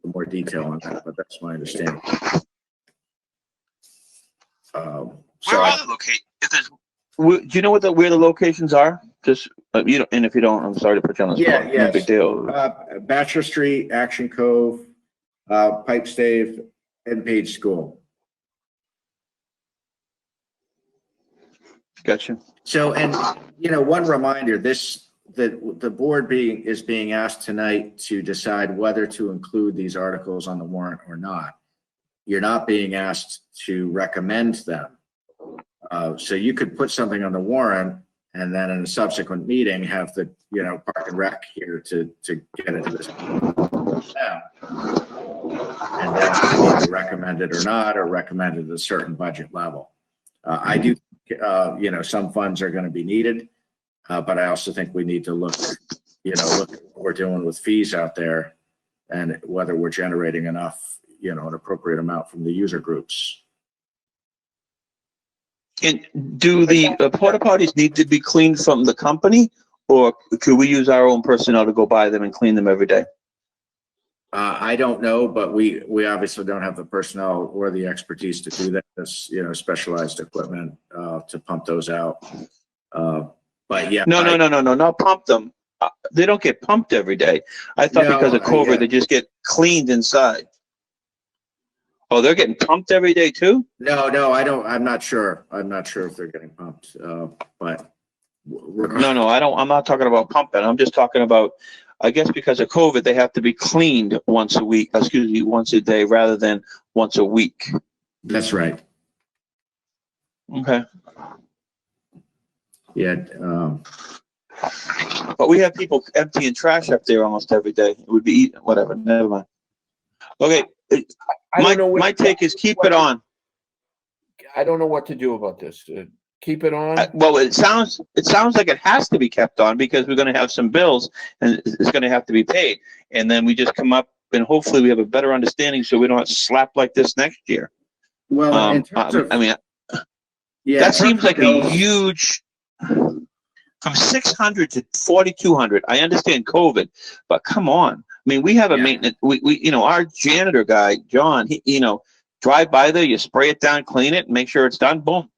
more detail on that, but that's my understanding. Where are the locations? Do you know where the locations are? Just and if you don't, I'm sorry to put you on the spot. Yeah, No big deal. Bachelor Street, Action Cove, Pipestave, and Page School. Gotcha. So, and one reminder: the board is being asked tonight to decide whether to include these articles on the warrant or not. You're not being asked to recommend them. So you could put something on the warrant and then in a subsequent meeting have the Park and Rec here to get into this. And then either recommend it or not, or recommend it at a certain budget level. I do, some funds are going to be needed, but I also think we need to look at what we're doing with fees out there and whether we're generating enough, an appropriate amount from the user groups. And do the porta potties need to be cleaned from the company, or could we use our own personnel to go buy them and clean them every day? I don't know, but we obviously don't have the personnel or the expertise to do that. That's specialized equipment to pump those out. But yeah, no, not pump them. They don't get pumped every day. I thought because of COVID, they just get cleaned inside. Oh, they're getting pumped every day too? No, I don't. I'm not sure. I'm not sure if they're getting pumped. But no, I don't. I'm not talking about pumping. I'm just talking about. I guess because of COVID, they have to be cleaned once a week. Excuse me, once a day rather than once a week. That's right. Okay. Yeah. But we have people emptying trash up there almost every day. It would be eaten. Whatever. Never mind. Okay. My take is keep it on. I don't know what to do about this. Keep it on. Well, it sounds like it has to be kept on because we're going to have some bills and it's going to have to be paid. And then we just come up and hopefully we have a better understanding so we don't have slap like this next year. Well, in terms of, that seems like a huge, from 600 to 4,200. I understand COVID, but come on. I mean, we have a maintenance, we our janitor guy, John, he, drive by there, you spray it down, clean it, and make sure it's done, boom.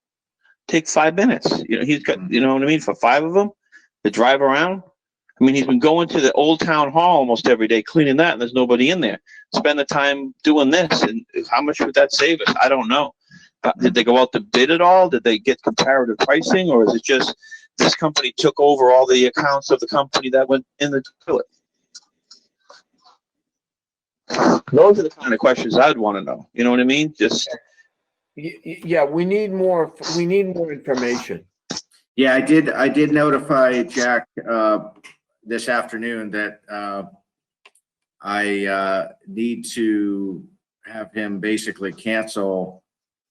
take 5 minutes. You know, he's got, you know what I mean, for 5 of them to drive around. I mean, he's been going to the old town hall almost every day, cleaning that, and there's nobody in there. Spend the time doing this, and how much would that save us? I don't know. Did they go out to bid at all? Did they get comparative pricing, or is it just this company took over all the accounts of the company that went in the toilet? Those are the kind of questions I'd want to know. You know what I mean? Just Yeah, we need more information. Yeah, I did notify Jack this afternoon that I need to have him basically cancel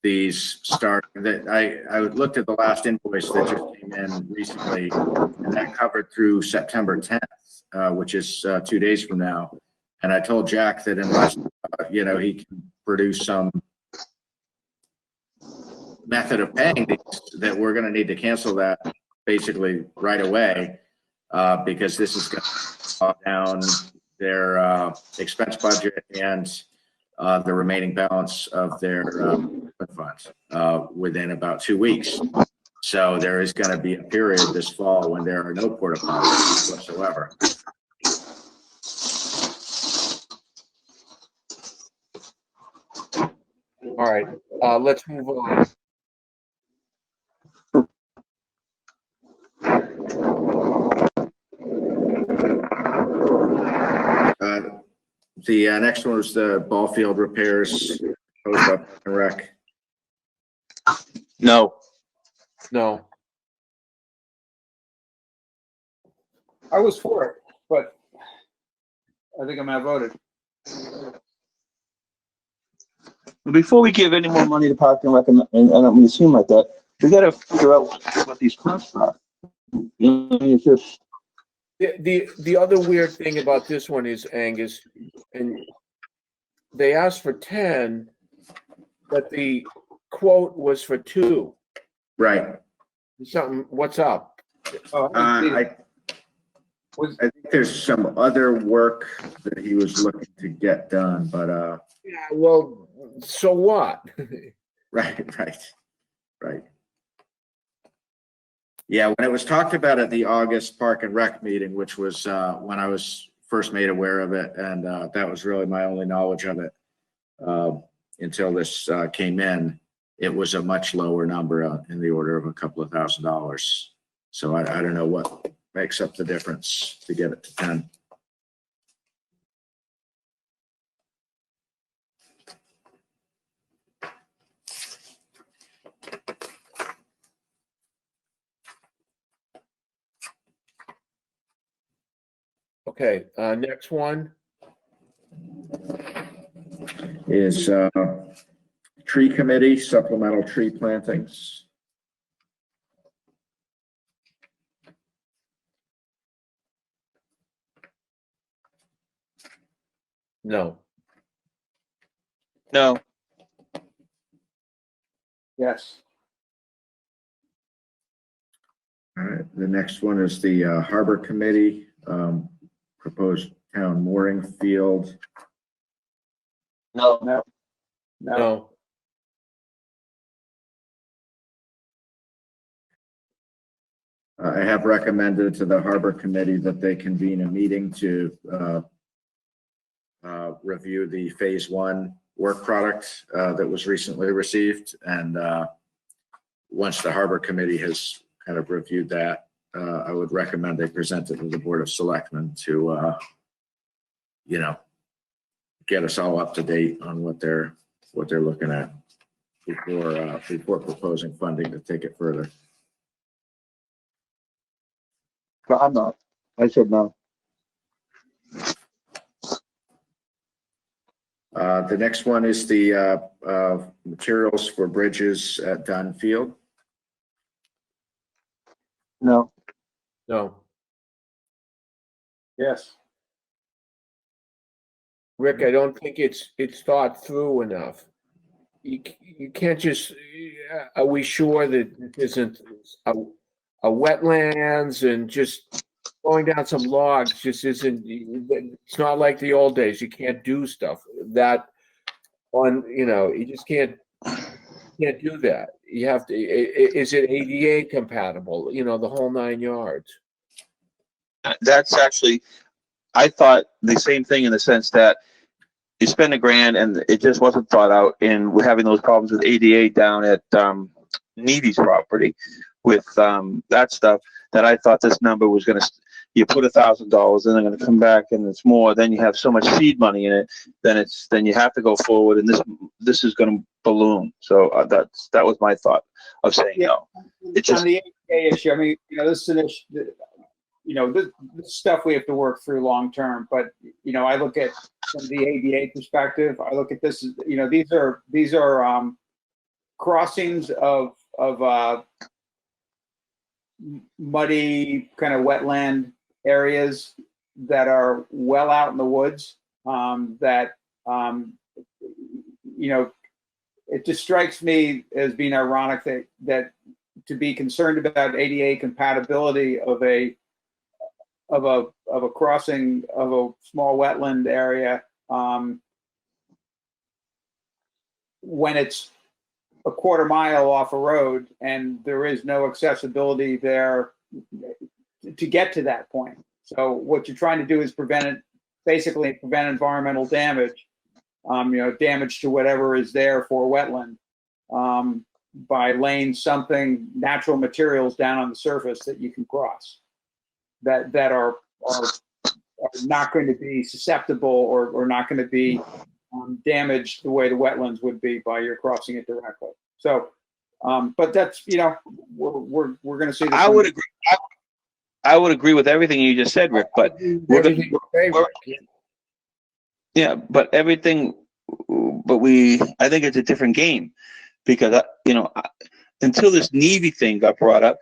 these I looked at the last invoice that just came in recently, and that covered through September 10th, which is 2 days from now. And I told Jack that unless you know, he can produce some method of paying these, that we're going to need to cancel that basically right away, because this is going to draw down their expense budget and the remaining balance of their funds within about 2 weeks. So there is going to be a period this fall when there are no porta potties whatsoever. All right, let's move on. The next one was the ball field repairs proposed by Park and Rec. no. No. I was for it, but I think I'm outvoted. Before we give any more money to Park and Rec, and I don't mean to seem like that, we got to figure out what these costs are. You know, it's just The other weird thing about this one is, Angus, and they asked for 10, but the quote was for 2. Right. What's up? I think there's some other work that he was looking to get done, but Yeah, well, so what? right. Yeah, when it was talked about at the August Park and Rec meeting, which was when I was first made aware of it, and that was really my only knowledge of it until this came in, it was a much lower number in the order of a couple of $1,000s. So I don't know what makes up the difference to get it to 10. Okay, next one. Is tree committee, supplemental tree plantings. No. no. Yes. All right, the next one is the harbor committee, proposed town mooring field. No. No. No. No. I have recommended to the harbor committee that they convene a meeting to review the phase 1 work product that was recently received. And once the harbor committee has kind of reviewed that, I would recommend they present it to the Board of Selectmen to, you know, get us all up to date on what they're looking at before proposing funding to take it further. I'm not. I said no. The next one is the materials for bridges at Dunn Field. No. No. Yes. Rick, I don't think it's thought through enough. You can't just, are we sure that it isn't a wetlands and just going down some logs just isn't, it's not like the old days. You can't do stuff that on, you know, you just can't can't do that. You have to, is it ADA compatible? You know, the whole 9 yards. That's actually, I thought the same thing in the sense that you spend $1,000 and it just wasn't thought out, and we're having those problems with ADA down at Needy's property with that stuff, that I thought this number was going to, you put $1,000 and they're going to come back and it's more, then you have so much seed money in it, then you have to go forward, and this is going to balloon. So that was my thought of saying no. It's just on the ADA issue. I mean, you know, this is an issue. You know, this stuff we have to work through long term. But you know, I look at from the ADA perspective. I look at this as, you know, these are crossings of muddy kind of wetland areas that are well out in the woods. You know, it just strikes me as being ironic that to be concerned about ADA compatibility of a crossing of a small wetland area when it's a quarter mile off a road and there is no accessibility there to get to that point. So what you're trying to do is prevent environmental damage, you know, damage to whatever is there for wetland, by laying something, natural materials down on the surface that you can cross, that are not going to be susceptible or not going to be damaged the way the wetlands would be by your crossing it directly. So, but that's, you know, we're going to see. I would agree. I would agree with everything you just said, Rick. But but everything. But I think it's a different game, because you know, until this Navy thing got brought up,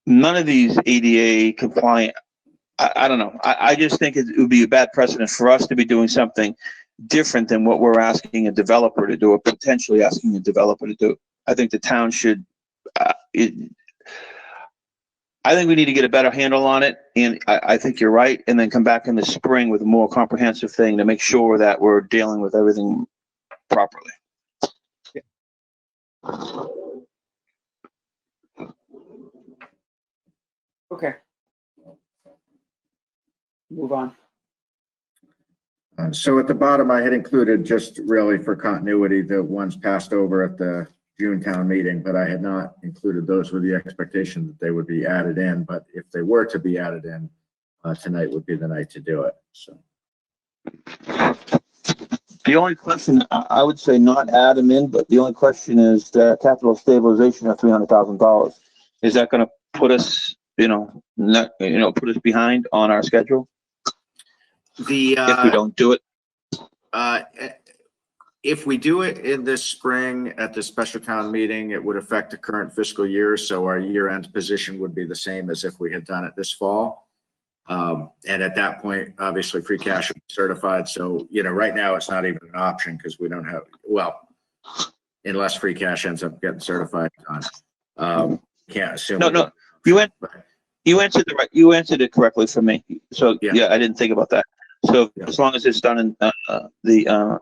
none of these ADA compliant. I don't know. I just think it would be a bad precedent for us to be doing something different than what we're asking a developer to do, or potentially asking a developer to do. I think the town should. I think we need to get a better handle on it, and I think you're right, and then come back in the spring with a more comprehensive thing to make sure that we're dealing with everything properly. Okay. Move on. So at the bottom, I had included, just really for continuity, the ones passed over at the June town meeting, but I had not included those with the expectation that they would be added in. But if they were to be added in, tonight would be the night to do it. So the only question, I would say not add them in, but the only question is the capital stabilization of $300,000. Is that going to put us, put us behind on our schedule? If we don't do it? If we do it in this spring at the special town meeting, it would affect the current fiscal year. So our year-end position would be the same as if we had done it this fall. And at that point, obviously free cash would be certified. So, right now it's not even an option because we don't have, unless free cash ends up getting certified on. Can't assume. No. You answered it correctly for me. So yeah, I didn't think about that. So as long as it's done in the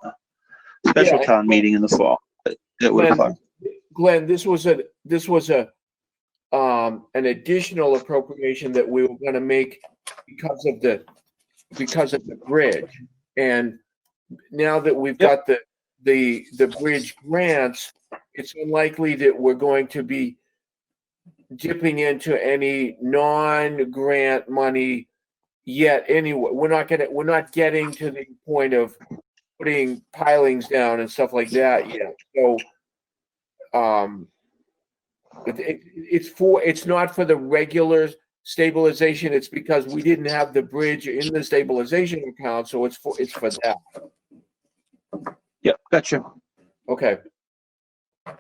special town meeting in the fall, it would apply. Glenn, this was an additional appropriation that we were going to make because of the bridge, and now that we've got the bridge grants, it's unlikely that we're going to be dipping into any non-grant money yet. Anyway, we're not getting to the point of putting pilings down and stuff like that yet. So, it's not for the regular stabilization. It's because we didn't have the bridge in the stabilization account, so it's for that. Yep, gotcha. Okay. I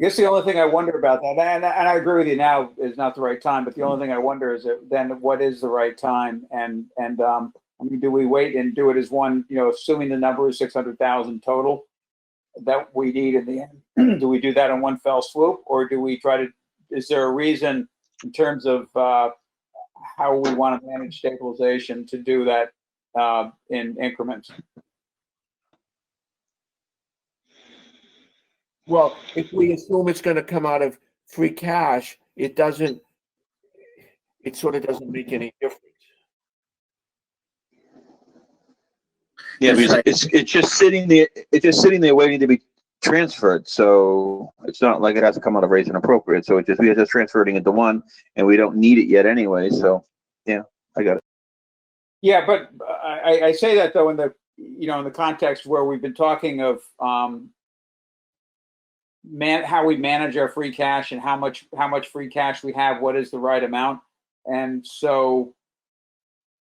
guess the only thing I wonder about that, and I agree with you, now is not the right time, but the only thing I wonder is then what is the right time? And I mean, do we wait and do it as one, assuming the number is 600,000 total that we need in the end? Do we do that in one fell swoop, or do we try to, is there a reason in terms of how we want to manage stabilization to do that in increments? Well, if we assume it's going to come out of free cash, it sort of doesn't make any difference. Yeah, That's because right. it's just sitting there, waiting to be transferred. So it's not like it has to come out of raise and appropriate. So we are just transferring into one, and we don't need it yet anyway. So yeah, I got it. Yeah, but I say that though in the, in the context where we've been talking of how we manage our free cash and how much free cash we have, what is the right amount. And so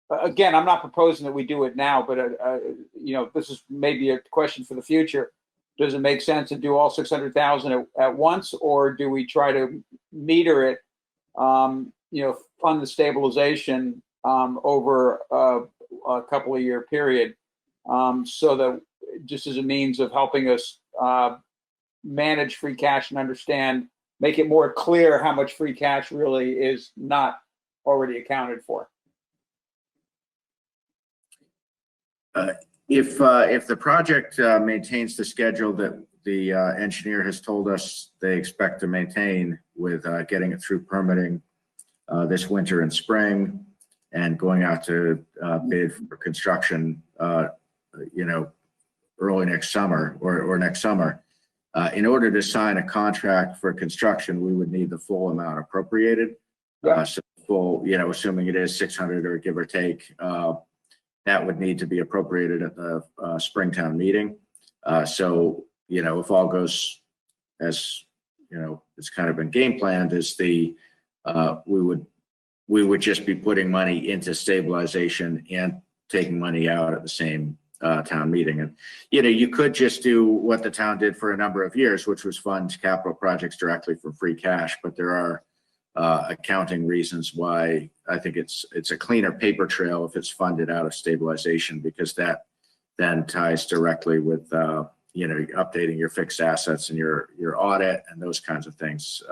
again, I'm not proposing that we do it now, but this is maybe a question for the future. Does it make sense to do all 600,000 at once, or do we try to meter it, fund the stabilization over a couple of year period, so that just as a means of helping us manage free cash and make it more clear how much free cash really is not already accounted for. If the project maintains the schedule that the engineer has told us they expect to maintain, with getting it through permitting this winter and spring, and going out to bid for construction, early next summer or next summer, in order to sign a contract for construction, we would need the full amount appropriated. So full, assuming it is 600 or give or take. That would need to be appropriated at the Springtown meeting. So, if all goes as, it's kind of been game planned, we would just be putting money into stabilization and taking money out at the same town meeting. And, you could just do what the town did for a number of years, which was fund capital projects directly from free cash. But there are accounting reasons why I think it's a cleaner paper trail if it's funded out of stabilization, because that then ties directly with updating your fixed assets and your audit and those kinds of things.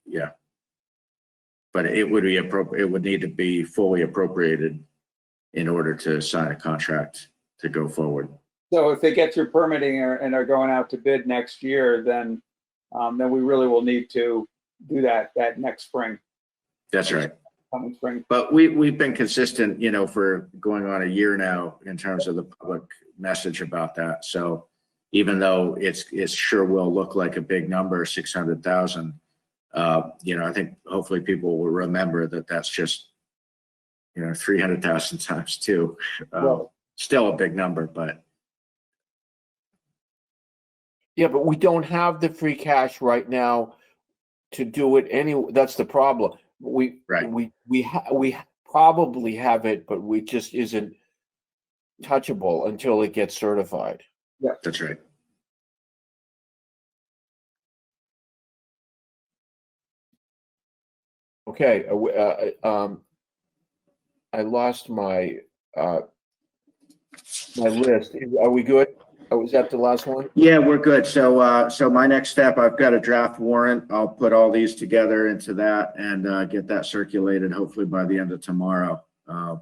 Yeah, but it would be appropriate. It would need to be fully appropriated in order to sign a contract to go forward. So if they get through permitting and are going out to bid next year, then we really will need to do that next spring. That's right. Coming spring. But we've been consistent, for going on a year now in terms of the public message about that. So even though it sure will look like a big number, 600,000, I think hopefully people will remember that that's just, 300,000 times two. Still a big number, but. Yeah, but we don't have the free cash right now to do it anyway. That's the problem. We probably have it, but we just isn't touchable until it gets certified. Yeah, that's right. Okay. I lost my my list. Are we good? Was that the last one? Yeah, we're good. So my next step, I've got a draft warrant. I'll put all these together into that and get that circulated hopefully by the end of tomorrow to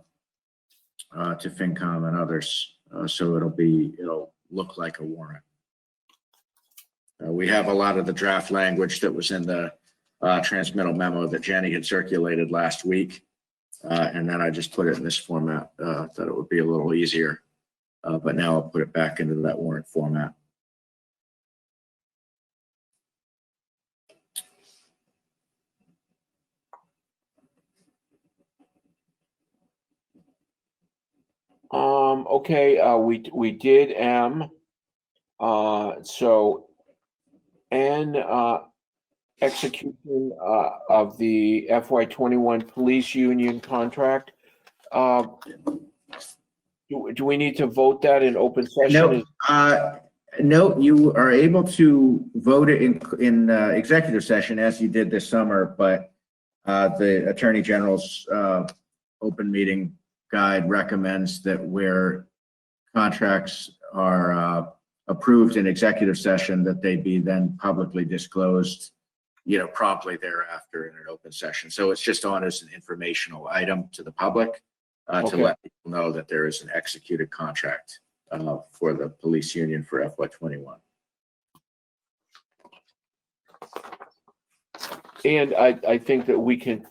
FinCom and others. So it'll look like a warrant. We have a lot of the draft language that was in the transmittal memo that Jenny had circulated last week. And then I just put it in this format, thought it would be a little easier. But now I'll put it back into that warrant format. Okay, we did M. So N, execution of the FY21 police union contract. Do we need to vote that in open session? No, you are able to vote it in executive session as you did this summer, but the Attorney General's open meeting guide recommends that where contracts are approved in executive session, that they be then publicly disclosed, promptly thereafter in an open session. So it's just on as an informational item to the public. To let people know that there is an executed contract for the police union for FY21. And I think that we can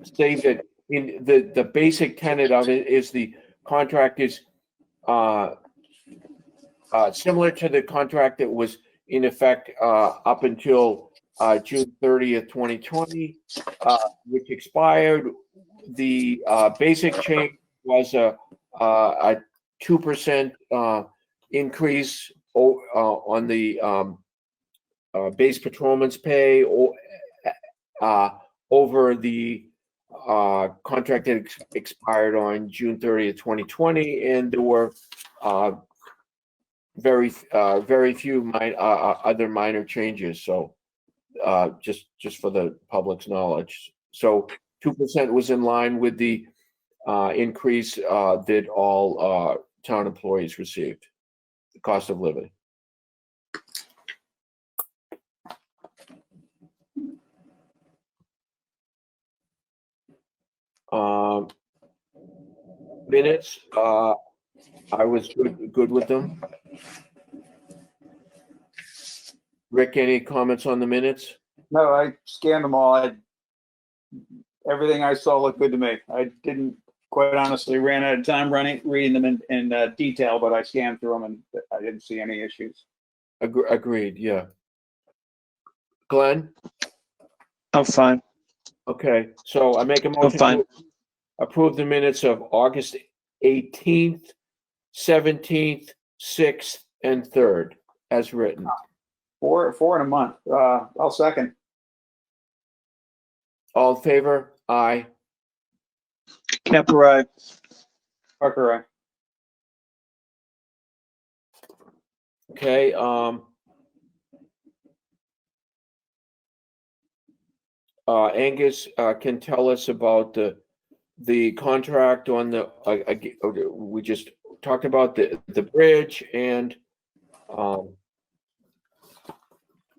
say that in the basic tenet of it is the contract is similar to the contract that was in effect up until June 30th, 2020, which expired. The basic change was a 2% increase on the base patrolman's pay over the contract that expired on June 30th, 2020, and there were very few other minor changes. So just for the public's knowledge. So 2% was in line with the increase that all town employees received, the cost of living. Minutes, I was good with them. Rick, any comments on the minutes? No, I scanned them all. Everything I saw looked good to me. I didn't, quite honestly, ran out of time reading them in detail, but I scanned through them and I didn't see any issues. Agreed, yeah. Glenn? I'm fine. Okay, so I make a motion fine. to approve the minutes of August 18th, 17th, 6th, and 3rd as written. Four in a month. I'll second. All in favor? Aye. Camper ride. Parker, aye. Okay, Angus can tell us about the contract on the, we just talked about the bridge, and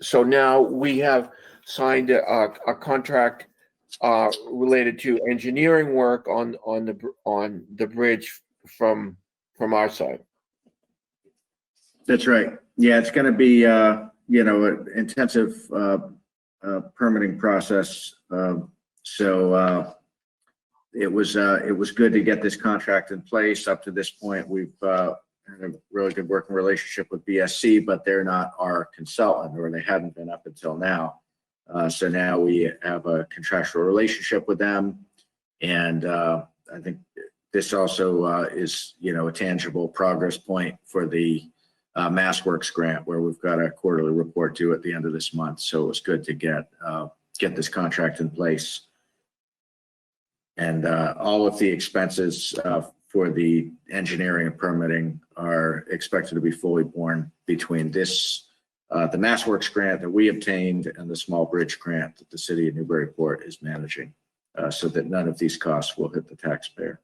so now we have signed a contract related to engineering work on the bridge from our side. That's right. Yeah, it's going to be, an intensive permitting process. So it was good to get this contract in place. Up to this point, we've had a really good working relationship with BSC, but they're not our consultant, or they hadn't been up until now. So now we have a contractual relationship with them, and I think this also is, a tangible progress point for the MassWorks grant, where we've got a quarterly report due at the end of this month. So it was good to get this contract in place. And all of the expenses for the engineering and permitting are expected to be fully borne between this, the MassWorks grant that we obtained, and the small bridge grant that the city of Newburyport is managing, so that none of these costs will hit the taxpayer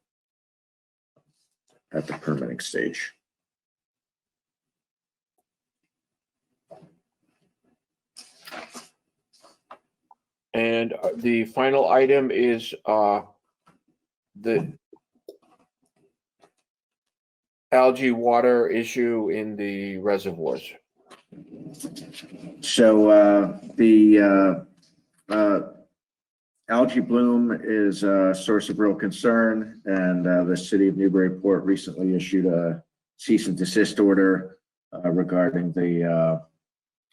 at the permitting stage. And the final item is the algae water issue in the reservoirs. So the algae bloom is a source of real concern, and the city of Newburyport recently issued a cease and desist order regarding the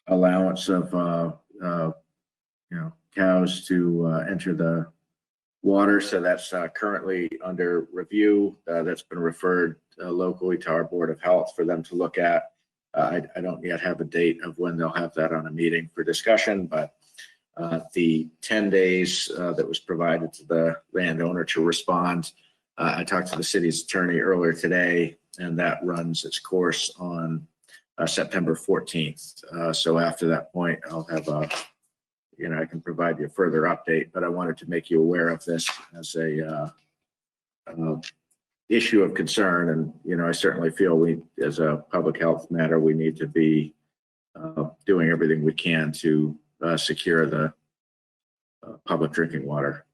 allowance of cows to enter the water. So that's currently under review. That's been referred locally to our Board of Health for them to look at. I don't yet have a date of when they'll have that on a meeting for discussion, but the 10 days that was provided to the landowner to respond, I talked to the city's attorney earlier today, and that runs its course on September 14th. So after that point, I'll have I can provide you a further update, but I wanted to make you aware of this as a issue of concern. And, I certainly feel we, as a public health matter, we need to be doing everything we can to secure the public drinking water.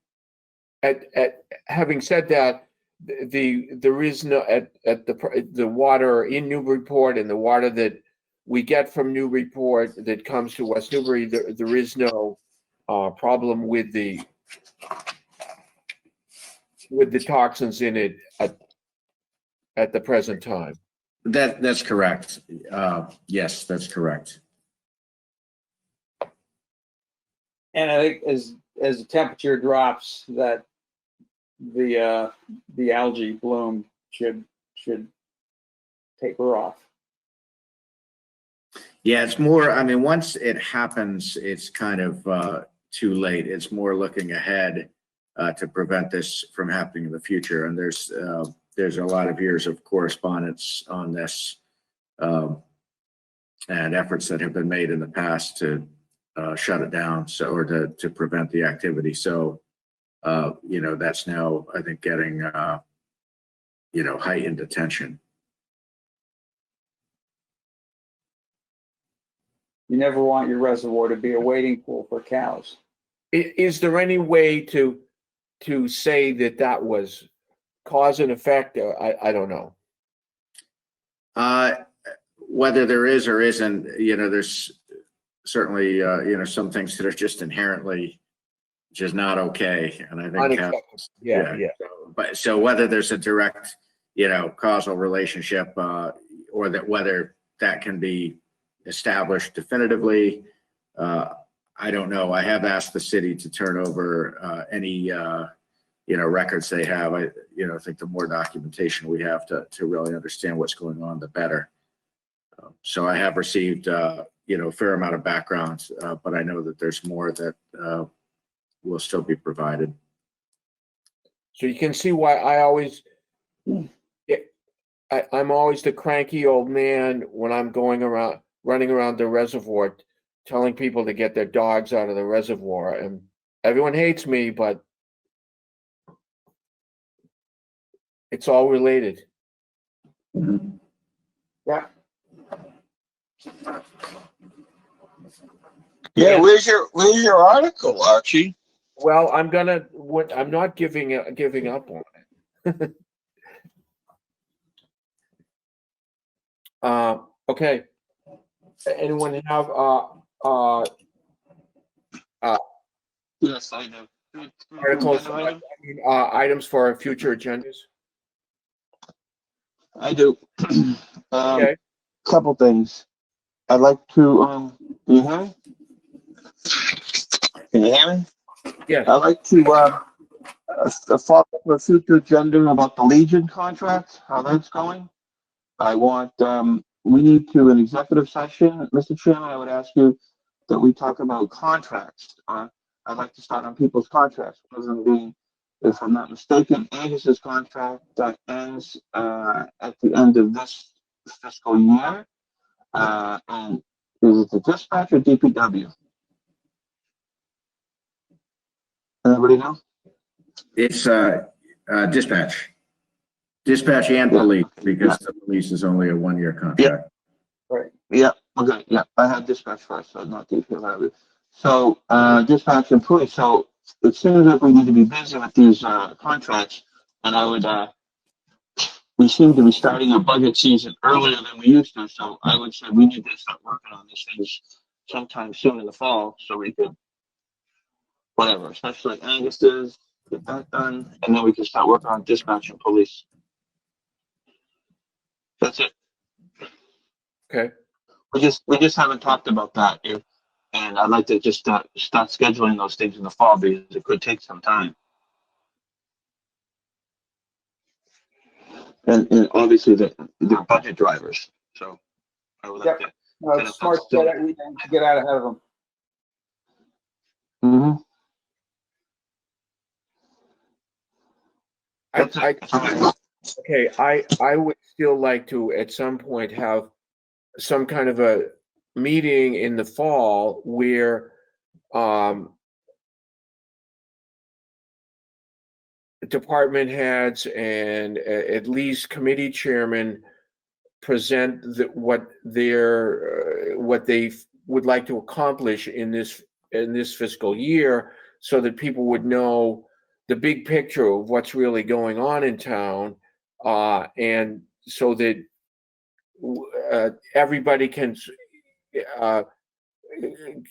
having said that, there is no at the water in Newburyport and the water that we get from Newburyport that comes to West Newbury, there is no problem with the toxins in it at the present time. That's correct. Yes, that's correct. And I think as the temperature drops, that the algae bloom should taper off. Yeah, it's more, I mean, once it happens, it's kind of too late. It's more looking ahead to prevent this from happening in the future. And there's a lot of years of correspondence on this and efforts that have been made in the past to shut it down, or to prevent the activity. So, that's now, I think, getting, heightened attention. You never want your reservoir to be a waiting pool for cows. Is there any way to say that was cause and effect? I don't know. Whether there is or isn't, there's certainly, some things that are just inherently just not okay. And I think, Unacceptable. Yeah. So whether there's a direct, causal relationship, or that whether that can be established definitively, I don't know. I have asked the city to turn over any, records they have. I think the more documentation we have to really understand what's going on, the better. So I have received, a fair amount of background, but I know that there's more that will still be provided. So you can see why I'm always the cranky old man when I'm running around the reservoir, telling people to get their dogs out of the reservoir, and everyone hates me, but it's all related. Yeah. Yeah, where's your article, Archie? Well, I'm not giving up on it. Okay. Anyone have Yes, I do. articles, items for future agendas? I do. Okay. Couple things. I'd like to, you hear me? Can you hear me? Yes. I'd like to, follow up a future agenda about the Legion contract, how that's going. I want, we need to, an executive session, Mr. Chairman, I would ask you that we talk about contracts. I'd like to start on people's contracts, one of them being, if I'm not mistaken, Angus's contract that ends at the end of this fiscal year. And is it the dispatch or DPW? Anybody know? It's dispatch and police, because the police is only a 1-year contract. Right. Yeah. Okay. Yeah. I had dispatch first, so not DPW. So dispatch and police. So it seems like we need to be busy with these contracts, and I would. We seem to be starting a budget season earlier than we used to, so I would say we need to start working on these things sometime soon in the fall, so we could, whatever, especially Angus does, get that done, and then we can start working on dispatch and police. That's it. Okay. We just haven't talked about that here, and I'd like to just start scheduling those things in the fall because it could take some time. And obviously they're budget drivers, so I would like to. It's smart to get out ahead of them. Mm-hmm. I would still like to at some point have some kind of a meeting in the fall where department heads and at least committee chairmen present what they would like to accomplish in this fiscal year, so that people would know the big picture of what's really going on in town, and so that everybody can,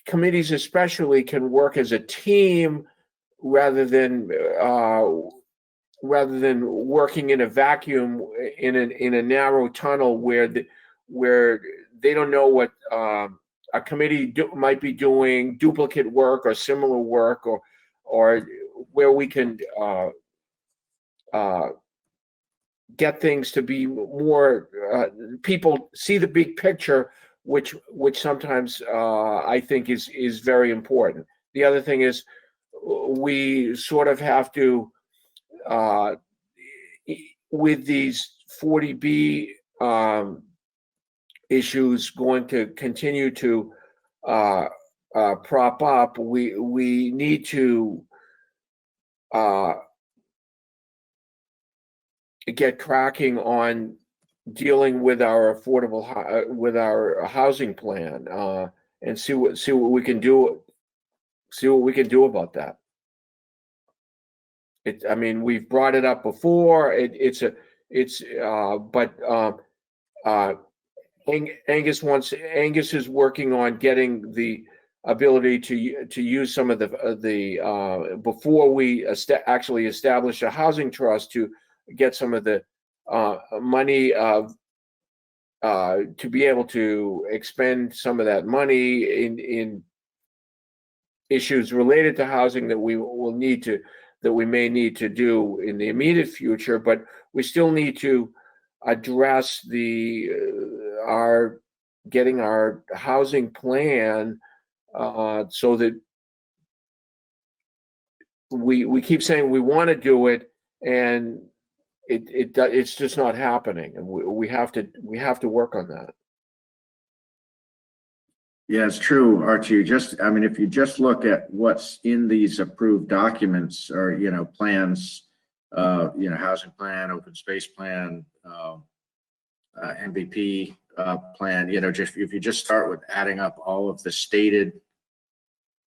committees especially, can work as a team rather than working in a vacuum in a narrow tunnel where they don't know what a committee might be doing duplicate work or similar work, or where we can get things to be more, people see the big picture, which sometimes I think is very important. The other thing is we sort of have to, with these 40B issues going to continue to prop up, we need to get cracking on dealing with our affordable with our housing plan, and see what we can do. See what we can do about that. I mean, we've brought it up before. Angus is working on getting the ability to use some of the before we actually establish a housing trust, to get some of the money to be able to expend some of that money in issues related to housing that we may need to do in the immediate future. But we still need to address getting our housing plan, so that we keep saying we want to do it, and it's just not happening, and we have to work on that. Yeah, it's true, Archie. I mean, if you just look at what's in these approved documents, or, plans, housing plan, open space plan, MVP plan, just if you just start with adding up all of the stated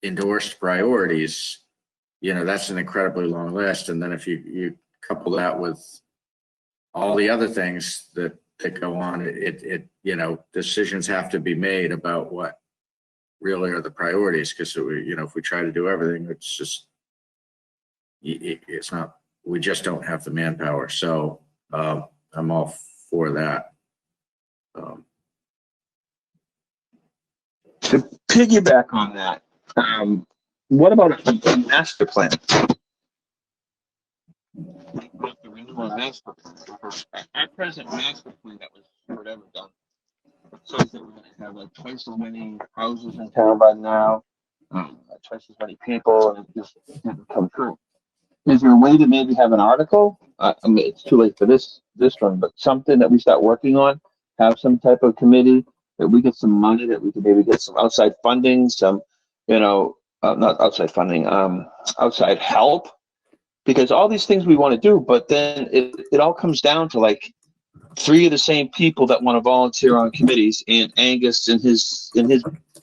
endorsed priorities, that's an incredibly long list. And then if you couple that with all the other things that go on, decisions have to be made about what really are the priorities, because if we try to do everything, it's just, it's not, we just don't have the manpower. So I'm all for that. To piggyback on that, what about a master plan? The renewal master plan. Our present master plan that was whatever done, so that we're going to have like twice as many houses in town by now, twice as many people, and it just didn't come true. Is there a way to maybe have an article? I mean, it's too late for this one, but something that we start working on, have some type of committee that we get some money, that we could maybe get some outside funding, some, not outside funding, outside help, because all these things we want to do, but then it all comes down to like 3 of the same people that want to volunteer on committees, and Angus and his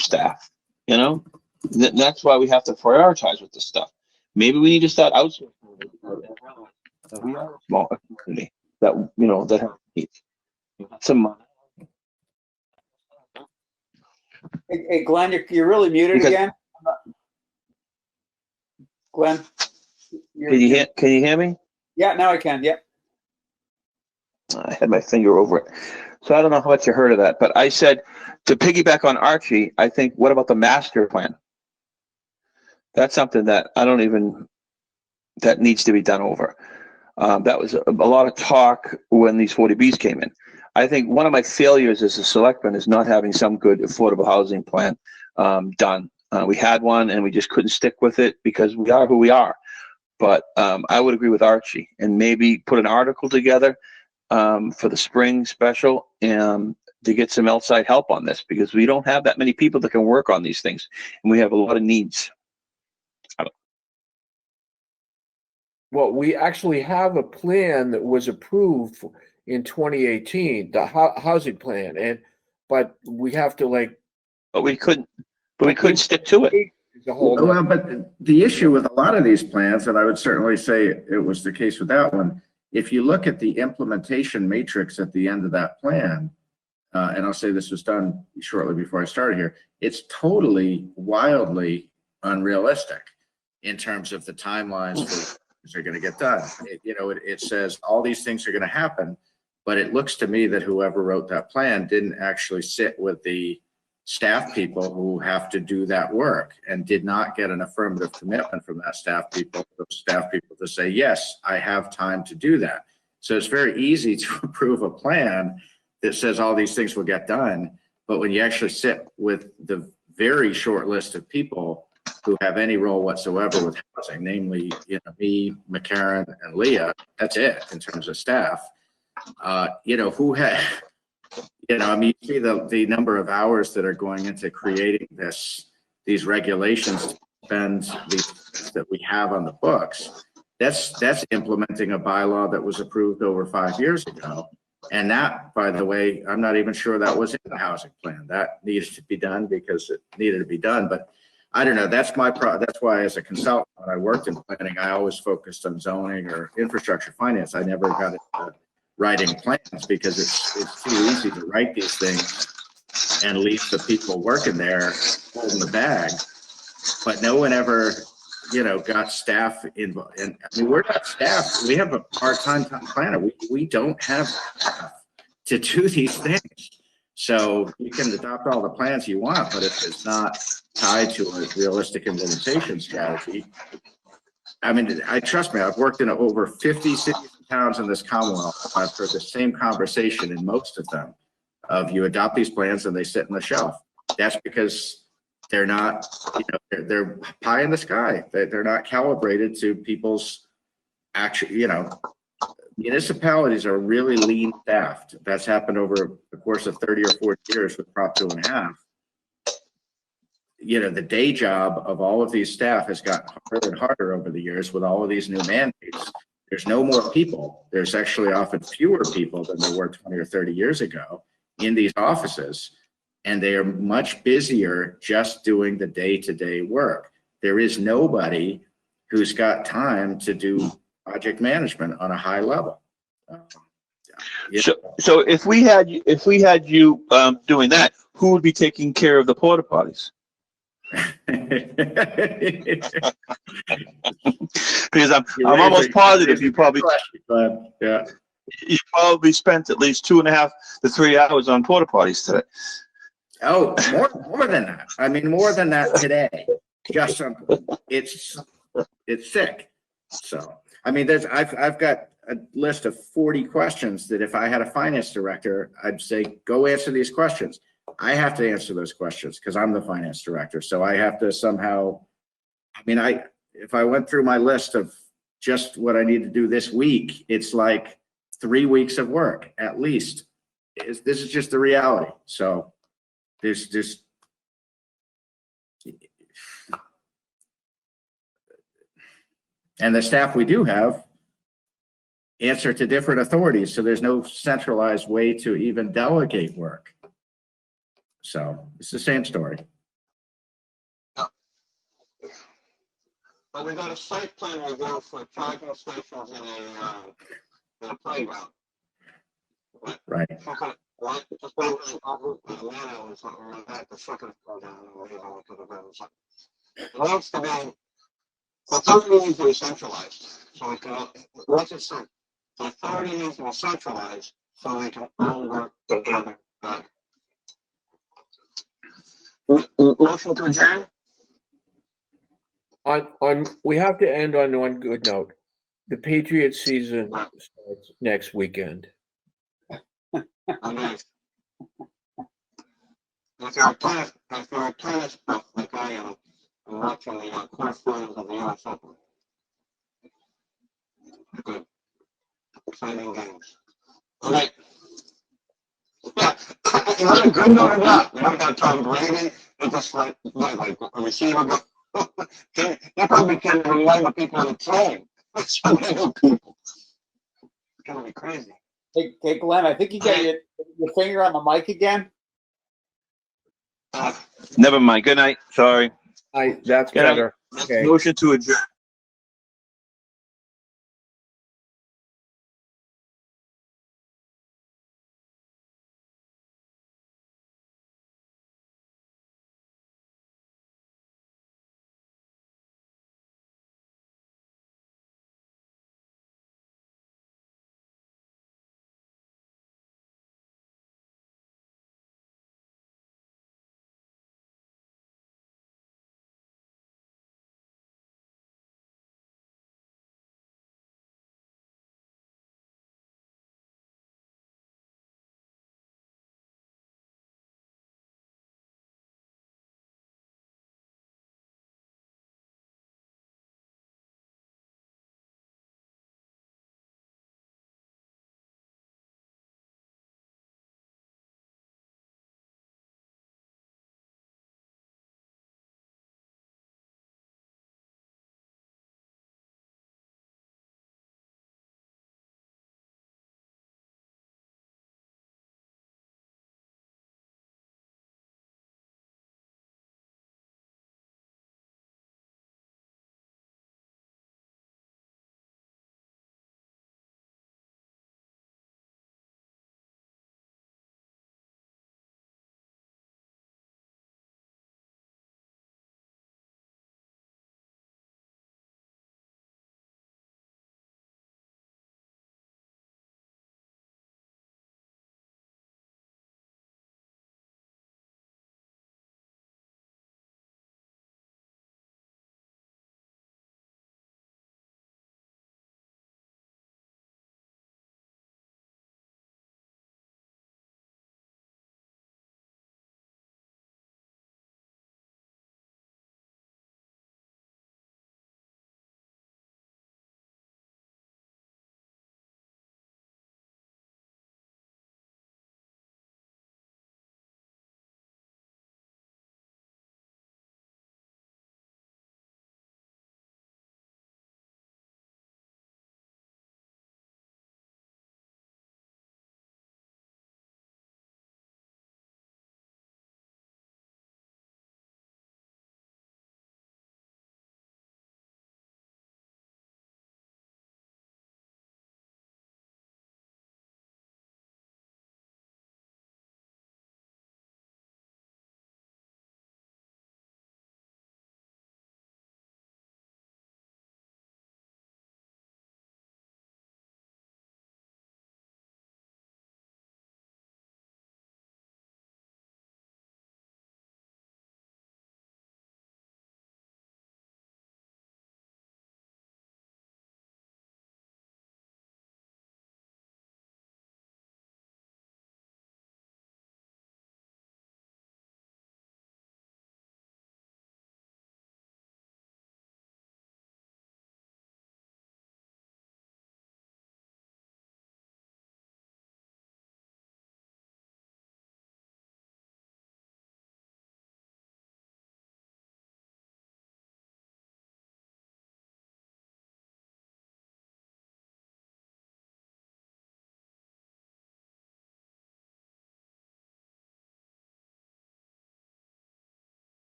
staff. That's why we have to prioritize with this stuff. Maybe we need to start outsourcing. We are a small community that that have needs. Some money. Hey, Glenn, you're really muted again. Glenn, Can you hear me? Yeah, now I can. Yep. I had my finger over it, so I don't know how much you heard of that. But I said, to piggyback on Archie, I think, what about the master plan? That's something that that needs to be done over. That was a lot of talk when these 40Bs came in. I think one of my failures as a selectman is not having some good affordable housing plan done. We had one and we just couldn't stick with it because we are who we are. But I would agree with Archie, and maybe put an article together for the spring special to get some outside help on this, because we don't have that many people that can work on these things, and we have a lot of needs. Well, we actually have a plan that was approved in 2018, the housing plan, but we have to But we couldn't stick to it. is a whole. Well, but the issue with a lot of these plans, and I would certainly say it was the case with that one, if you look at the implementation matrix at the end of that plan, and I'll say this was done shortly before I started here, it's totally wildly unrealistic in terms of the timelines for things are going to get done. It says all these things are going to happen, but it looks to me that whoever wrote that plan didn't actually sit with the staff people who have to do that work and did not get an affirmative commitment from those staff people to say, yes, I have time to do that. So it's very easy to approve a plan that says all these things will get done. But when you actually sit with the very short list of people who have any role whatsoever with housing, namely, me, McCarran, and Leah, that's it in terms of staff. Who had, you see the number of hours that are going into creating these regulations to spend that we have on the books. That's implementing a bylaw that was approved over 5 years ago. And that, by the way, I'm not even sure that was in the housing plan. That needed to be done because it needed to be done. But I don't know. That's why, as a consultant, when I worked in planning, I always focused on zoning or infrastructure finance. I never got into writing plans because it's too easy to write these things and leave the people working there holding the bag. But no one ever, got staff involved. And I mean, we're not staff. We have a part-time planner. We don't have staff to do these things. So you can adopt all the plans you want, but if it's not tied to a realistic implementation strategy, I mean, trust me, I've worked in over 50 cities and towns in this Commonwealth. I've heard the same conversation in most of them of you adopt these plans and they sit on the shelf. That's because they're not, they're pie in the sky. They're not calibrated to people's actual, municipalities are really lean staffed. That's happened over the course of 30 or 40 years with Prop 2.5. The day job of all of these staff has gotten harder and harder over the years with all of these new mandates. There's no more people. There's actually often fewer people than there were 20 or 30 years ago in these offices. And they are much busier just doing the day-to-day work. There is nobody who's got time to do project management on a high level. So if we had you doing that, who would be taking care of the porta potties? Because I'm almost positive you probably spent at least 2.5 to 3 hours on porta potties today. Oh, more than that. I mean, more than that today. Just it's sick. So I mean, I've got a list of 40 questions that if I had a finance director, I'd say, go answer these questions. I have to answer those questions because I'm the finance director. So I have to somehow, if I went through my list of just what I need to do this week, it's like 3 weeks of work at least. This is just the reality. So there's just, and the staff we do have answer to different authorities. So there's no centralized way to even delegate work. So it's the same story. But we got a site plan review for charging stations in a playground. Right. Right. Just wondering, the second program it needs to be, the authority needs to be centralized. So we can, let's just say, the authority needs to be centralized so we can all work together. Motion to adjourn? We have to end on one good note. The Patriots season starts next weekend. If you're a tennis buff like I am, I'm watching the quarterfinals of the US Open. Good. Exciting games. All right. Yeah, another good note or not. We haven't got Tom Brady. It's just like a receiver. They probably can't remind the people on the team. So many new people. It's gonna be crazy. Hey, Glenn, I think you got your finger on the mic again. Never mind. Good night. Sorry. That's Can I- better. Okay. Motion to adjourn.